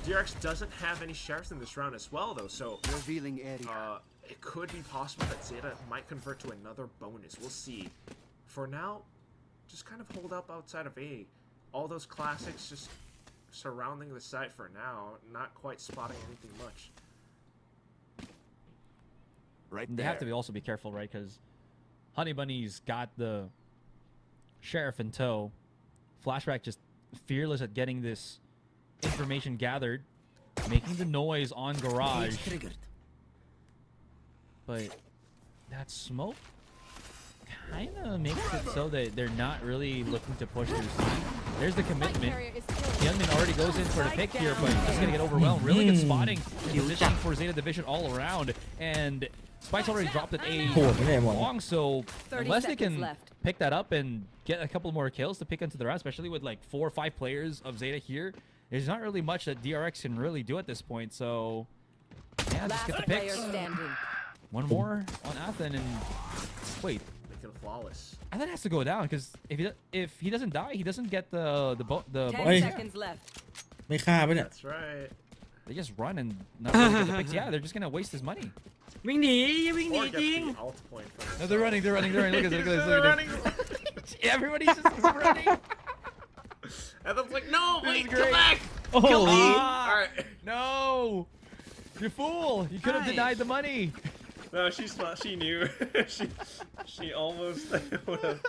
DRX doesn't have any sheriffs in this round as well, though, so Revealing area. it could be possible that Zeta might convert to another bonus. We'll see. For now, just kind of hold up outside of A. All those classics just surrounding the site for now, not quite spotting anything much. Right They there. have to also be careful, right? Because Honey Bunny's got the sheriff in tow. Flashback just fearless at getting this information gathered, making the noise on garage. Triggered. But that smoke kind of makes it so that they're not really looking to push through C. there's the commitment. Carrier is killed. Hyunmin already goes in for the pick here, but he's gonna get overwhelmed. Really good spotting and positioning for Zeta Division all around. And Spike's already dropped at A โหดไม่ได้หมด long, so 30 unless they seconds can left. pick that up and get a couple more kills to pick into the round, especially with like 4 or 5 players of Zeta here, there's not really much that DRX can really do at this point. So yeah, just Last get the player picks. standing. One more on Athen, and wait, Making it flawless. Athen has to go down because if he doesn't die, he doesn't get the 10 bonus. seconds left. ไม่ฆ่าปะเนี่ย That's right. They just run and not really get the picks. Yeah, they're just gonna waste his money. วิ่งหนีวิ่งหนี Or จ get ริง the alt point for No, they're running. They're running. They're running. Look at this. Look at this. They're Look at running. this. Everybody's just running. And then like, no, This wait, is come great. back. Oh, Kill me. Ah. All right. No, you fool! You could have Hi. denied the money. No, she knew. she almost would have.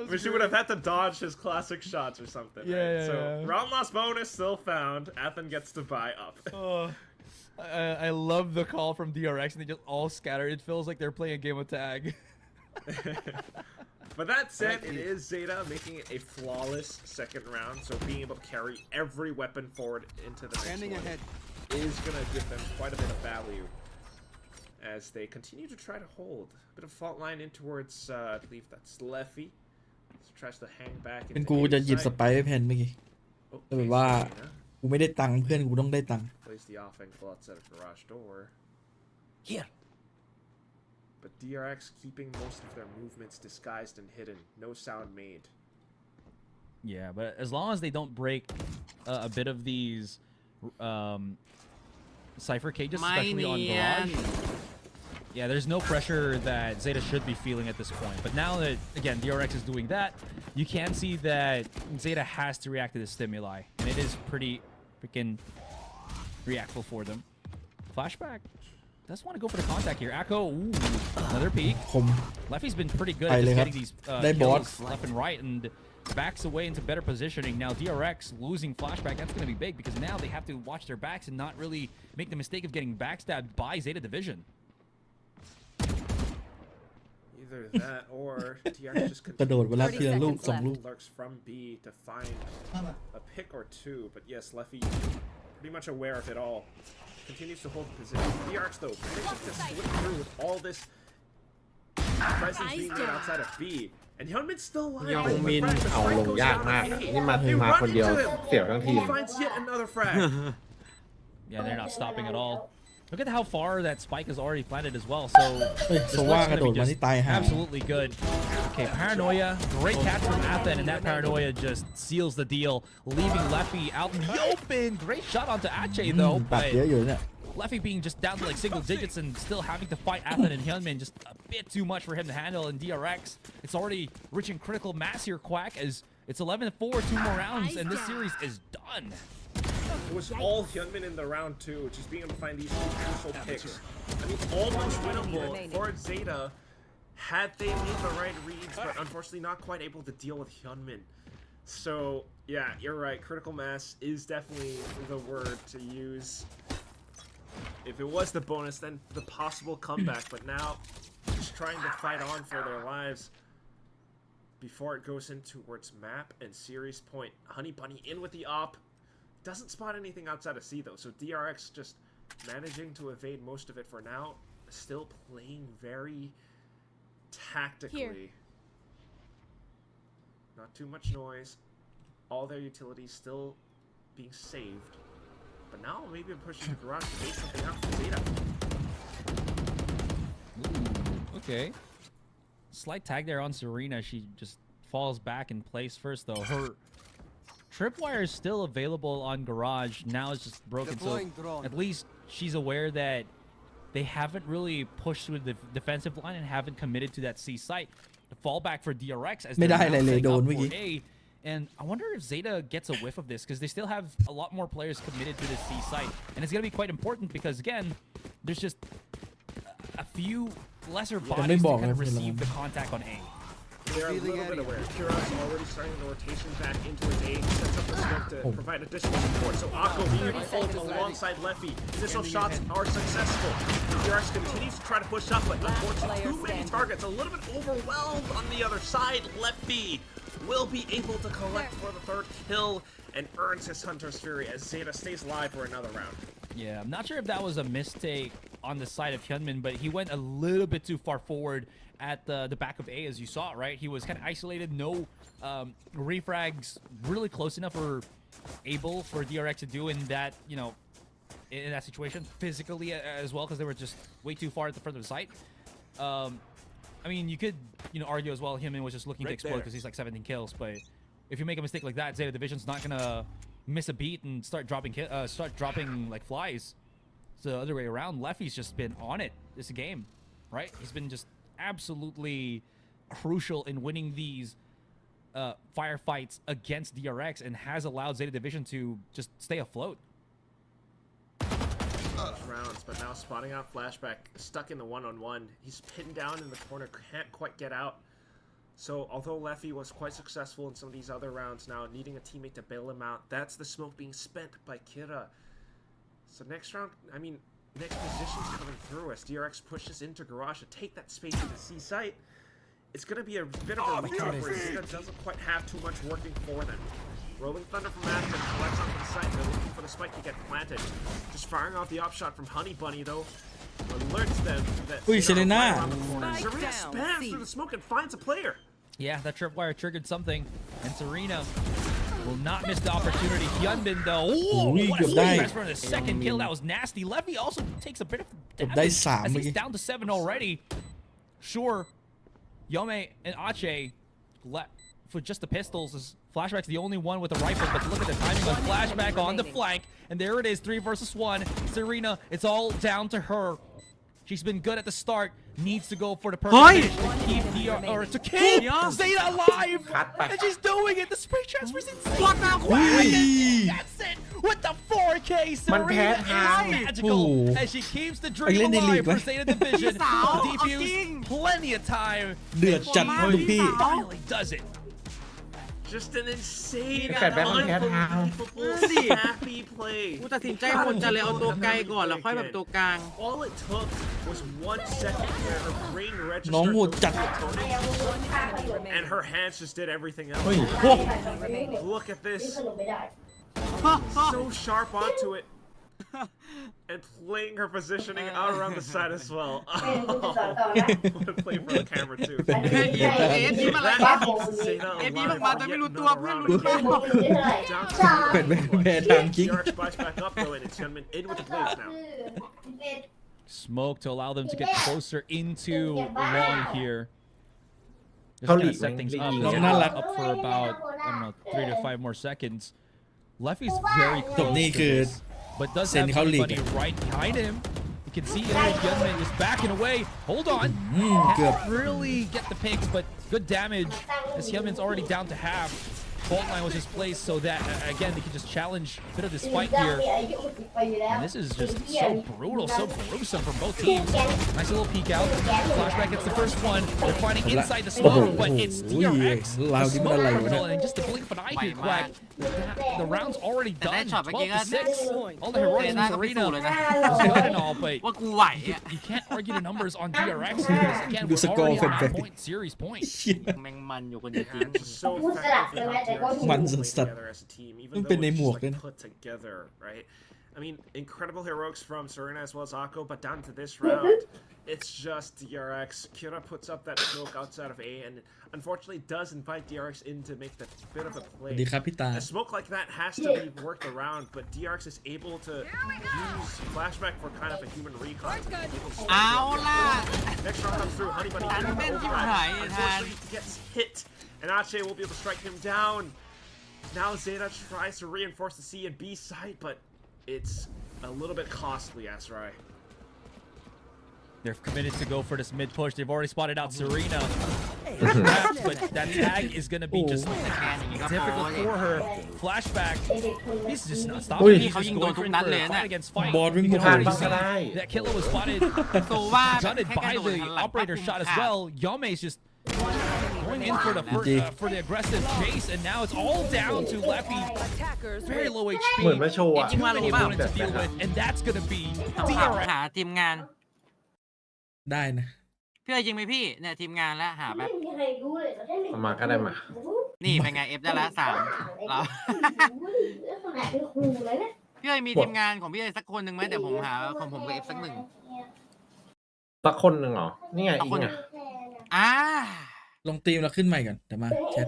But she would have had to dodge his classic shots or something. Yeah, right? yeah, So yeah. round loss bonus still found. Athen gets to buy up. Oh, I love the call from DRX, and they just all scatter. It feels like they're playing a game of tag. But that said, it is Zeta making it a flawless second round. So being able to carry every weapon forward into the next one is gonna give them quite a bit of value as they continue to try to hold a bit of fault line in towards. I believe that's Leffy. So tries to hang back. เป็น into กูจะหยิบ A ส side. ไปร์ไปแผ่นเมื่อกี้ Okay, แต่แบบว่า Serena กูไม่ได้ตังค์เพื่อนกูต้องได้ตังค์ plays the off angle outside of garage door. Here. But DRX keeping most of their movements disguised and hidden. No sound made. Yeah, but as long as they don't break a bit of these cipher cages, especially on Garage. Yeah, there's no pressure that Zeta should be feeling at this point. But now that, again, DRX is doing that, you can see that Zeta has to react to the stimuli. And it is pretty freaking reactful for them. Flashback does want to go for the contact here. Echo, ooh, another peek. คม Leffy's been pretty good Ay, at just lehap. getting these They bought. kills left and right and backs away into better positioning. Now DRX losing flashback, that's going to be big because now they have to watch their backs and not really make the mistake of getting backstabbed by Zeta Division. Either that or DRX just กระโดด continues เวลาทีละลูก seconds สองลูก lurks from B to find a pick or two. But yes, Leffy pretty much aware of it all. Continues to hold the position. DRX though managing to slip through with all this presence being made outside of B. And Hyunmin's still alive. ยอง but the มิน frag- the เอา frag ลง goes ยาก down มาก on A. นี่มา They มา run คนเดียว into him. เสียวทั้งทีม He finds yet another frag. Yeah, they're not stopping at all. Look at how far that spike is already planted as well. So เฮ้ย this โซว่า looks กระ gonna โดด be มา just ที่ตายห่า absolutely good. Okay, Paranoia. Great catch from Athen, and that Paranoia just seals the deal, leaving Leffy out in the open. Great shot onto Ache, อืม though. ตัด But เยอะอยู่เนี่ย Leffy being just down to like single digits and still having to fight Athen and Hyunmin, just a bit too much for him to handle. And DRX, it's already reaching critical mass here, Quack, as it's 11-4, 2 more rounds, and this series is done. It was all Hyunmin in the round two, just being able to find these two crucial picks. I mean, almost winnable for Zeta had they made the right reads, but unfortunately not quite able to deal with Hyunmin. So, yeah, you're right. Critical mass is definitely the word to use. If it was the bonus, then the possible comeback, but now just trying to fight on for their lives before it goes in towards map and series point. Honey Bunny in with the op. Doesn't spot anything outside of C though, so DRX just managing to evade most of it for now. Still playing very tactically. Not too much noise. All their utilities still being saved. But now maybe I'm pushing the garage to make something out for Zeta. Ooh, okay. Slight tag there on Serena. She just falls back in place first, though. Her tripwire is still available on Garage. Now it's just broken, so at least she's aware that they haven't really pushed with the defensive line and haven't committed to that C site. The fallback for DRX as ไม่ได้อะไรเลย setting โด up นเมื่อ for กี้ A. And I wonder if Zeta gets a whiff of this, because they still have a lot more players committed to this C site. And it's going to be quite important because, again, there's just a few lesser bodies to kind of receive the contact on A. They're a little bit aware. Kira's already starting the rotation back into his A. Sets up the smoke to provide additional support. So Akko being pulled alongside Leffy. Initial shots are successful. DRX continues to try to push up, but unfortunately too many targets. A little bit overwhelmed on the other side. Leffy will be able to collect for the third kill and earns his Hunter's Fury as Zeta stays alive for another round. Yeah, I'm not sure if that was a mistake on the side of Hyunmin, but he went a little bit too far forward at the back of A, as you saw, right? He was kind of isolated, no refrags really close enough or able for DRX to do in that, you know, in that situation physically as well, because they were just way too far at the front of the site. I mean, you could, you know, argue as well Hyunmin was just looking to explode because he's like 17 kills, but if you make a mistake like that, Zeta Division's not gonna miss a beat and start dropping like flies. It's the other way around. Leffy's just been on it this game, right? He's been just absolutely crucial in winning these firefights against DRX and has allowed Zeta Division to just stay afloat. Rounds, but now spotting out Flashback, stuck in the one-on-one. He's pinned down in the corner, can't quite get out. So although Leffy was quite successful in some of these other rounds, now needing a teammate to bail him out, that's the smoke being spent by Kira. So next round, I mean, next position's coming through as DRX pushes into Garage to take that space in the C site. It's going to be a bit of a recovery. Zeta doesn't quite have too much working for them. Rolling Thunder from Ascent collects onto the site. They're looking for the spike to get planted. Just firing off the up shot from Honey Bunny, though, alerts them that Serena. Serena spams through the smoke and finds a player. Yeah, that tripwire triggered something, and Serena will not miss the opportunity. Hyunbin, though, what a smash for the second kill. That was nasty. Leffy also takes a bit of damage as he's down to 7 already. Sure, Yome and Ache for just the pistols. Flashback's the only one with a rifle, but look at the timing on Flashback on the flank, and there it is, 3 versus 1. Serena, it's all down to her. She's been good at the start. Needs to go for the perfect finish to keep Zeta alive. And she's doing it. The spray transfer's insane. What the That's it. With the 4K, Serena is magical as she keeps the dream alive for Zeta Division. Defuse plenty of time. Finally does it. Just an insane, unbelievable, snappy play. กูตัดสินใจหมดจะเลยเอาตัวไกลก่อนแล้วค่อยแบบตัวกลาง All it took was 1 second where her brain registered น้องโหดจัด and her hands just did everything else. Look at this. So sharp onto it. And playing her positioning out around the side as well. Oh, what a play for the camera too. DRX buys back up though, and it's Hyunmin in with the blaze now. Smoke to allow them to get closer into long here. Just gonna set things up. Up for about, I don't know, 3 to 5 more seconds. Leffy's very close to this, but does have somebody right behind him. You can see Hyunmin is backing away. Hold on. Can't really get the picks, but good damage as Hyunmin's already down to half. Fault line was just placed so that, again, they can just challenge a bit of this fight here. And this is just so brutal, so gruesome from both teams. Nice little peek out. Flashback gets the first one. They're fighting inside the smoke, but it's DRX. The smoke terminal, and just the blink of an eye here, Quack. The round's already done. 12 to 6. All the heroics from Serena was good and all, but ว่ากูไหวอ่ะ you can't argue the numbers on DRX because, again, we're already at 9 point series points. แม่งมันอยู่คนเดียวจริง So effective how DRX Man playสัส together as a team, even Ang though it's pinay-muwak just din. like put together, right? I mean, incredible heroics from Serena as well as Akko, but down to this round, it's just DRX. Kira puts up that smoke outside of A, and unfortunately does invite DRX in to make that bit of a ส play. วัสดีครับพี่ตา A smoke like that has to be worked around, but DRX is able to use Flashback for kind of a human recon. เอาล่ะ Next round comes through, Honey Bunny And in then the you overdrive. hide, Unfortunately, gets hit, and Ache will be able to strike him down. Now Zeta tries to reinforce the C and B side, but it's a little bit costly, Asrai. They're committed to go for this mid push. They've already spotted out Serena. But that tag is going to be just difficult for her. Flashback. He's just not stopping. He's just going for a fight against fight. Bordering You can already the see that killer was spotted. ตัวว่า Gunted by the operator shot as well. Yame's just going in for the aggressive chase, and now it's all down to Leppy. Attackers Very low เหมือน HP. มาโชว์อ่ะ จริงๆว่า Two รู้ main เปล่า opponents to deal with, and that's gonna be หา DRX. ทีมงาน ได้นะ พี่เอ้ยยิงไหมพี่เนี่ยทีมงานแล้วหาแบบ เอามาก็ได้มา นี่เป็นไง F ได้ละ3เรา พี่เอ้ยมีทีมงานของพี่เอ้ยสักคนหนึ่งไหมเดี๋ยวผมหาของผมกับ F สักหนึ่ง สักคนหนึ่งเหรอ นี่ไง สัก อีก คน ไง อ่า ลงตีมเราขึ้นใหม่ก่อนเดี๋ยวมาแชท